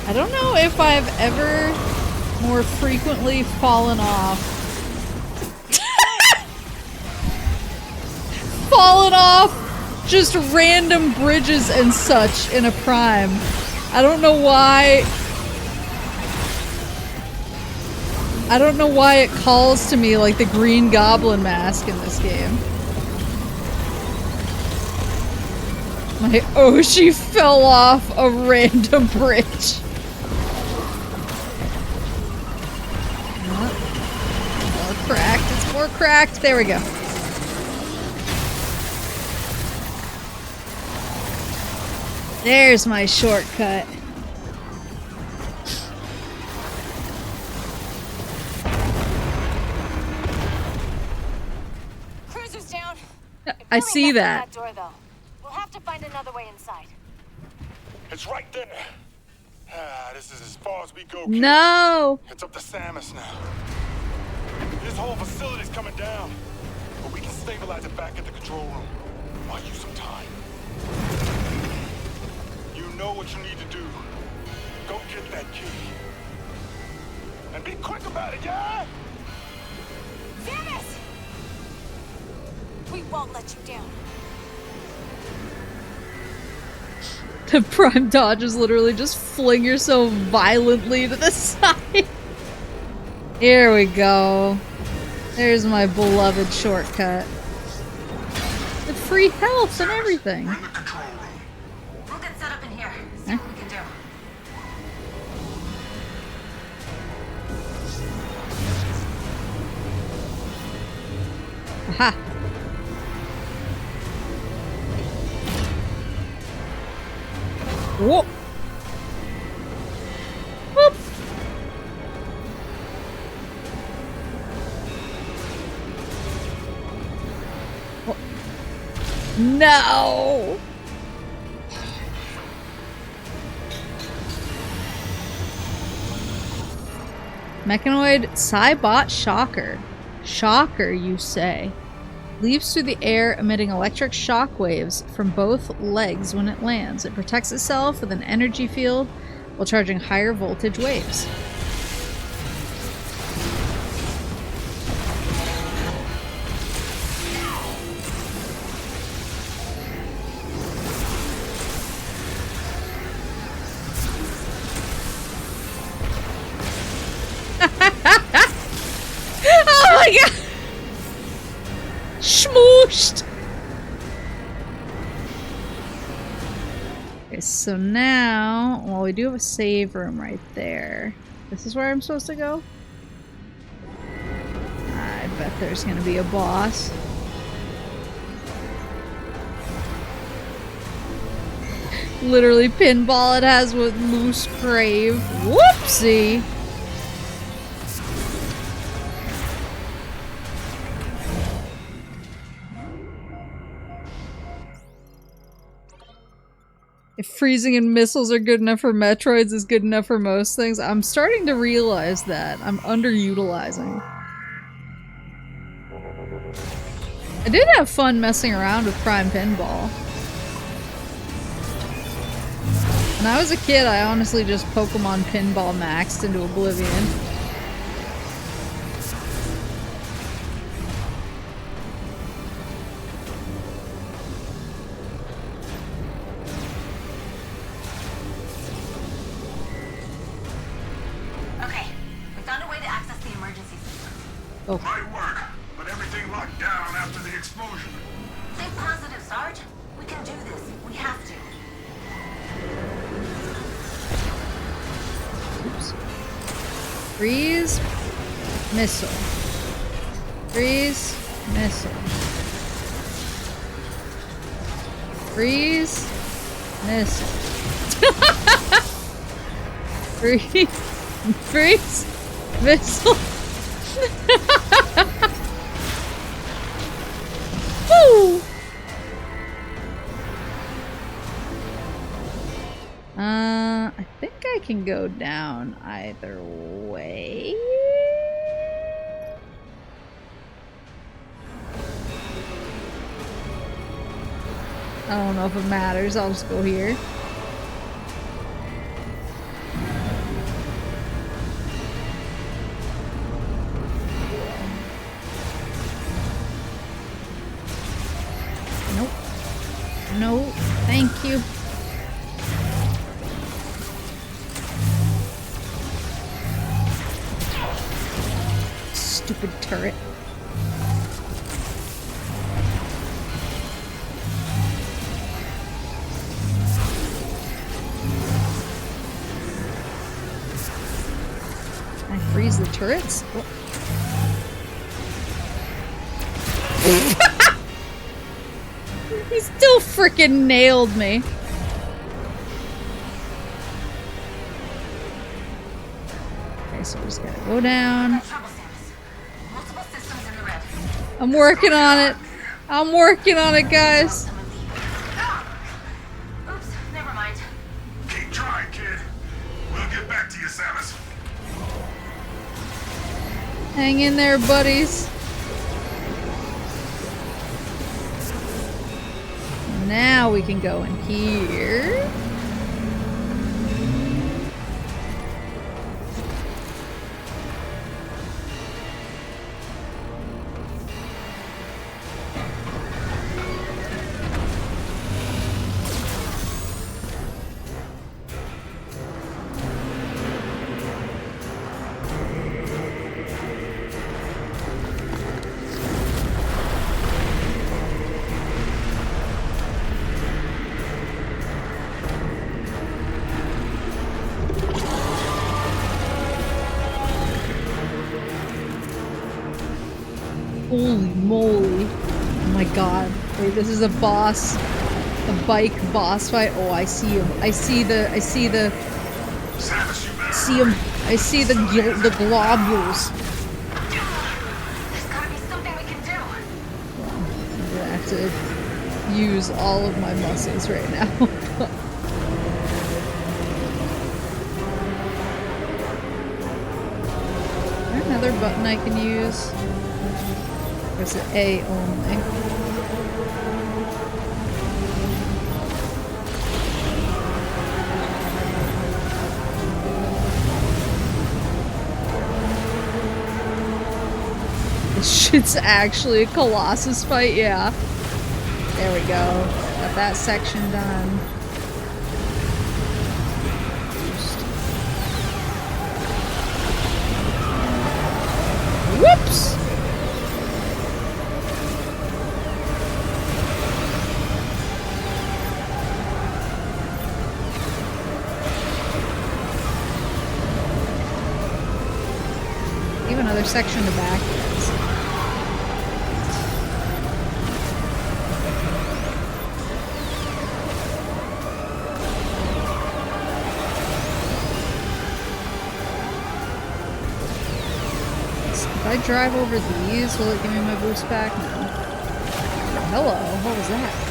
I don't know if I've ever more frequently fallen off. Fallen off just random bridges and such in a Prime. I don't know why. I don't know why it calls to me like the Green Goblin mask in this game. Oh, she fell off a random bridge. More cracked. It's more cracked. There we go. There's my shortcut. Cruiser's down. I see that. Door, though. We'll have to find another way inside. It's right there. This is as far as we go, kid. No. It's up to Samus now. This whole facility's coming down. But we can stabilize it back at the control room. Buy you some time. You know what you need to do. Go get that key. And be quick about it, yeah? Samus! We won't let you down. The Prime dodge is literally just fling yourself violently to the side. Here we go. There's my beloved shortcut. With free health and everything. We're in the control room. We'll get set up in here. See what we can do. Aha. Whoa. Whoop. Whoa. No. Mechanoid Cybot Shocker. Shocker, you say? Leaps through the air, emitting electric shock waves from both legs when it lands. It protects itself with an energy field while charging higher voltage waves. Oh my god! Schmooshed! Okay, so now, well, we do have a save room right there. This is where I'm supposed to go? I bet there's gonna be a boss. Literally pinball it has with Moose Crave. Whoopsie! If freezing and missiles are good enough for Metroids is good enough for most things, I'm starting to realize that I'm underutilizing. I did have fun messing around with Prime Pinball. When I was a kid, I honestly just Pokemon Pinball maxed into oblivion. Oh. Might work, but everything locked down after the explosion. Think positive, Sarge. We can do this. We have to. Oops. Freeze. Missile. Freeze. Missile. Freeze. Missile. Freeze. Freeze. Missile. Woo! I think I can go down either way. I don't know if it matters. I'll just go here. No, thank you. Stupid turret. Can I freeze the turrets? Oh. He still frickin' nailed me. Okay, so we just gotta go down. I'm working on it. I'm working on it, guys. Oops, never mind. Keep trying, kid. We'll get back to you, Samus. Hang in there, buddies. Now we can go in here. Holy moly. Oh my god. Wait, this is a boss. A bike boss fight. Oh, I see him. I see the see him. I see the globules. There's gotta be something we can do. Well, I'm gonna have to use all of my muscles right now. Is there another button I can use? Press A only. This shit's actually a Colossus fight, yeah. There we go. Got that section done. Whoops! You have another section in the back. If I drive over these, will it give me my boost back? No. Hello, what was that?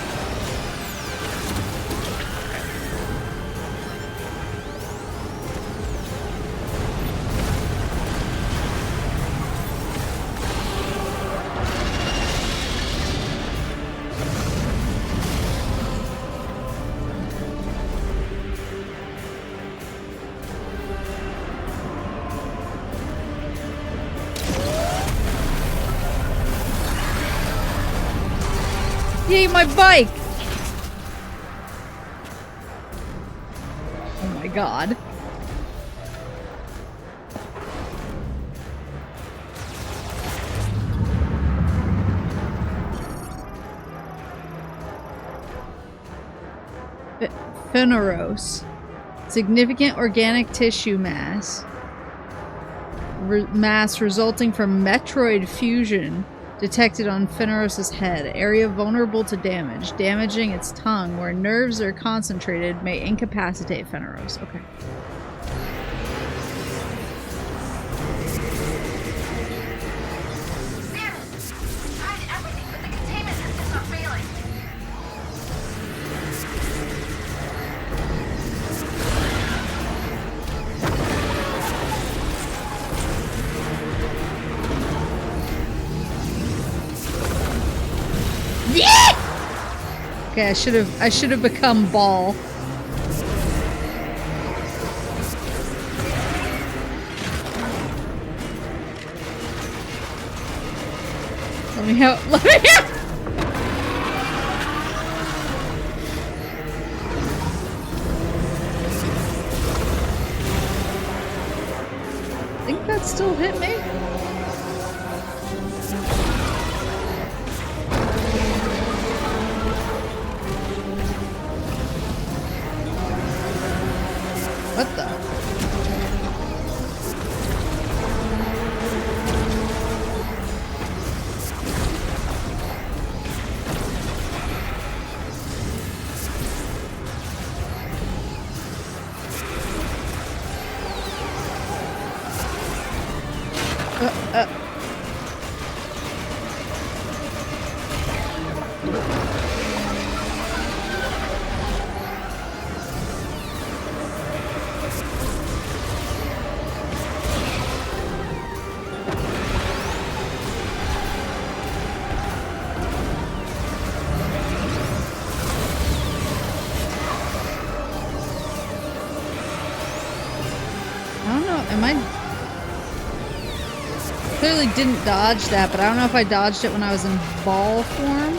Yay, my bike! Oh my god. Pheneros. Significant organic tissue mass. Mass resulting from METROID fusion. Detected on Pheneros' head. Area vulnerable to damage. Damaging its tongue, where nerves are concentrated, may incapacitate Pheneros. Okay. Tried everything, but the containment systems are failing. Okay, I should have become Ball. Let me help. Let me help. I think that still hit me. What the? Clearly didn't dodge that, but I don't know if I dodged it when I was in ball form.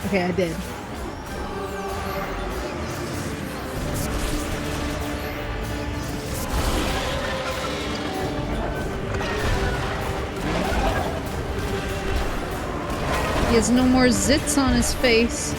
Okay, I did. He has no more zits on his face.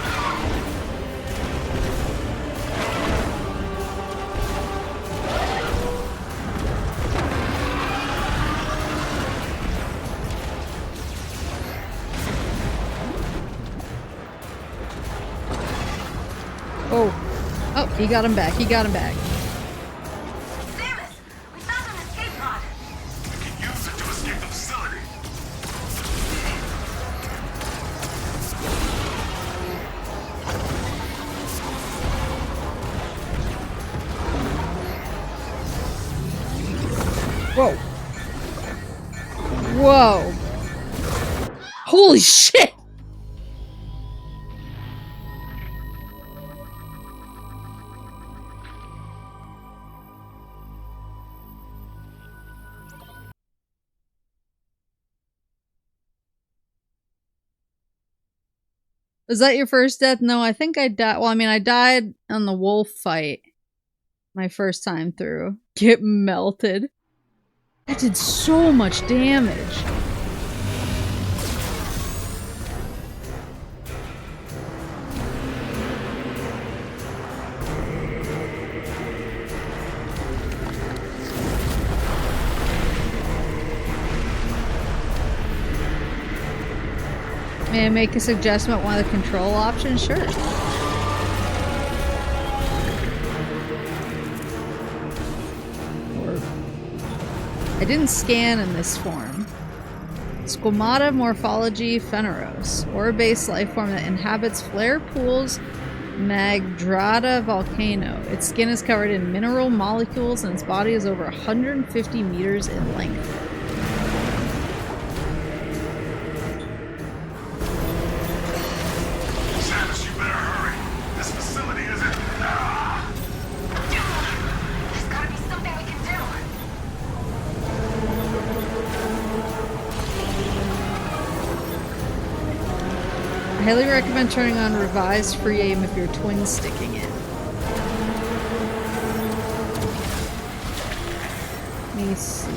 Oh, he got him back. He got him back. Whoa. Holy shit! Was that your first death? No, I think I died. Well, I mean, I died on the wolf fight my first time through. Get melted. That did so much damage. May I make a suggestion about one of the control options? Sure. I didn't scan in this form. Squamata morphology Phaneros, ore-based life form that inhabits flare pools Magdrada volcano. Its skin is covered in mineral molecules and its body is over 150 meters in length. I highly recommend turning on revised free aim if you're twin sticking it. Let me see.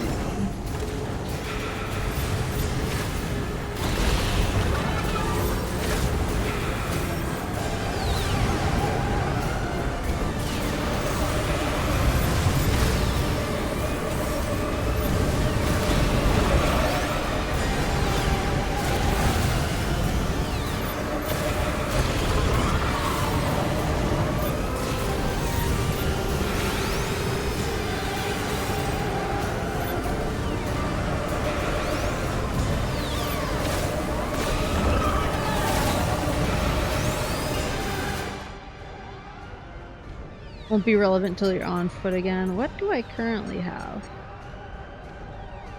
Won't be relevant until you're on foot again. What do I currently have?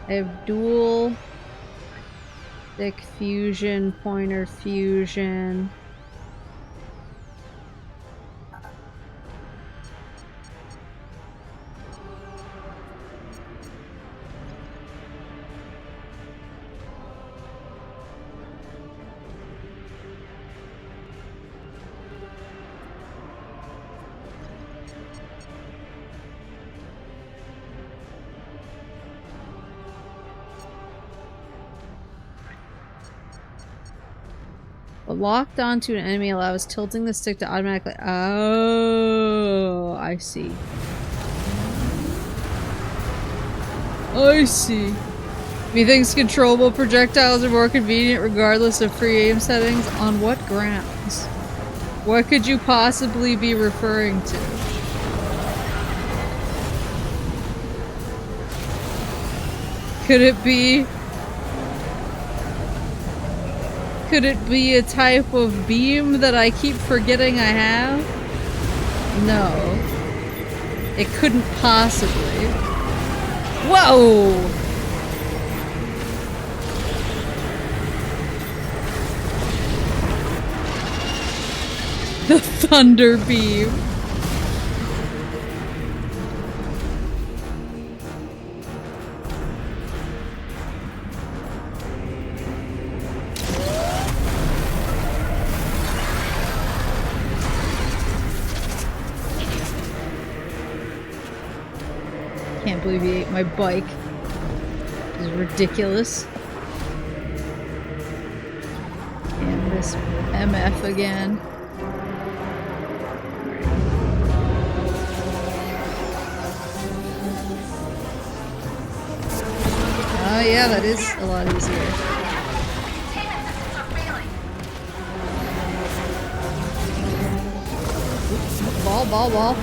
I have dual stick fusion, pointer fusion. Locked onto an enemy allows tilting the stick to automatically. Oh, I see. I see. Methinks controllable projectiles are more convenient regardless of free aim settings. On what grounds? What could you possibly be referring to? Could it be a type of beam that I keep forgetting I have? No. It couldn't possibly. Whoa! The thunder beam. Can't believe he ate my bike. This is ridiculous. And this MF again. Oh yeah, that is a lot easier. Oops, ball.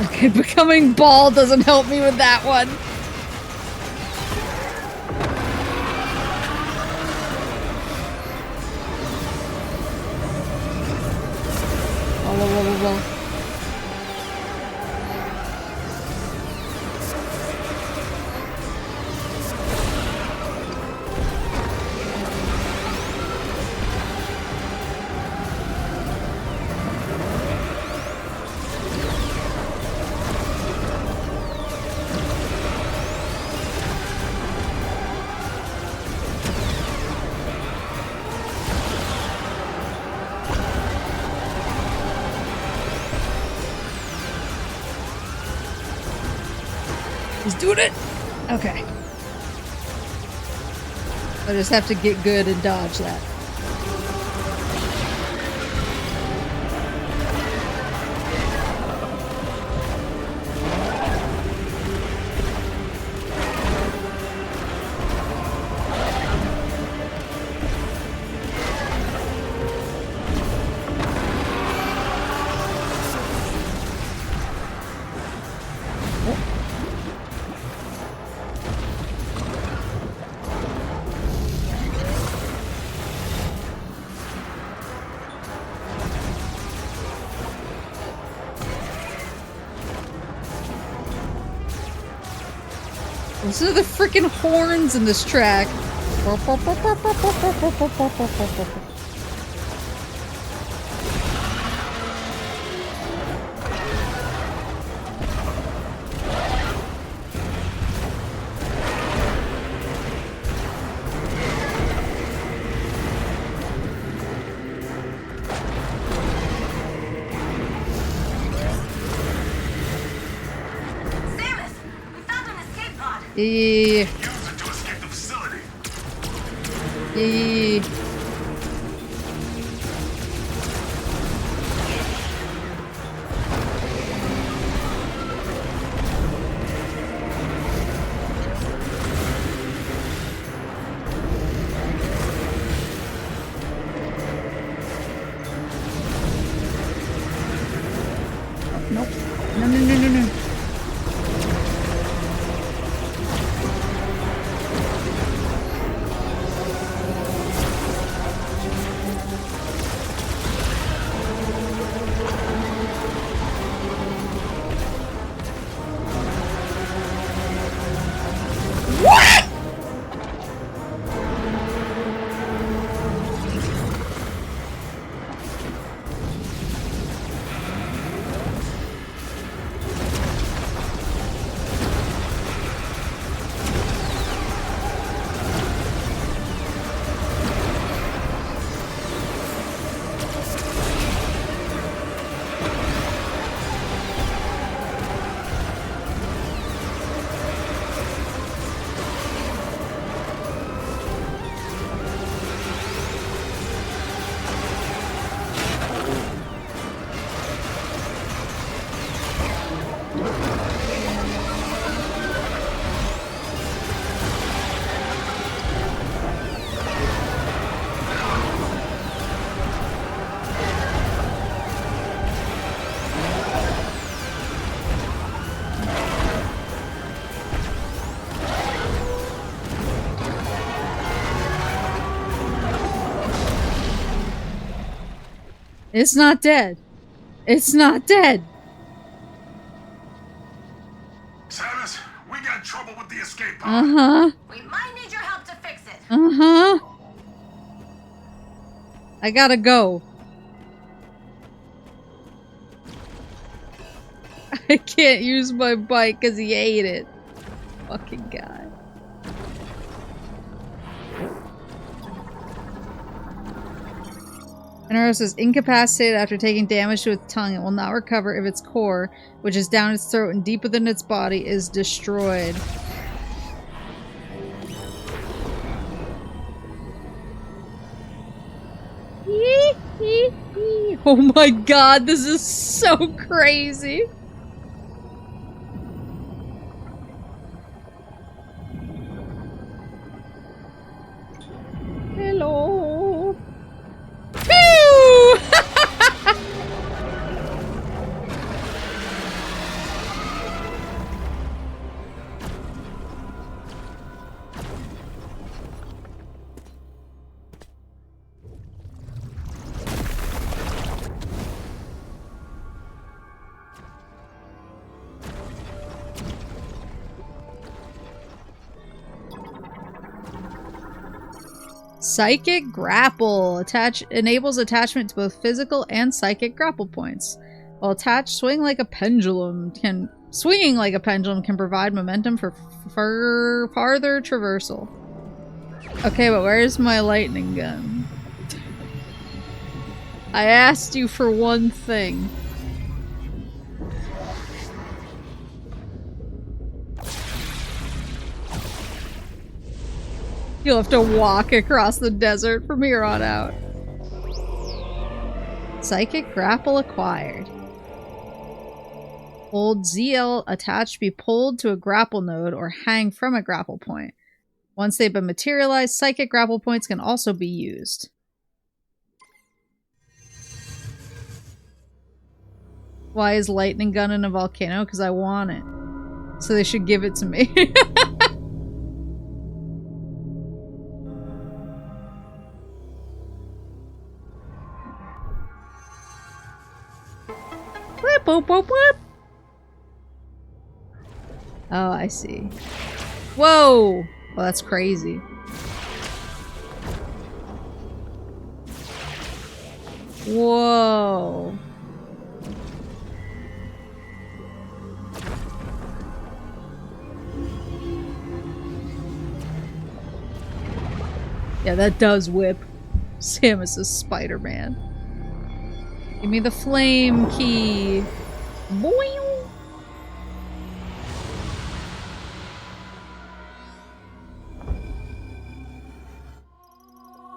Okay, becoming bald doesn't help me with that one. unbelievable. He's doing it! Okay. I just have to get good and dodge that. Listen to the freaking horns in this track. Samus, we found an escape pod. Yeah. Use it to escape the facility. Yeah. Nope. No, no, no, no, no. It's not dead. It's not dead. Samus, we got trouble with the escape pod. Uh-huh. We might need your help to fix it. Uh-huh. I gotta go. I can't use my bike because he ate it. Fucking guy. Inaros is incapacitated after taking damage to its tongue. It will not recover if its core, which is down its throat and deep within its body, is destroyed. Oh my god, this is so crazy. Hello. Pew! Psychic grapple. Enables attachment to both physical and psychic grapple points. While attached, swinging like a pendulum can provide momentum for farther traversal. Okay, but where's my lightning gun? I asked you for one thing. You'll have to walk across the desert from here on out. Psychic grapple acquired. Hold ZL attached to be pulled to a grapple node or hang from a grapple point. Once they've been materialized, psychic grapple points can also be used. Why is lightning gun in a volcano? Because I want it. So they should give it to me. Whip, whip, whip, whip. Oh, I see. Whoa! Well, that's crazy. Whoa. Yeah, that does whip. Samus is Spider-Man. Give me the flame key. Boing.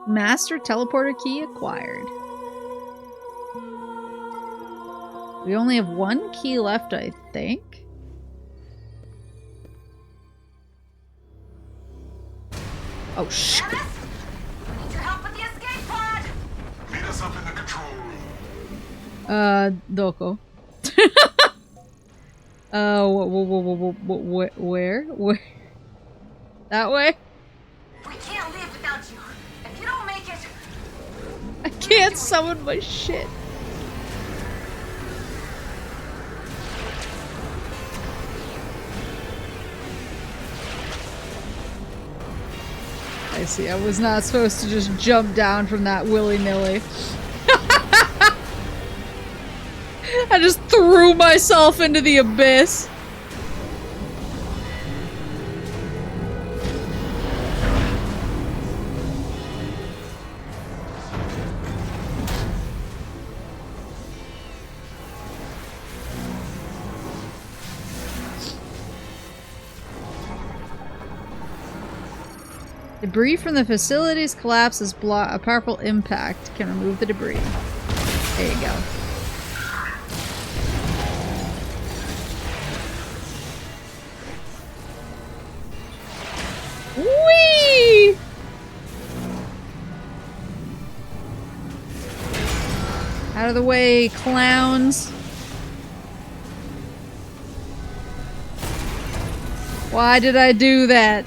Master teleporter key acquired. We only have one key left, I think. Oh, shit. Need your help with the escape pod! Meet us up in the control room. Doko. Where? Where? That way? We can't leave without you. If you don't make it... I can't summon my shit. I see, I was not supposed to just jump down from that willy-nilly. I just threw myself into the abyss. Debris from the facility's collapse is a powerful impact can remove the debris. There you go. Whee! Out of the way, clowns. Why did I do that?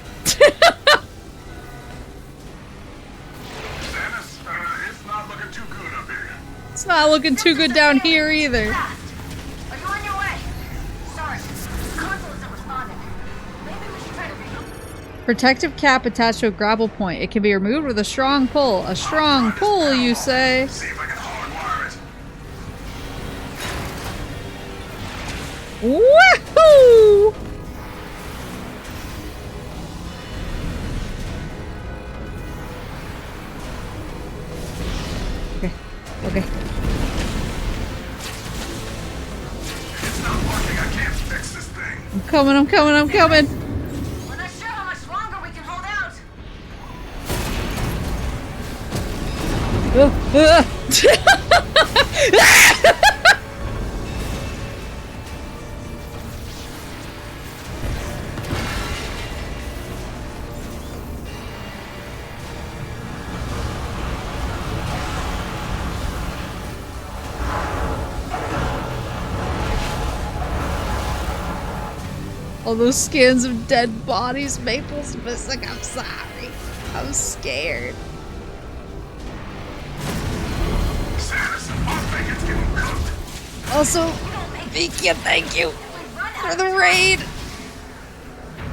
It's not looking too good down here either. Are you on your way? Sorry, the console isn't responding. Maybe we should try to Protective cap attached to a grapple point. It can be removed with a strong pull. A strong pull, you say? See if I can hardwire it. Woohoo! Okay. Okay. It's not working. I can't fix this thing. I'm coming, I'm coming, I'm coming. We're not sure how much longer we can hold out. All those scans of dead bodies, Maple's missing. I'm sorry. I'm scared. Also, Vikia, thank you for the raid.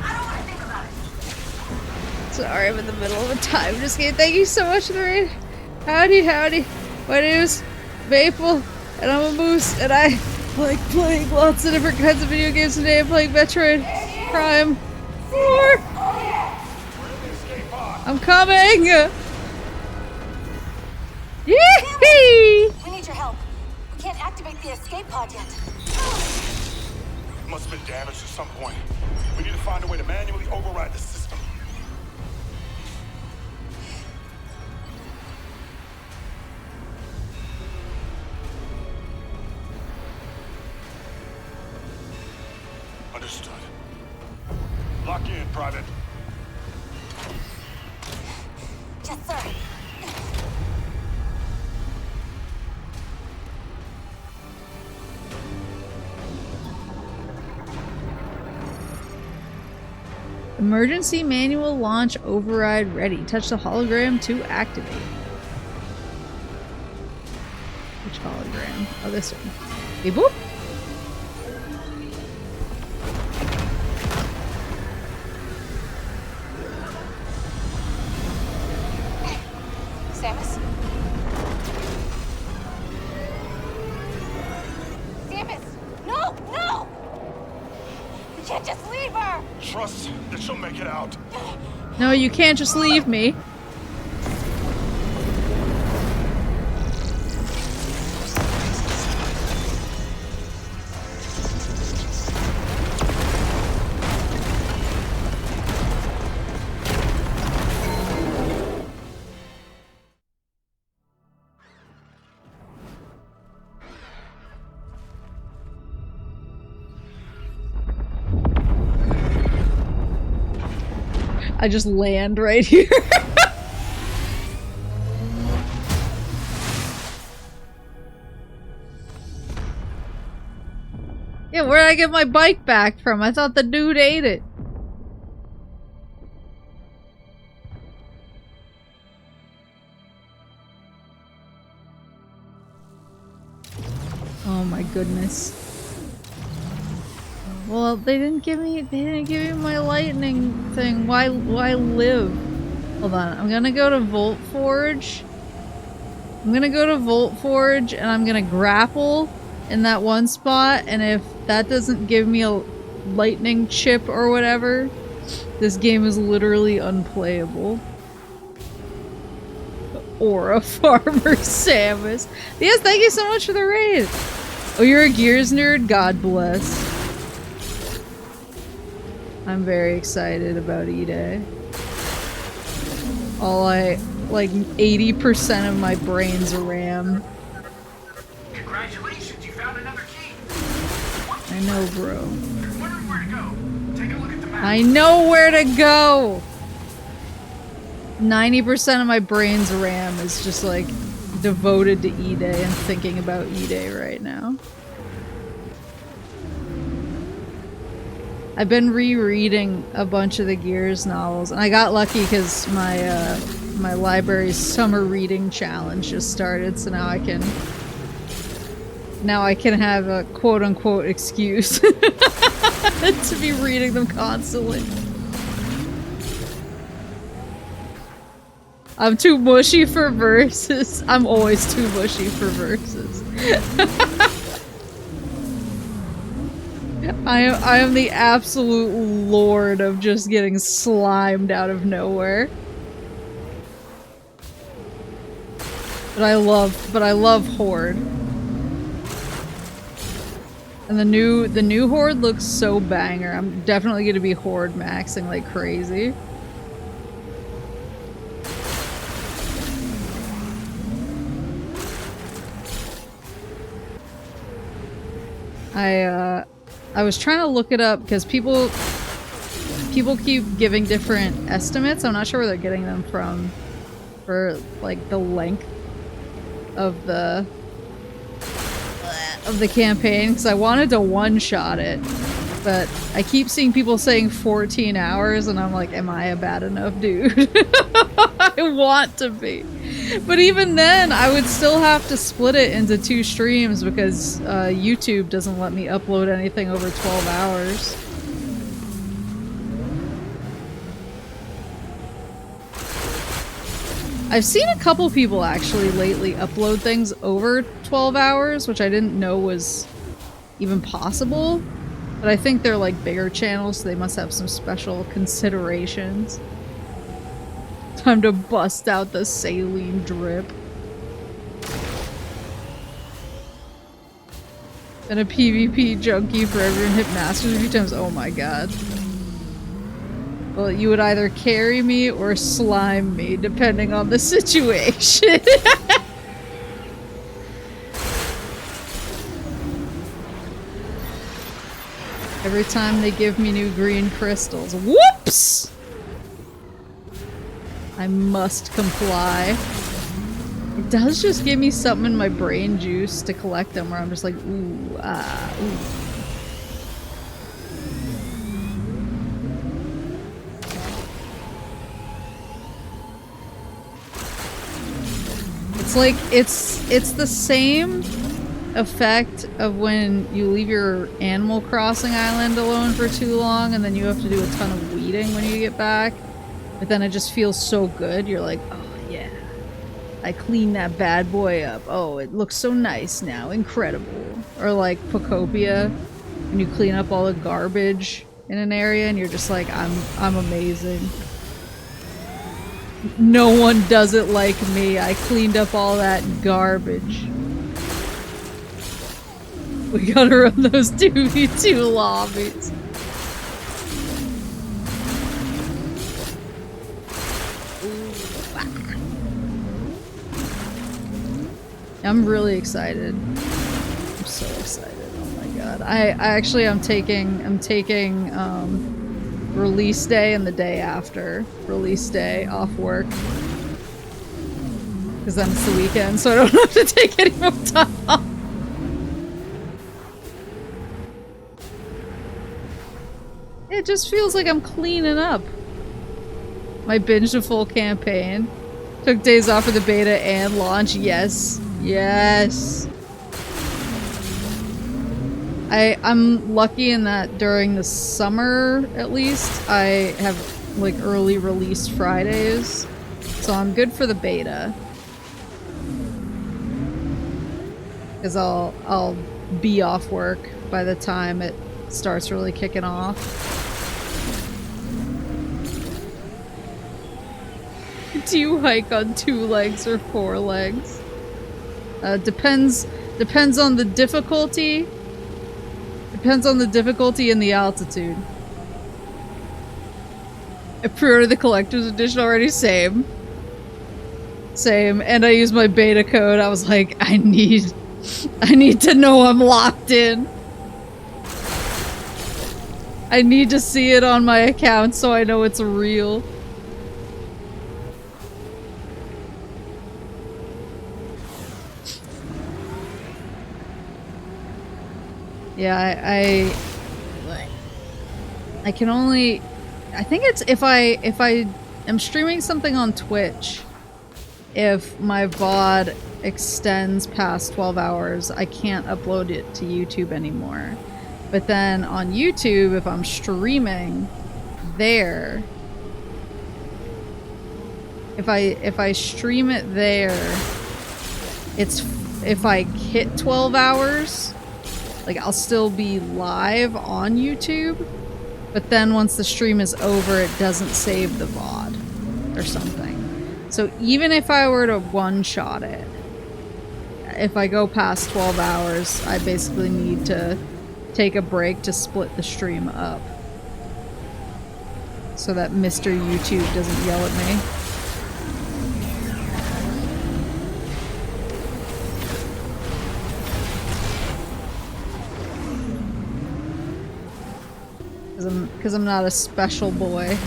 I don't want to think about it. Sorry, I'm in the middle of a time just game. Thank you so much for the raid. Howdy, howdy. My name is Maple, and I'm a moose, and I like playing lots of different kinds of video games today. I'm playing Metroid Prime 4. I'm coming! Yee! We need your help. We can't activate the escape pod yet. Must have been damaged at some point. We need to find a way to manually override the system. Understood. Lock in, Private. Yes, sir. Emergency manual launch override ready. Touch the hologram to activate. Which hologram? Oh, this one. Hey, boop. Samus? Samus! No! No! We can't just leave her! Trust that she'll make it out. No, you can't just leave me. I just land right here. Yeah, where did I get my bike back from? I thought the dude ate it. Oh my goodness. Well, they didn't give me my lightning thing. Why live? Hold on, I'm gonna go to Volt Forge. I'm gonna go to Volt Forge and I'm gonna grapple in that one spot, and if that doesn't give me a lightning chip or whatever, this game is literally unplayable. Aura Farmer Samus. Yes, thank you so much for the raid. Oh, you're a Gears nerd? God bless. I'm very excited about E-Day. Like 80% of my brain's RAM. Congratulations, you found another key. I know, bro. Wondering where to go. Take a look at the map. I know where to go! 90% of my brain's RAM is just like devoted to E-Day and thinking about E-Day right now. I've been rereading a bunch of the Gears novels, and I got lucky because my my library's summer reading challenge just started, so now I can have a quote-unquote excuse to be reading them constantly. I'm too mushy for verses. I'm always too mushy for verses. I am the absolute lord of just getting slimed out of nowhere. But I love Horde. And the new Horde looks so banger. I'm definitely gonna be Horde maxing like crazy. I was trying to look it up because people keep giving different estimates. I'm not sure where they're getting them from for like the length of the campaign, because I wanted to one-shot it, but I keep seeing people saying 14 hours and I'm like, am I a bad enough dude? I want to be. But even then, I would still have to split it into 2 streams because YouTube doesn't let me upload anything over 12 hours. I've seen a couple people actually lately upload things over 12 hours, which I didn't know was even possible. But I think they're like bigger channels, so they must have some special considerations. Time to bust out the saline drip. And a PvP junkie for everyone hit masters a few times. Oh my god. Well, you would either carry me or slime me, depending on the situation. Every time they give me new green crystals. Whoops! I must comply. It does just give me something in my brain juice to collect them where I'm just like, ooh, ooh. It's like, it's the same effect of when you leave your Animal Crossing island alone for too long and then you have to do a ton of weeding when you get back. But then it just feels so good. You're like, oh yeah, I cleaned that bad boy up. Oh, it looks so nice now. Incredible. Or like Pocopia, when you clean up all the garbage in an area and you're just like, I'm amazing. No one does it like me. I cleaned up all that garbage. We gotta run those 2v2 lobbies. I'm really excited. I'm so excited. Oh my god. I'm taking release day and the day after release day off work. Because then it's the weekend, so I don't have to take any more time off. It just feels like I'm cleaning up. My binge the full campaign. Took days off for the beta and launch. Yes. Yes. I'm lucky in that during the summer, at least, I have like early release Fridays. So I'm good for the beta. Because I'll be off work by the time it starts really kicking off. Do you hike on 2 legs or 4 legs? Depends on the difficulty. Depends on the difficulty and the altitude. I pre-ordered the collector's edition already. Same. And I used my beta code. I was like, I need to know I'm locked in. I need to see it on my account so I know it's real. Yeah, I can only, I think it's if I am streaming something on Twitch, if my VOD extends past 12 hours, I can't upload it to YouTube anymore. But then on YouTube, if I'm streaming there, if I stream it there, it's, if I hit 12 hours, like, I'll still be live on YouTube, but then once the stream is over, it doesn't save the VOD or something. So even if I were to one-shot it, if I go past 12 hours, I basically need to take a break to split the stream up so that Mr. YouTube doesn't yell at me. Because I'm not a special boy. There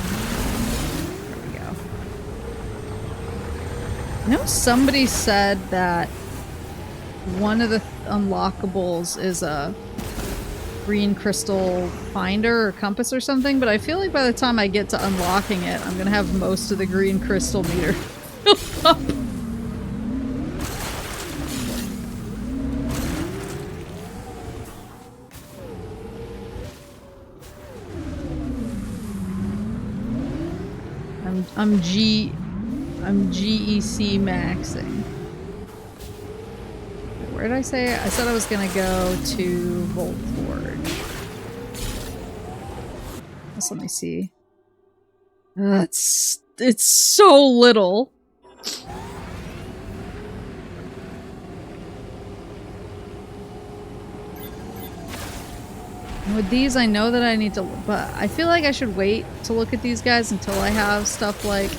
we go. You know, somebody said that one of the unlockables is a green crystal finder or compass or something, but I feel like by the time I get to unlocking it, I'm gonna have most of the green crystal meter filled up. I'm GEC maxing. Where did I say? I said I was gonna go to Volt Forge. Let's let me see. It's so little. With these, I know that I need to, but I feel like I should wait to look at these guys until I have stuff like.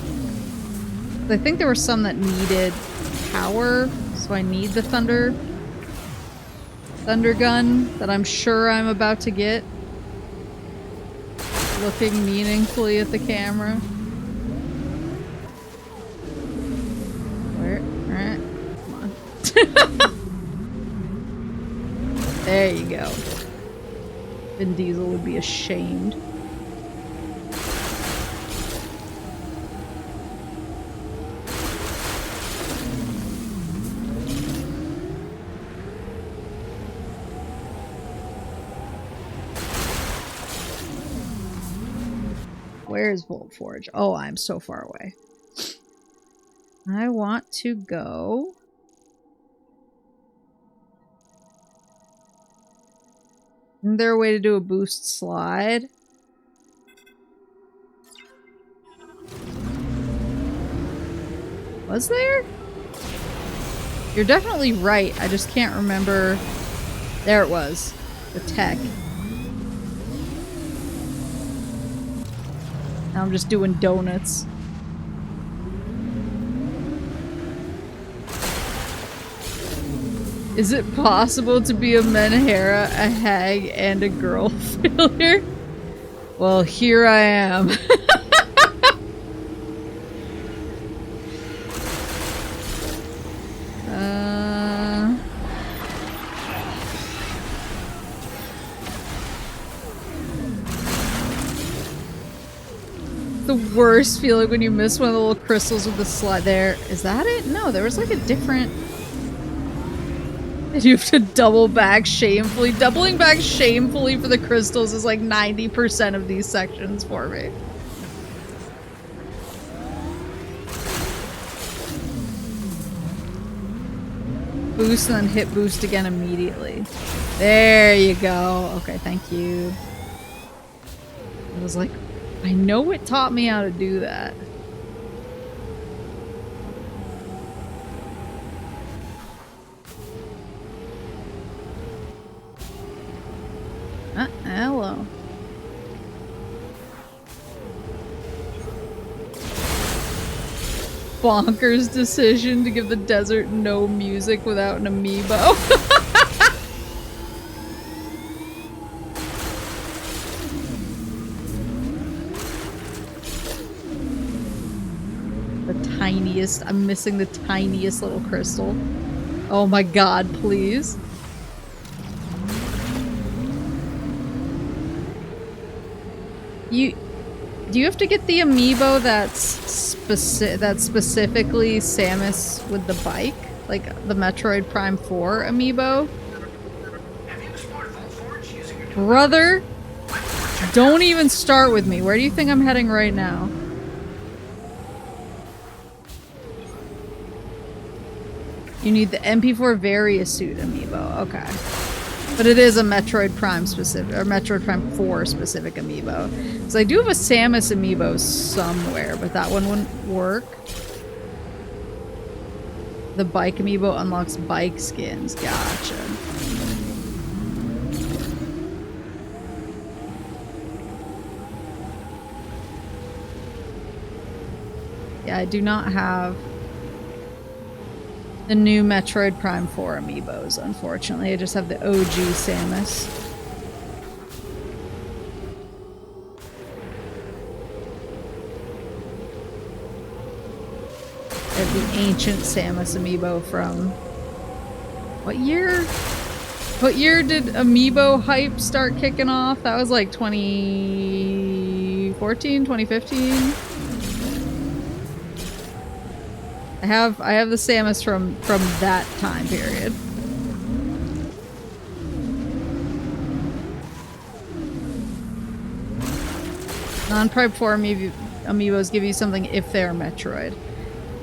I think there were some that needed power, so I need the thunder gun that I'm sure I'm about to get. Looking meaningfully at the camera. Where? Alright. Come on. There you go. Vin Diesel would be ashamed. Where's Volt Forge? Oh, I'm so far away. I want to go... Isn't there a way to do a boost slide? Was there? You're definitely right. I just can't remember. There it was. The tech. Now I'm just doing donuts. Is it possible to be a Menhera, a hag, and a girl failure? Well, here I am. The worst feeling when you miss one of the little crystals with the slide there. Is that it? No, there was like a different... You have to double back shamefully. Doubling back shamefully for the crystals is like 90% of these sections for me. Boost and then hit boost again immediately. There you go. Okay, thank you. I was like, I know it taught me how to do that. Hello. Bonkers decision to give the desert no music without an amiibo. The tiniest. I'm missing the tiniest little crystal. Oh my god, please. Do you have to get the amiibo that's specifically Samus with the bike? Like the Metroid Prime 4 amiibo? Brother, don't even start with me. Where do you think I'm heading right now? You need the MP4 Variasuit amiibo. Okay. But it is a Metroid Prime specific, or Metroid Prime 4 specific amiibo. So I do have a Samus amiibo somewhere, but that one wouldn't work. The bike amiibo unlocks bike skins. Gotcha. Yeah, I do not have the new Metroid Prime 4 amiibos, unfortunately. I just have the OG Samus. I have the ancient Samus amiibo from... What year? What year did amiibo hype start kicking off? That was like 2014, 2015? I have the Samus from that time period. Non-Prime 4 amiibos give you something if they're Metroid.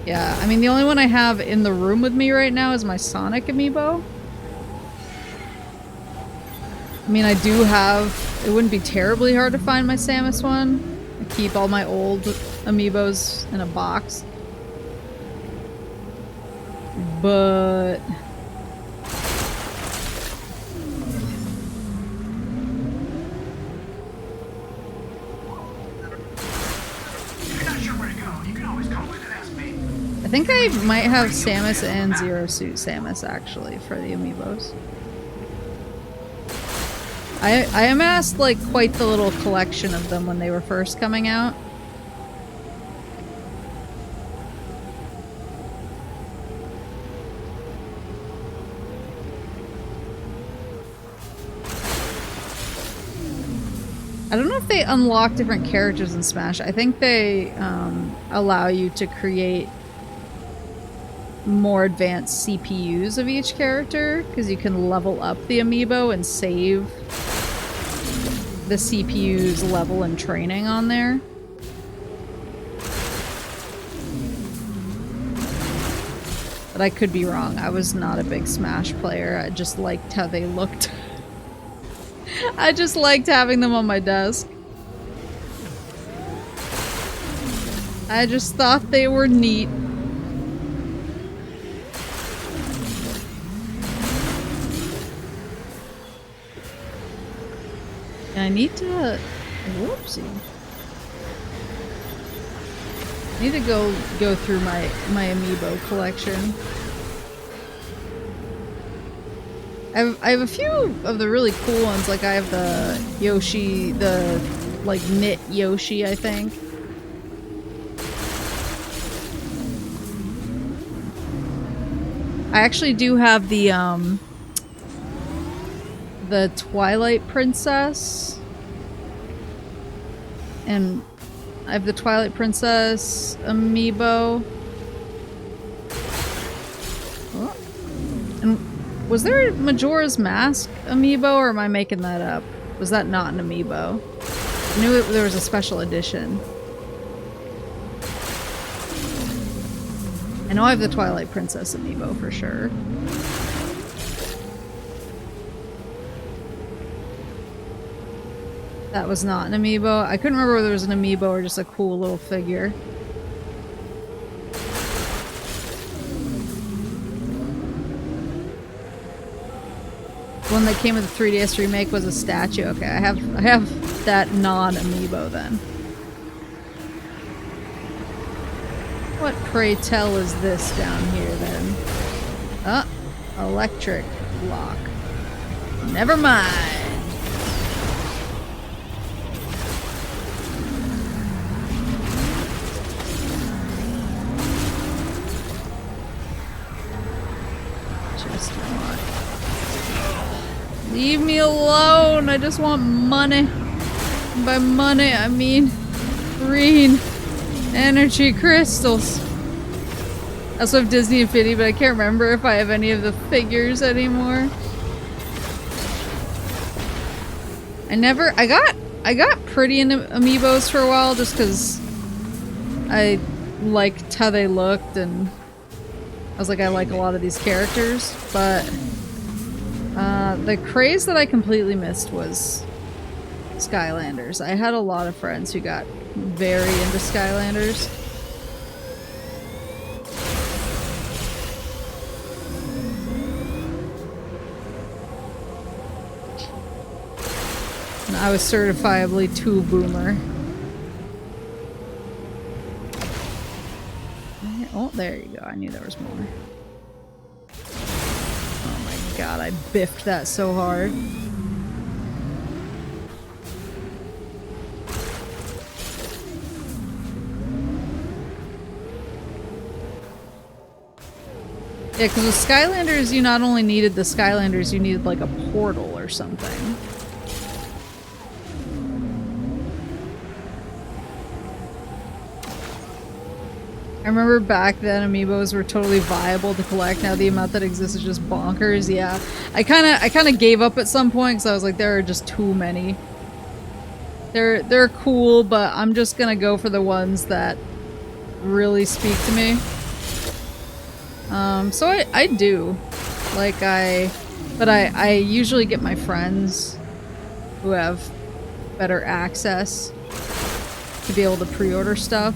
Yeah, I mean, the only one I have in the room with me right now is my Sonic amiibo. I mean, I do have... It wouldn't be terribly hard to find my Samus one. I keep all my old amiibos in a box. But... If you're not sure where to go, you can always call in and ask me. I think I might have Samus and Zero Suit Samus, actually, for the amiibos. I amassed, like, quite the little collection of them when they were first coming out. I don't know if they unlock different characters in Smash. I think they allow you to create more advanced CPUs of each character, because you can level up the amiibo and save the CPU's level and training on there. But I could be wrong. I was not a big Smash player. I just liked how they looked. I just liked having them on my desk. I just thought they were neat. And I need to... Whoopsie. I need to go through my amiibo collection. I have a few of the really cool ones, like I have the Yoshi, the like knit Yoshi, I think. I actually do have the Twilight Princess, and I have the Twilight Princess amiibo. Oh. And was there a Majora's Mask amiibo, or am I making that up? Was that not an amiibo? I knew there was a special edition. I know I have the Twilight Princess amiibo for sure. That was not an amiibo. I couldn't remember whether it was an amiibo or just a cool little figure. The one that came with the 3DS remake was a statue. Okay, I have that non-amiibo then. What, pray tell, is this down here then? Electric lock. Never mind. Just want... Leave me alone! I just want money. And by money, I mean green energy crystals. I also have Disney Infinity, but I can't remember if I have any of the figures anymore. I got pretty into amiibos for a while just because I liked how they looked, and I was like, I like a lot of these characters, but the craze that I completely missed was Skylanders. I had a lot of friends who got very into Skylanders. And I was certifiably too boomer. Oh, there you go. I knew there was more. Oh my god, I biffed that so hard. Yeah, because with Skylanders, you not only needed the Skylanders, you needed like a portal or something. I remember back then amiibos were totally viable to collect. Now the amount that exists is just bonkers. Yeah, I kind of gave up at some point because I was like, there are just too many. They're cool, but I'm just gonna go for the ones that really speak to me. So I do. Like but I usually get my friends who have better access to be able to pre-order stuff.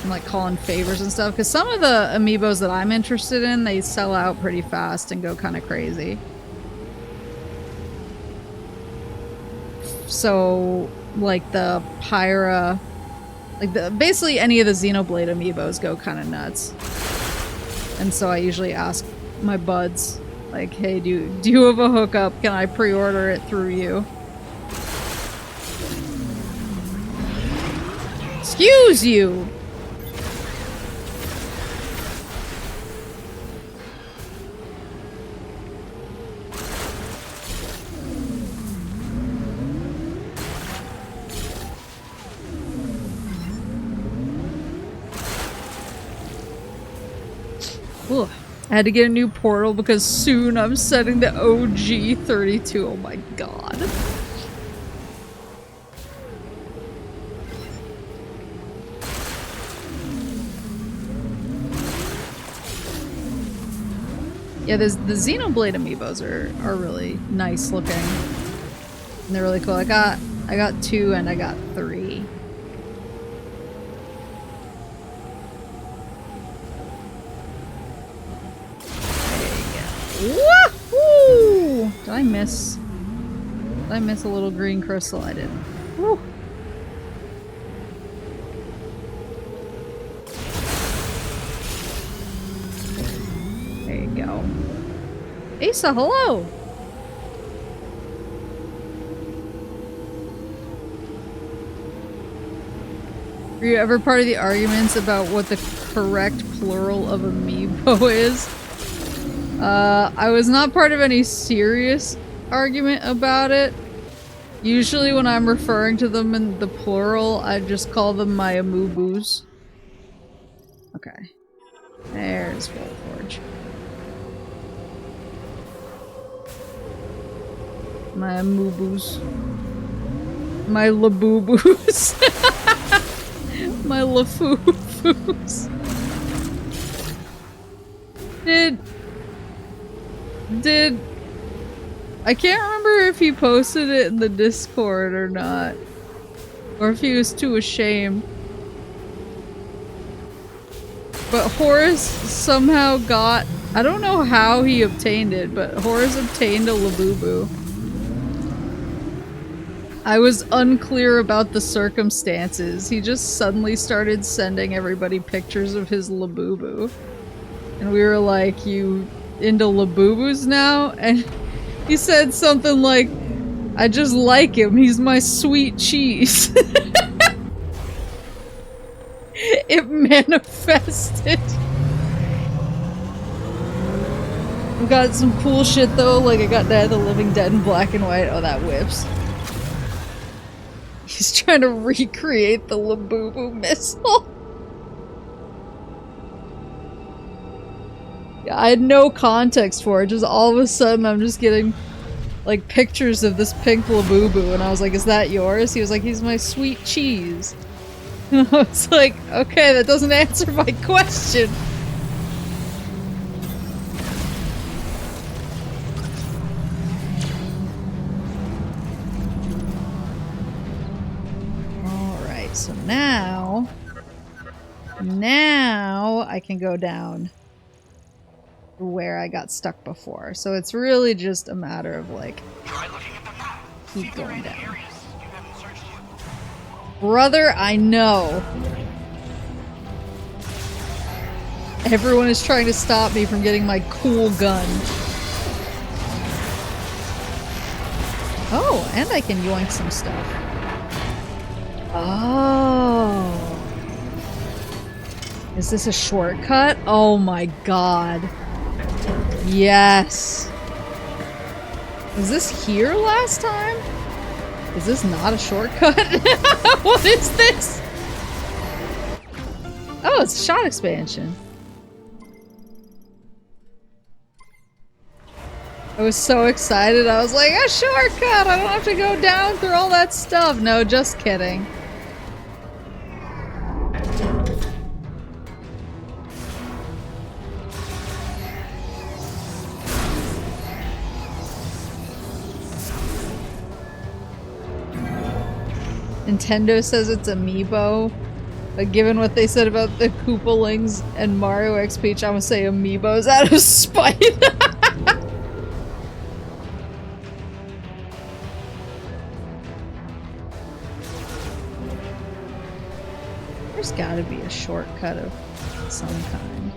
And like call in favors and stuff. Because some of the amiibos that I'm interested in, they sell out pretty fast and go kind of crazy. So, like the Pyra, like basically any of the Xenoblade amiibos go kind of nuts. And so I usually ask my buds, like, hey, do you have a hookup? Can I pre-order it through you? Excuse you! Ugh. I had to get a new portal because soon I'm setting the OG 32. Oh my god. Yeah, the Xenoblade amiibos are really nice looking. And they're really cool. I got 2 and I got 3. Woohoo! Did I miss a little green crystal? I didn't. Woo. There you go. Asa, hello! Were you ever part of the arguments about what the correct plural of amiibo is? I was not part of any serious argument about it. Usually when I'm referring to them in the plural, I just call them my amoobos. Okay. There's Wolforge. My amoobos. My laboobos. My lafoofos. Did I can't remember if he posted it in the Discord or not, or if he was too ashamed. But Horace somehow got, I don't know how he obtained it, but Horace obtained a Labubu. I was unclear about the circumstances. He just suddenly started sending everybody pictures of his Labubu. And we were like, you into Labubus now? And he said something like, I just like him, he's my sweet cheese. It manifested. We got some cool shit though, like I got Night of the Living Dead in black and white. Oh, that whips. He's trying to recreate the Labubu missile. I had no context for it, just all of a sudden I'm just getting like pictures of this pink Labubu and I was like, is that yours? He was like, he's my sweet cheese. And I was like, okay, that doesn't answer my question. Alright, so now I can go down where I got stuck before. So it's really just a matter of like keep going down. Brother, I know. Everyone is trying to stop me from getting my cool gun. Oh, and I can yoink some stuff. Oh. Is this a shortcut? Oh my god. Yes. Was this here last time? Is this not a shortcut? What is this? Oh, it's a shot expansion. I was so excited. I was like, a shortcut! I don't have to go down through all that stuff. No, just kidding. Nintendo says it's Amiibo. But given what they said about the Koopalings and Mario X Peach, I'm gonna say Amiibos out of spite. There's gotta be a shortcut of some kind.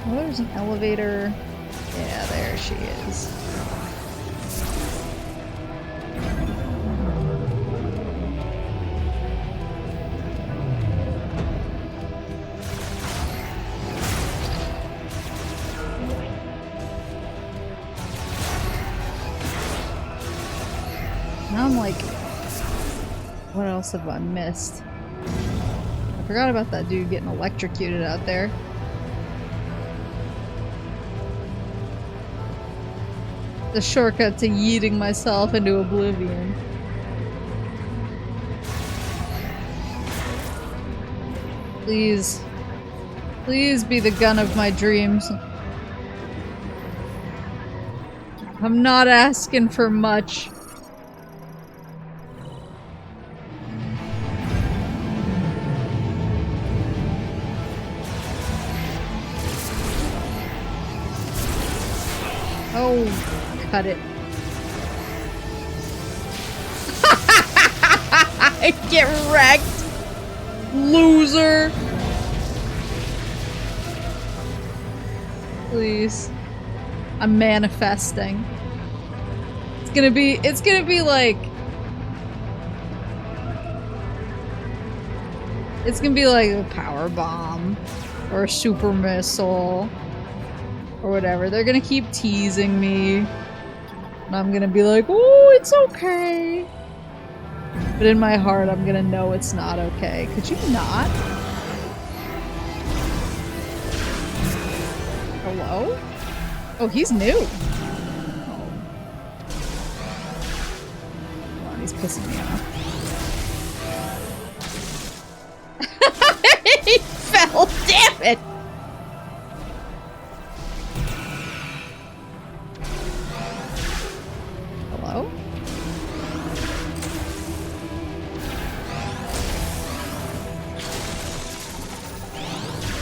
Oh, there's an elevator. Yeah, there she is. Now I'm like, what else have I missed? I forgot about that dude getting electrocuted out there. The shortcut to yeeting myself into oblivion. Please. Please be the gun of my dreams. I'm not asking for much. Oh. Cut it. Get wrecked, loser. Please. I'm manifesting. It's gonna be like a power bomb or a super missile or whatever. They're gonna keep teasing me. And I'm gonna be like, oh, it's okay. But in my heart, I'm gonna know it's not okay. Could you not? Hello? Oh, he's new. Oh. Hold on, he's pissing me off. He fell, damn it! Hello?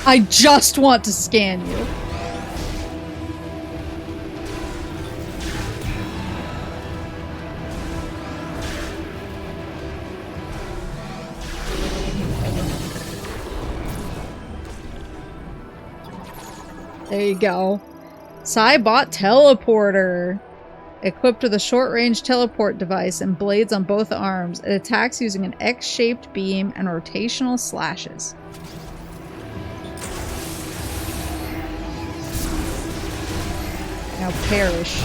I just want to scan you. There you go. Cybot teleporter. Equipped with a short-range teleport device and blades on both arms, it attacks using an X-shaped beam and rotational slashes. Now perish.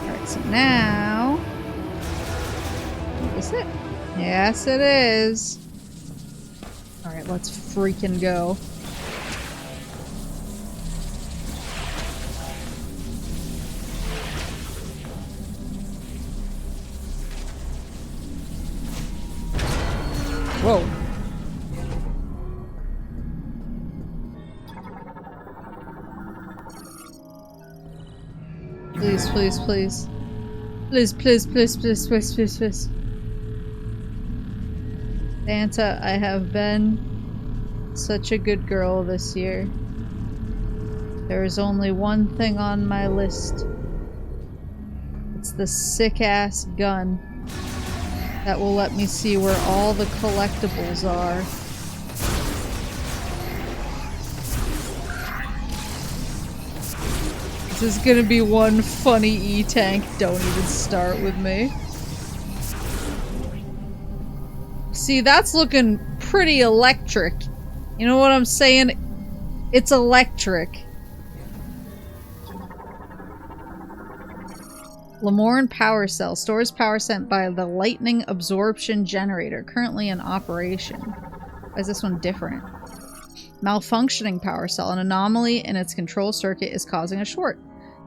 Alright, so now... Is it? Yes, it is. Alright, let's freaking go. Whoa. Please, please, please. Please, please, please, please, please, please, please. Santa, I have been such a good girl this year. There is only one thing on my list. It's the sick-ass gun that will let me see where all the collectibles are. This is gonna be one funny E-tank. Don't even start with me. See, that's looking pretty electric. You know what I'm saying? It's electric. Lamorne power cell stores power sent by the lightning absorption generator, currently in operation. Why is this one different? Malfunctioning power cell. An anomaly in its control circuit is causing a short.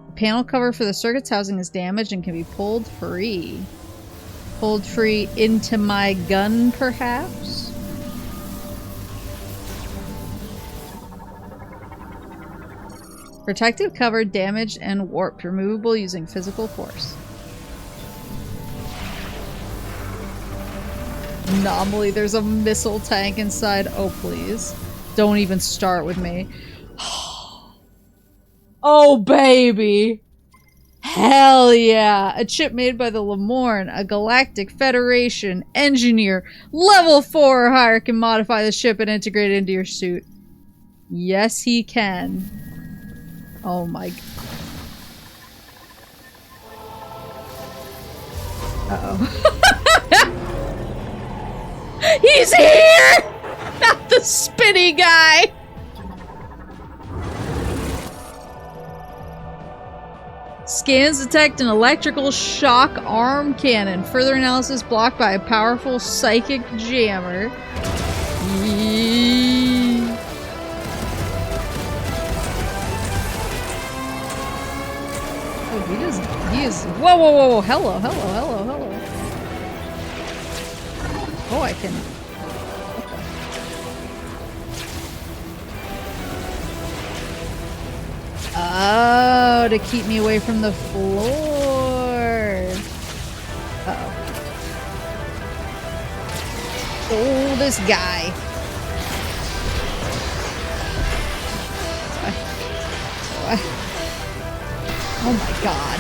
The panel cover for the circuit's housing is damaged and can be pulled free. Hold free into my gun, perhaps? Protective cover, damaged and warped. Removable using physical force. Anomaly, there's a missile tank inside. Oh, please. Don't even start with me. Oh, baby! Hell yeah! A chip made by the Lemorn, a Galactic Federation engineer. Level 4 or higher can modify the ship and integrate it into your suit. Yes, he can. Oh my... Uh-oh. He's here! Not the spinny guy! Scans detect an electrical shock arm cannon. Further analysis blocked by a powerful psychic jammer. Oh, he is. Whoa, whoa, whoa, whoa. Hello, hello, hello, hello. Oh, I can. Oh, to keep me away from the floor. Uh-oh. Oh, this guy. Oh my god.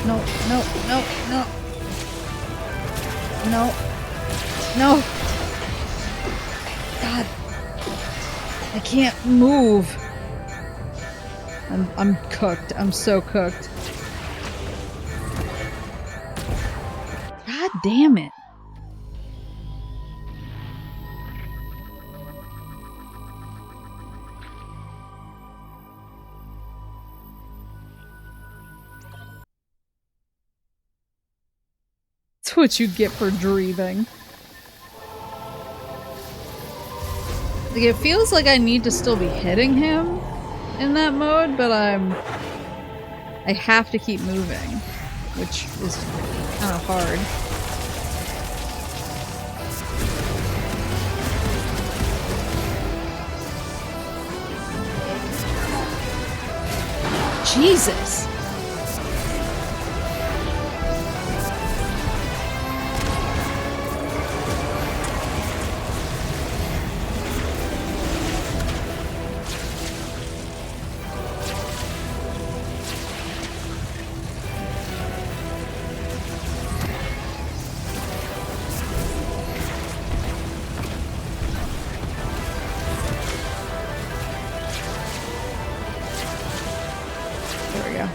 No, no, no, no. No. No. God. I can't move. I'm cooked. I'm so cooked. God damn it. That's what you get for dreaming. Like, it feels like I need to still be hitting him in that mode, but I have to keep moving, which is kind of hard. Jesus! There we go.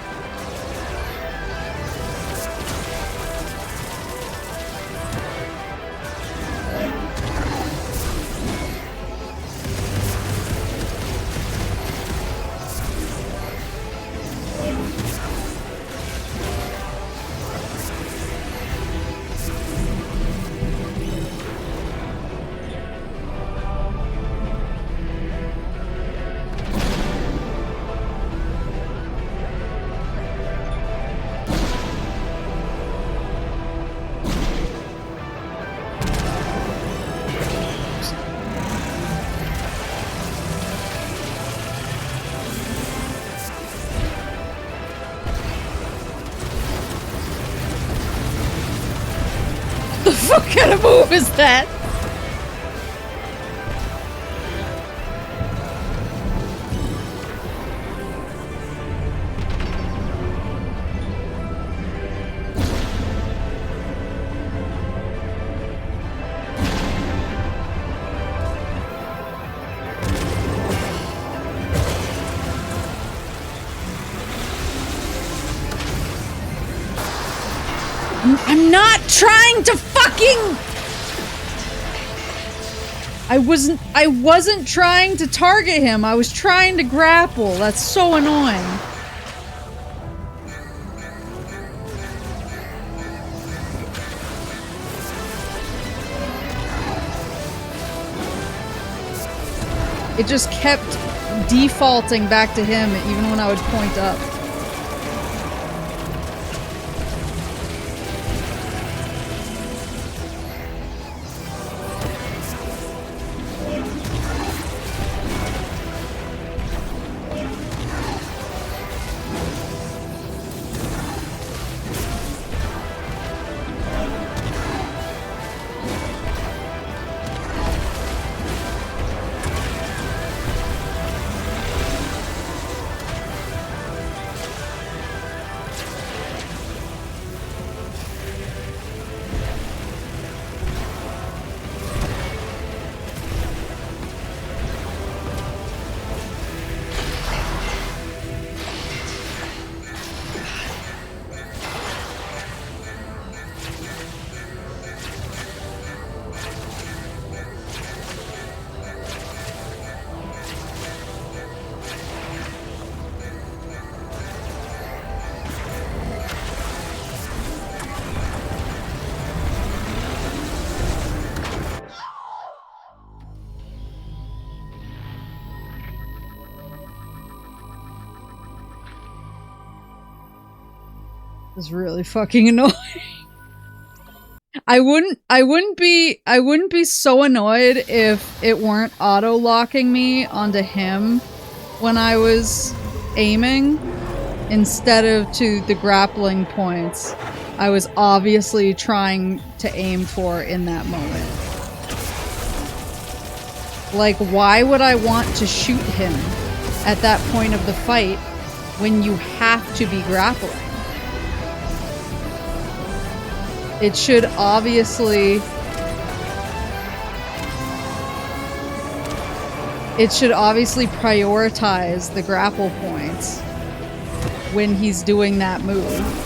What kind of move is that? I'm not trying to fucking... I wasn't trying to target him. I was trying to grapple. That's so annoying. It just kept defaulting back to him even when I would point up. It's really fucking annoying. I wouldn't be so annoyed if it weren't auto-locking me onto him when I was aiming instead of to the grappling points I was obviously trying to aim for in that moment. Like, why would I want to shoot him at that point of the fight when you have to be grappling? It should obviously prioritize the grapple points when he's doing that move.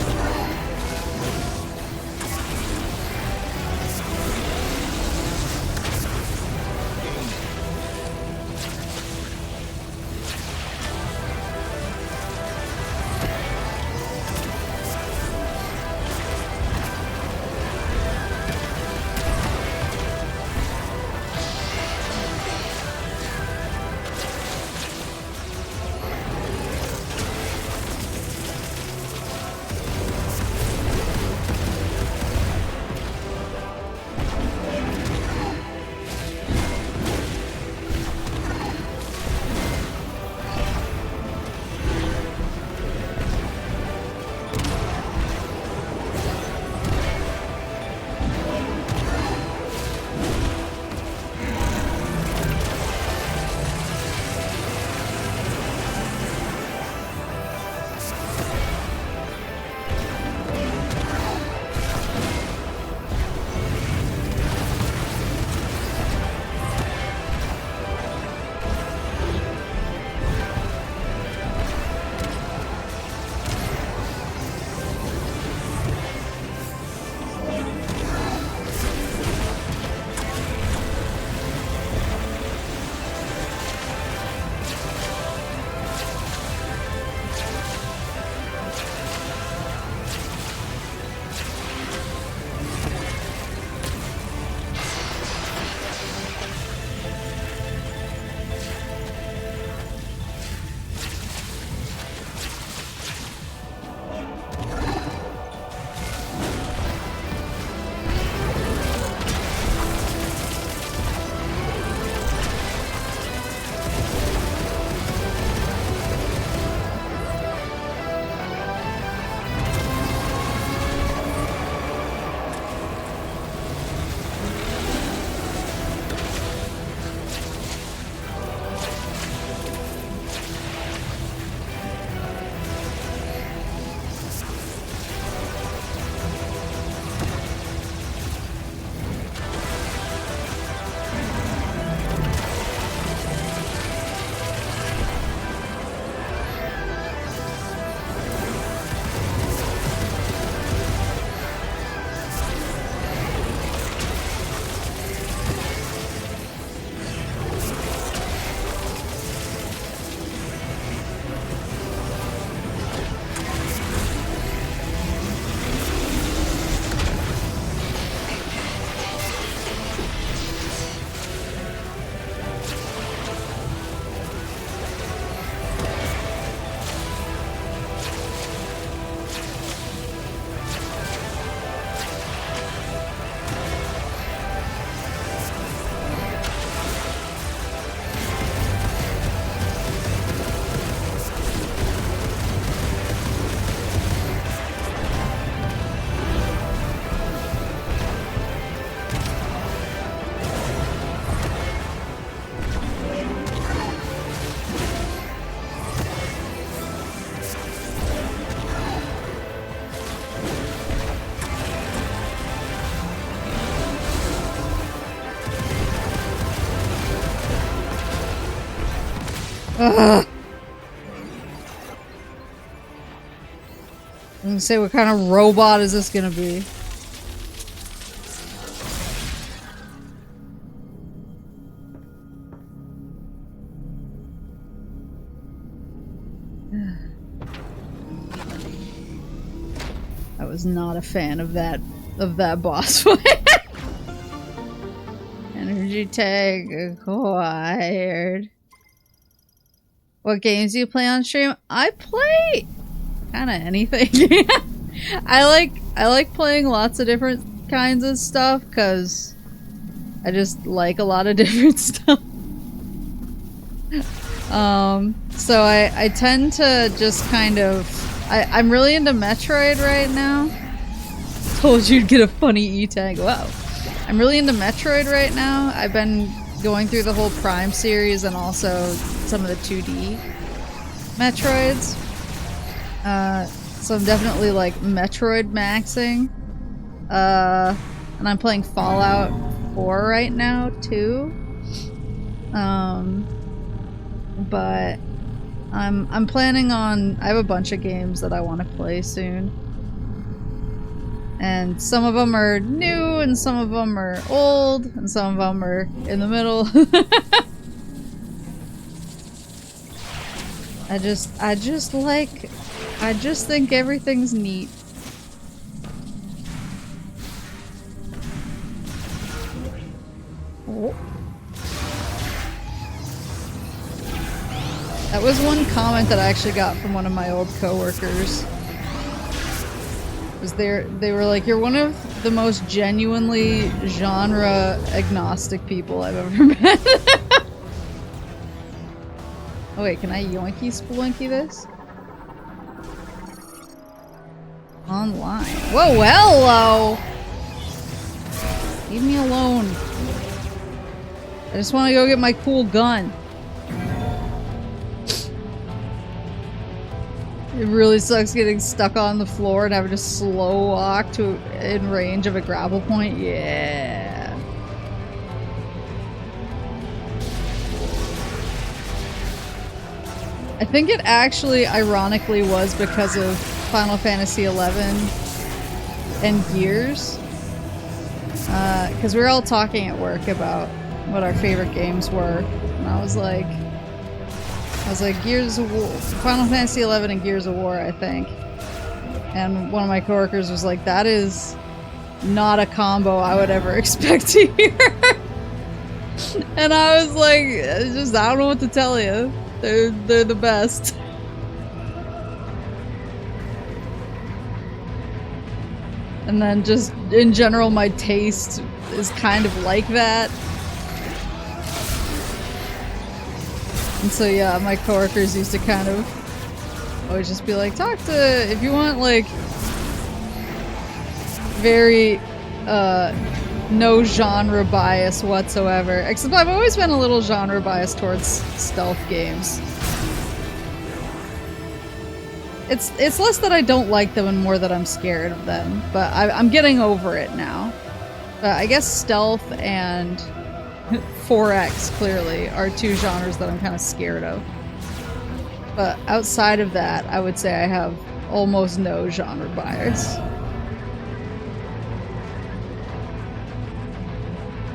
Ugh. I'm gonna say, what kind of robot is this gonna be? I was not a fan of that boss fight. Energy tag acquired. What games do you play on stream? I play kind of anything. I like playing lots of different kinds of stuff because I just like a lot of different stuff. So I tend to just kind of I'm really into Metroid right now. Told you you'd get a funny E-tag. Wow. I'm really into Metroid right now. I've been going through the whole Prime series and also some of the 2D Metroids. So I'm definitely like Metroid maxing. And I'm playing Fallout 4 right now too. But I'm planning on, I have a bunch of games that I want to play soon. And some of them are new, and some of them are old, and some of them are in the middle. I just think everything's neat. Oh. That was one comment that I actually got from one of my old coworkers. They were like, "You're one of the most genuinely genre agnostic people I've ever met." Oh wait, can I yoinky spelunky this? Online. Whoa, hello! Leave me alone. I just want to go get my cool gun. It really sucks getting stuck on the floor and having to slow walk to in range of a grapple point. Yeah. I think it actually, ironically, was because of Final Fantasy XI and Gears. Because we were all talking at work about what our favorite games were. And I was like, Gears of War, Final Fantasy XI and Gears of War, I think. And one of my coworkers was like, that is not a combo I would ever expect to hear. And I was like, I don't know what to tell you. They're the best. And then just, in general, my taste is kind of like that. And so yeah, my coworkers used to kind of always just be like, if you want like very no genre bias whatsoever. Except I've always been a little genre biased towards stealth games. It's less that I don't like them and more that I'm scared of them. But I'm getting over it now. But I guess stealth and 4X clearly are two genres that I'm kind of scared of. But outside of that, I would say I have almost no genre bias.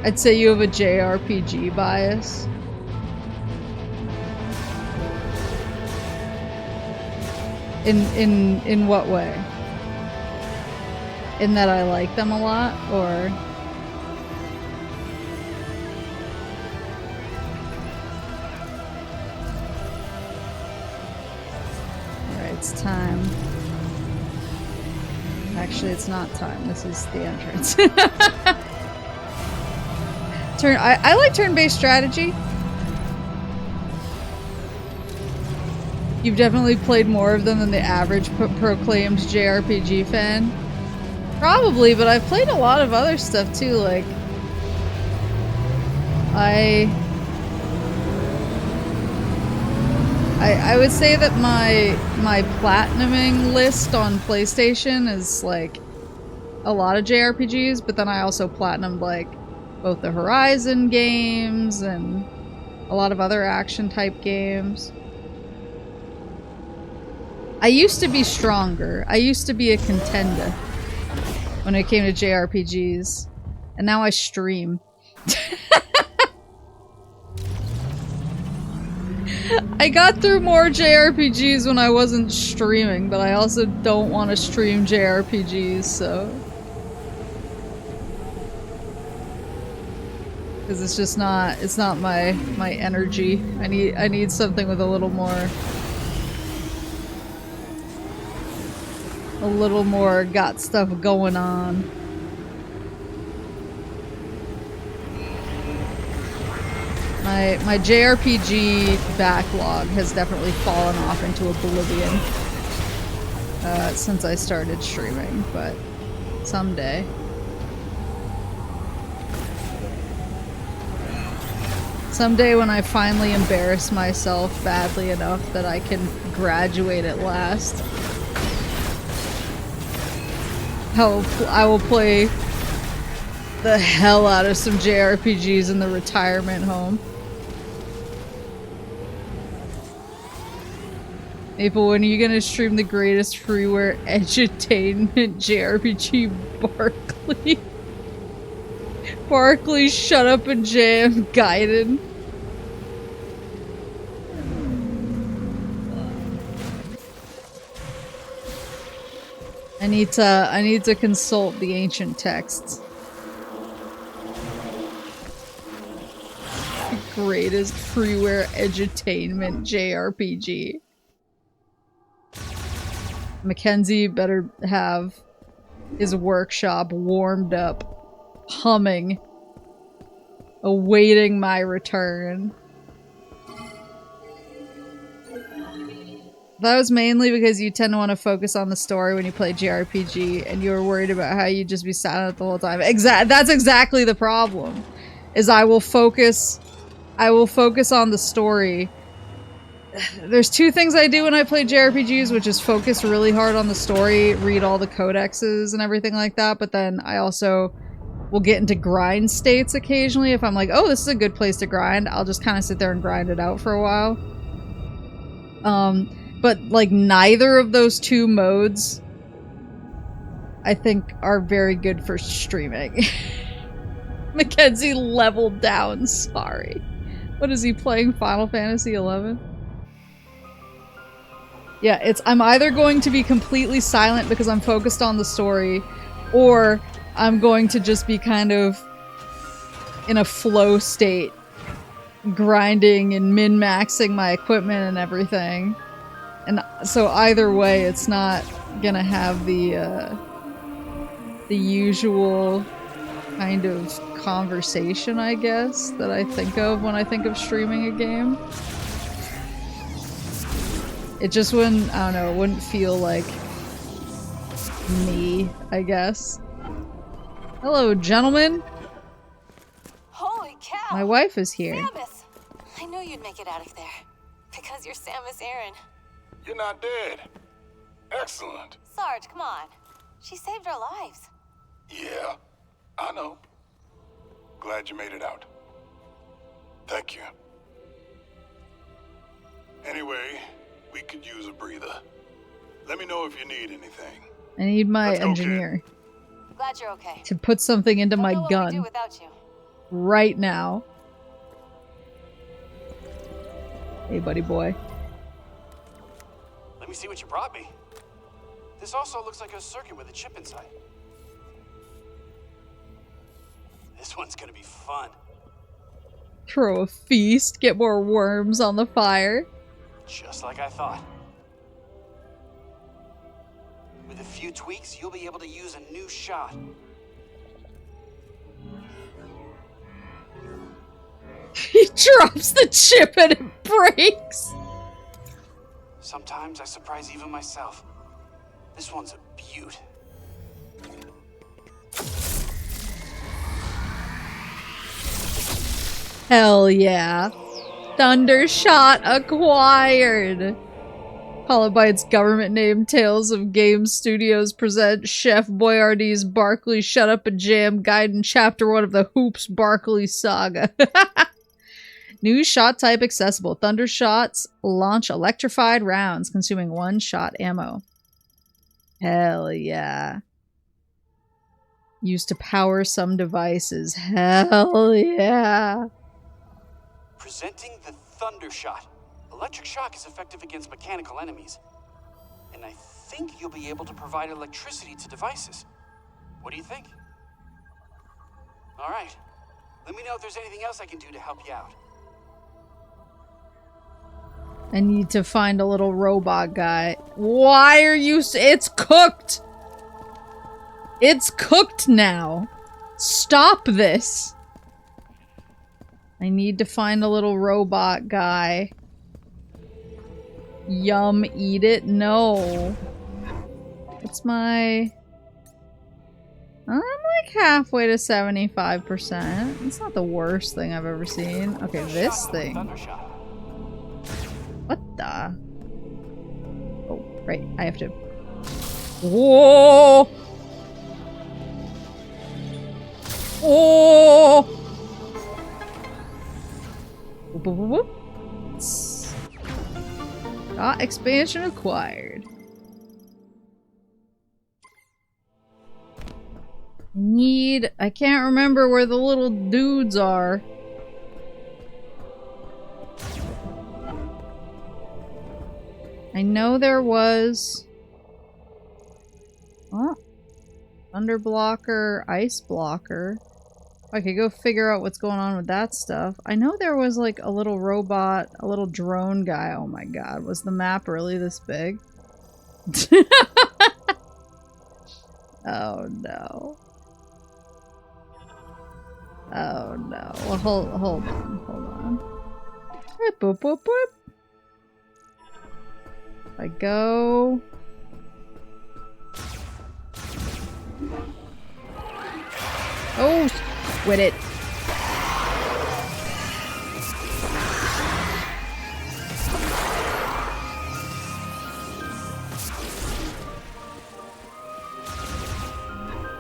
I'd say you have a JRPG bias. In what way? In that I like them a lot, or? It's time. Actually, it's not time. This is the entrance. I like turn-based strategy. You've definitely played more of them than the average proclaimed JRPG fan. Probably, but I've played a lot of other stuff too, like... I would say that my platinuming list on PlayStation is like a lot of JRPGs, but then I also platinumed like both the Horizon games and a lot of other action type games. I used to be stronger. I used to be a contender when it came to JRPGs. And now I stream. I got through more JRPGs when I wasn't streaming, but I also don't want to stream JRPGs, so... Because it's just not, it's not my energy. I need something with a little more got stuff going on. My JRPG backlog has definitely fallen off into oblivion since I started streaming, but someday. Someday when I finally embarrass myself badly enough that I can graduate at last, I will play the hell out of some JRPGs in the retirement home. Maple, when are you gonna stream the greatest freeware edutainment JRPG, Barkley? Barkley, shut up and jam, Gaiden. I need to consult the ancient texts. The greatest freeware edutainment JRPG. Mackenzie better have his workshop warmed up, humming, awaiting my return. That was mainly because you tend to want to focus on the story when you play JRPG, and you were worried about how you'd just be silent the whole time. That's exactly the problem. Is I will focus on the story. There's two things I do when I play JRPGs, which is focus really hard on the story, read all the codexes and everything like that, but then I also will get into grind states occasionally. If I'm like, oh, this is a good place to grind, I'll just kind of sit there and grind it out for a while. But like neither of those two modes I think are very good for streaming. Mackenzie leveled down, sorry. What is he playing, Final Fantasy 11? Yeah, I'm either going to be completely silent because I'm focused on the story, or I'm going to just be kind of in a flow state, grinding and min-maxing my equipment and everything. And so either way, it's not gonna have the usual kind of conversation, I guess, that I think of when I think of streaming a game. It just wouldn't, I don't know, it wouldn't feel like me, I guess. Hello, gentlemen. Holy cow! My wife is here. Samus! I knew you'd make it out of there. Because you're Samus Aran. You're not dead. Excellent. Sarge, come on. She saved our lives. Yeah, I know. Glad you made it out. Thank you. Anyway, we could use a breather. Let me know if you need anything. I need my Let's go, engineer. Glad you're okay. To put something into my Don't know what we'd do gun. without you. Right now. Hey, buddy boy. Let me see what you brought me. This also looks like a circuit with a chip inside. This one's gonna be fun. Throw a feast, get more worms on the fire. Just like I thought. With a few tweaks, you'll be able to use a new shot. He drops the chip and it breaks. Sometimes I surprise even myself. This one's a beaut. Hell yeah. Thundershot acquired. Followed by its government name, Tales of Games Studios present Chef Boyardee's Barkley Shut Up and Jam Gaiden Chapter 1 of the Hoops Barkley Saga. New shot type accessible. Thunder shots launch electrified rounds, consuming 1 shot ammo. Hell yeah. Used to power some devices. Hell yeah. Presenting the Thunder Shot. Electric shock is effective against mechanical enemies. And I think you'll be able to provide electricity to devices. What do you think? All right. Let me know if there's anything else I can do to help you out. I need to find a little robot guy. Why are you... It's cooked! It's cooked now! Stop this! I need to find a little robot guy. Yum, eat it? No. It's my... I'm like halfway to 75%. It's not the worst thing I've ever seen. Okay, this thing. What the? Oh, right. I have to... Whoa! Oh! Whoop, whoop, whoop, whoop. Expansion acquired. I can't remember where the little dudes are. I know there was... Oh. Thunder blocker, ice blocker. I could go figure out what's going on with that stuff. I know there was like a little robot, a little drone guy. Oh my god, was the map really this big? Oh no. Oh no. Well, hold on. Boop, boop, boop, boop. I go... Oh, quit it.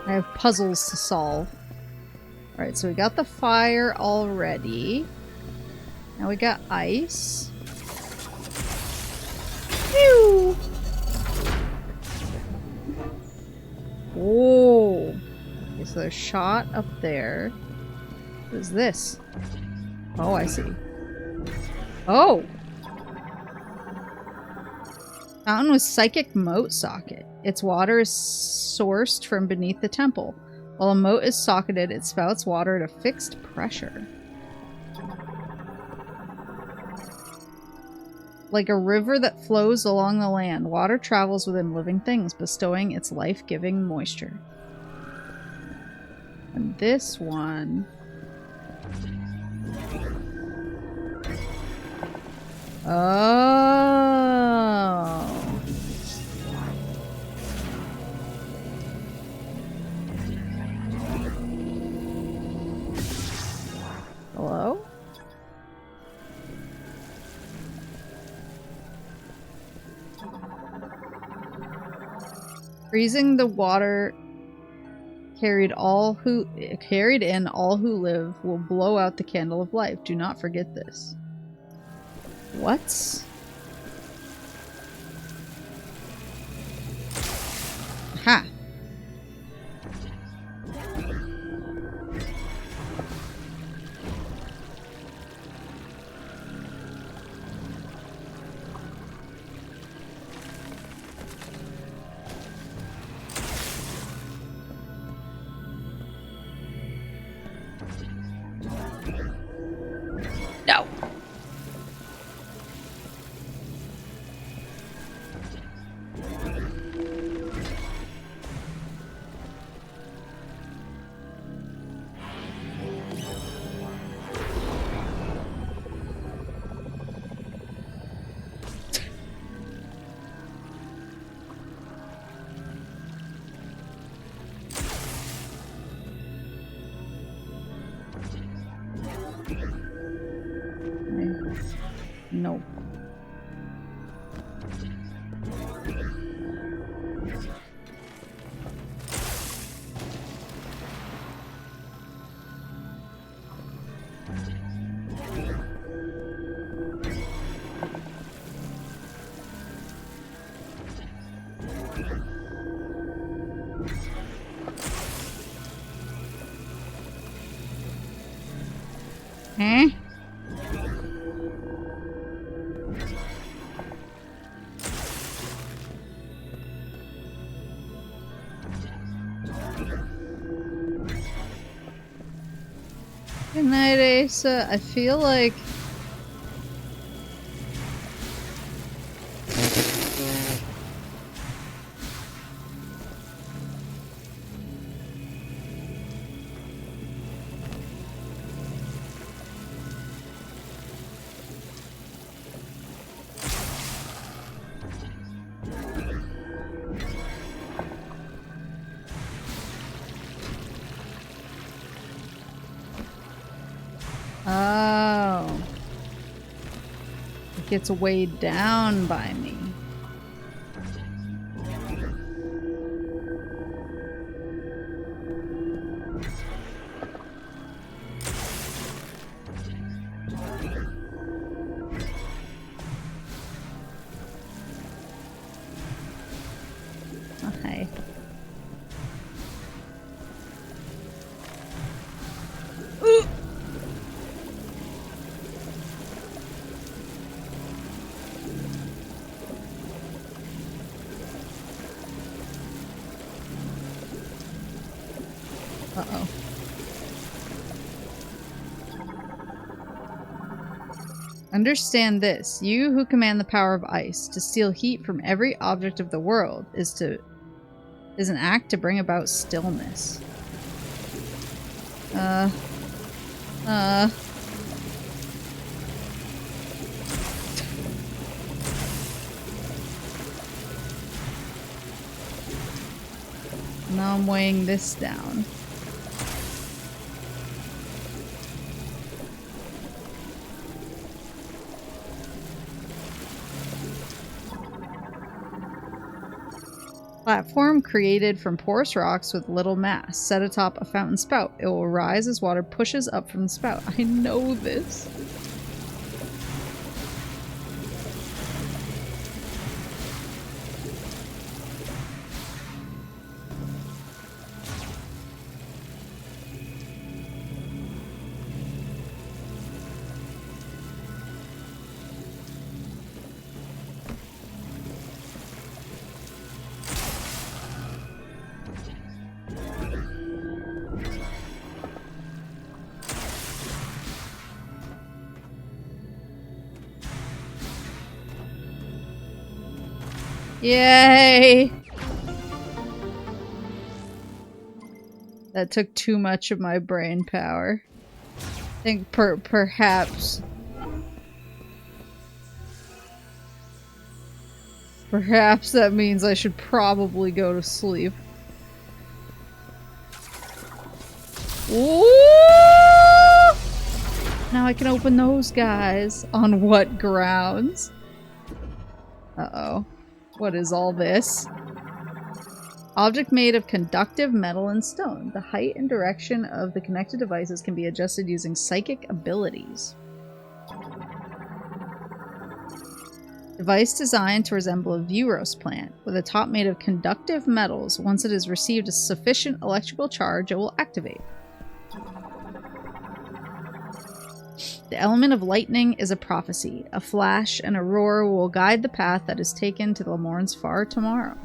I have puzzles to solve. Alright, so we got the fire already. Now we got ice. Phew! Whoa! Okay, so there's shot up there. What is this? Oh, I see. Oh! Fountain with psychic moat socket. Its water is sourced from beneath the temple. While a moat is socketed, it spouts water at a fixed pressure. Like a river that flows along the land, water travels within living things, bestowing its life-giving moisture. And this one... Oh... Hello? Freezing the water carried in all who live will blow out the candle of life. Do not forget this. What? Ha! No. No. Eh? Good night, Asa. I feel like... Oh. It gets weighed down by me. Okay. Ooh. Uh-oh. Understand this. You who command the power of ice to steal heat from every object of the world is an act to bring about stillness. Now I'm weighing this down. Platform created from porous rocks with little mass, set atop a fountain spout. It will rise as water pushes up from the spout. I know this. Yay! That took too much of my brain power. I think perhaps that means I should probably go to sleep. Ooh! Now I can open those guys. On what grounds? Uh-oh. What is all this? Object made of conductive metal and stone. The height and direction of the connected devices can be adjusted using psychic abilities. Device designed to resemble a Vuros plant, with a top made of conductive metals. Once it has received a sufficient electrical charge, it will activate. The element of lightning is a prophecy. A flash and a roar will guide the path that is taken to the Lemorn's far tomorrow.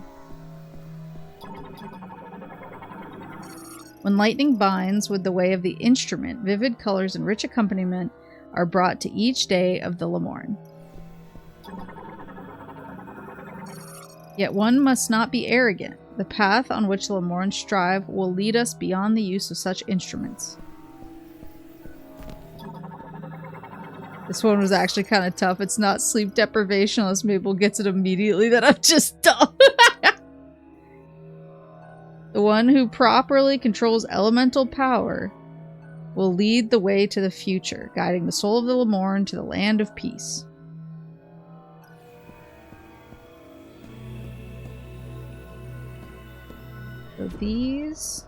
When lightning binds with the way of the instrument, vivid colors and rich accompaniment are brought to each day of the Lemorn. Yet one must not be arrogant. The path on which the Lemorn strive will lead us beyond the use of such instruments. This one was actually kind of tough. It's not sleep deprivation unless Maple gets it immediately that I'm just dumb. The one who properly controls elemental power will lead the way to the future, guiding the soul of the Lemorn to the land of peace. So these...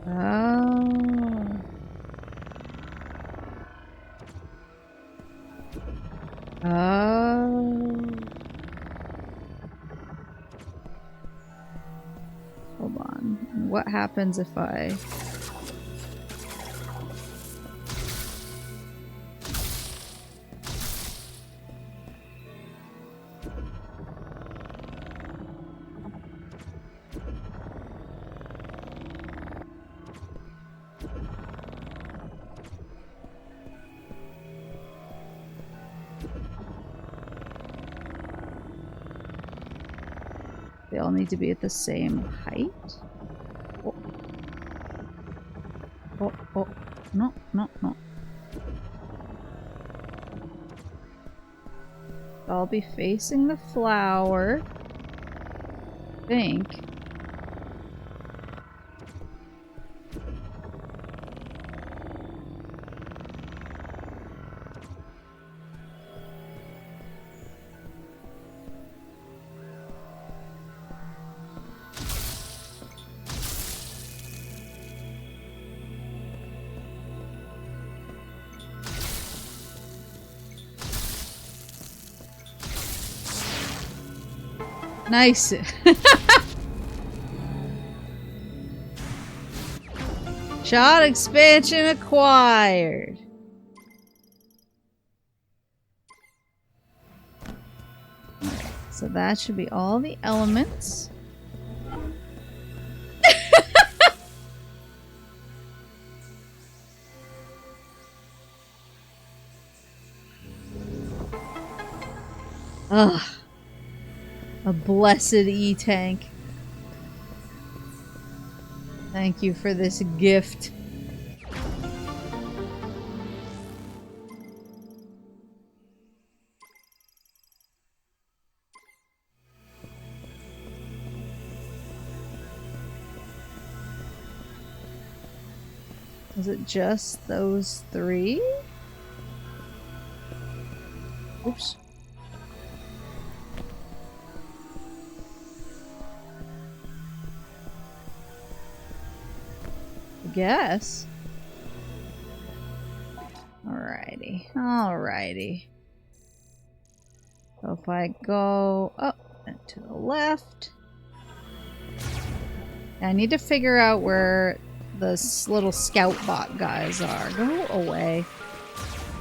Oh... Oh. Hold on. What happens if I... They all need to be at the same height. Oh, oh, oh. No, no, no. I'll be facing the flower. I think. Nice. Shot expansion acquired. Alright, so that should be all the elements. Ugh. A blessed E-tank. Thank you for this gift. Is it just those three? Oops. Guess. Alrighty. Alrighty. So if I go up and to the left. I need to figure out where the little scout bot guys are. Go away.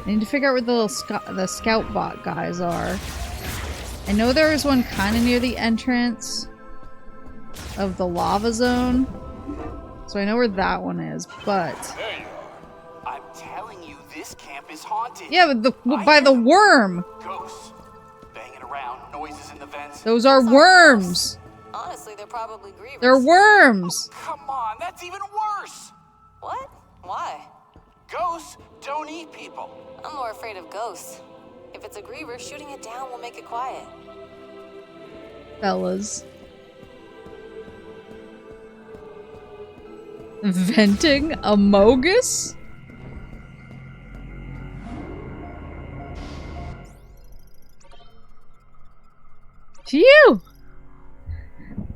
I need to figure out where the scout bot guys are. I know there is one kind of near the entrance of the lava zone. So I know where that one is, but... There you are. I'm telling you, this camp is haunted. Yeah, but by the worm! Ghosts banging around, noises in the vents. Those are worms! Honestly, they're probably grievous. They're worms! Come on, that's even worse! What? Why? Ghosts don't eat people. I'm more afraid of ghosts. If it's a griever, shooting it down will make it quiet. Fellas. Venting a Mogus? Phew!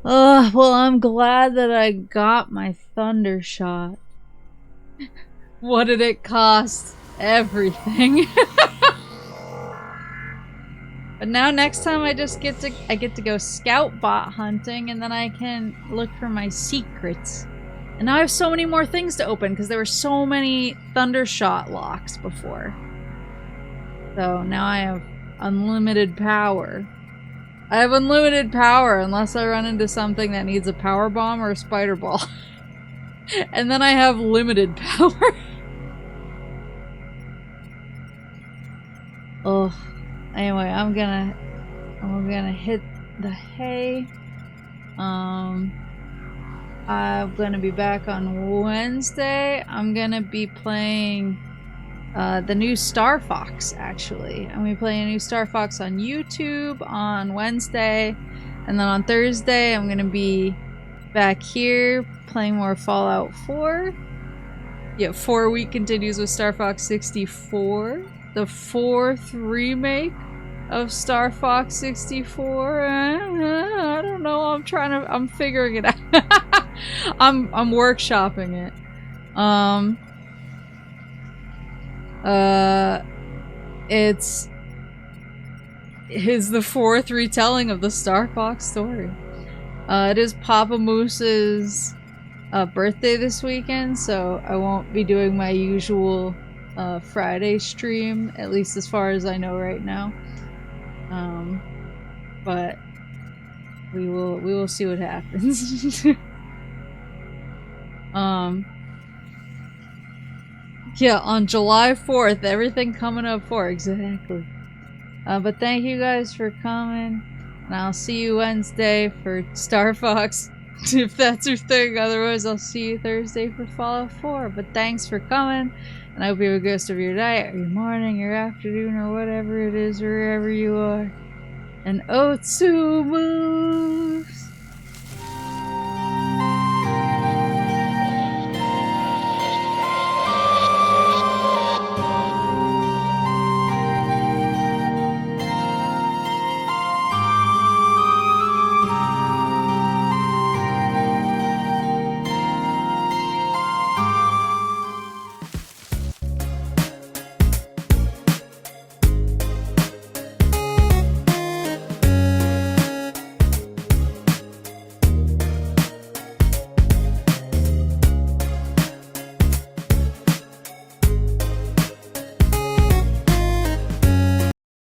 Well, I'm glad that I got my thunder shot. What did it cost? Everything. But now next time I get to go scout bot hunting, and then I can look for my secrets. And now I have so many more things to open because there were so many Thundershot locks before. So now I have unlimited power. I have unlimited power unless I run into something that needs a power bomb or a spider ball. And then I have limited power. Oh. Anyway, I'm gonna hit the hay. I'm gonna be back on Wednesday. I'm gonna be playing the new Star Fox, actually. I'm gonna be playing a new Star Fox on YouTube on Wednesday. And then on Thursday, I'm gonna be back here playing more Fallout 4. Yeah, 4-week continues with Star Fox 64. The 4th remake of Star Fox 64. I don't know. I'm figuring it out. I'm workshopping it. It's the 4th retelling of the Star Fox story. It is Papa Moose's birthday this weekend, so I won't be doing my usual Friday stream, at least as far as I know right now. But we will see what happens. Yeah, on July 4th, everything coming up for exactly. But thank you guys for coming. And I'll see you Wednesday for Star Fox, if that's your thing. Otherwise, I'll see you Thursday for Fallout 4. But thanks for coming, and I hope you have a good rest of your night, or your morning, your afternoon, or whatever it is, wherever you are. And Otsu moves!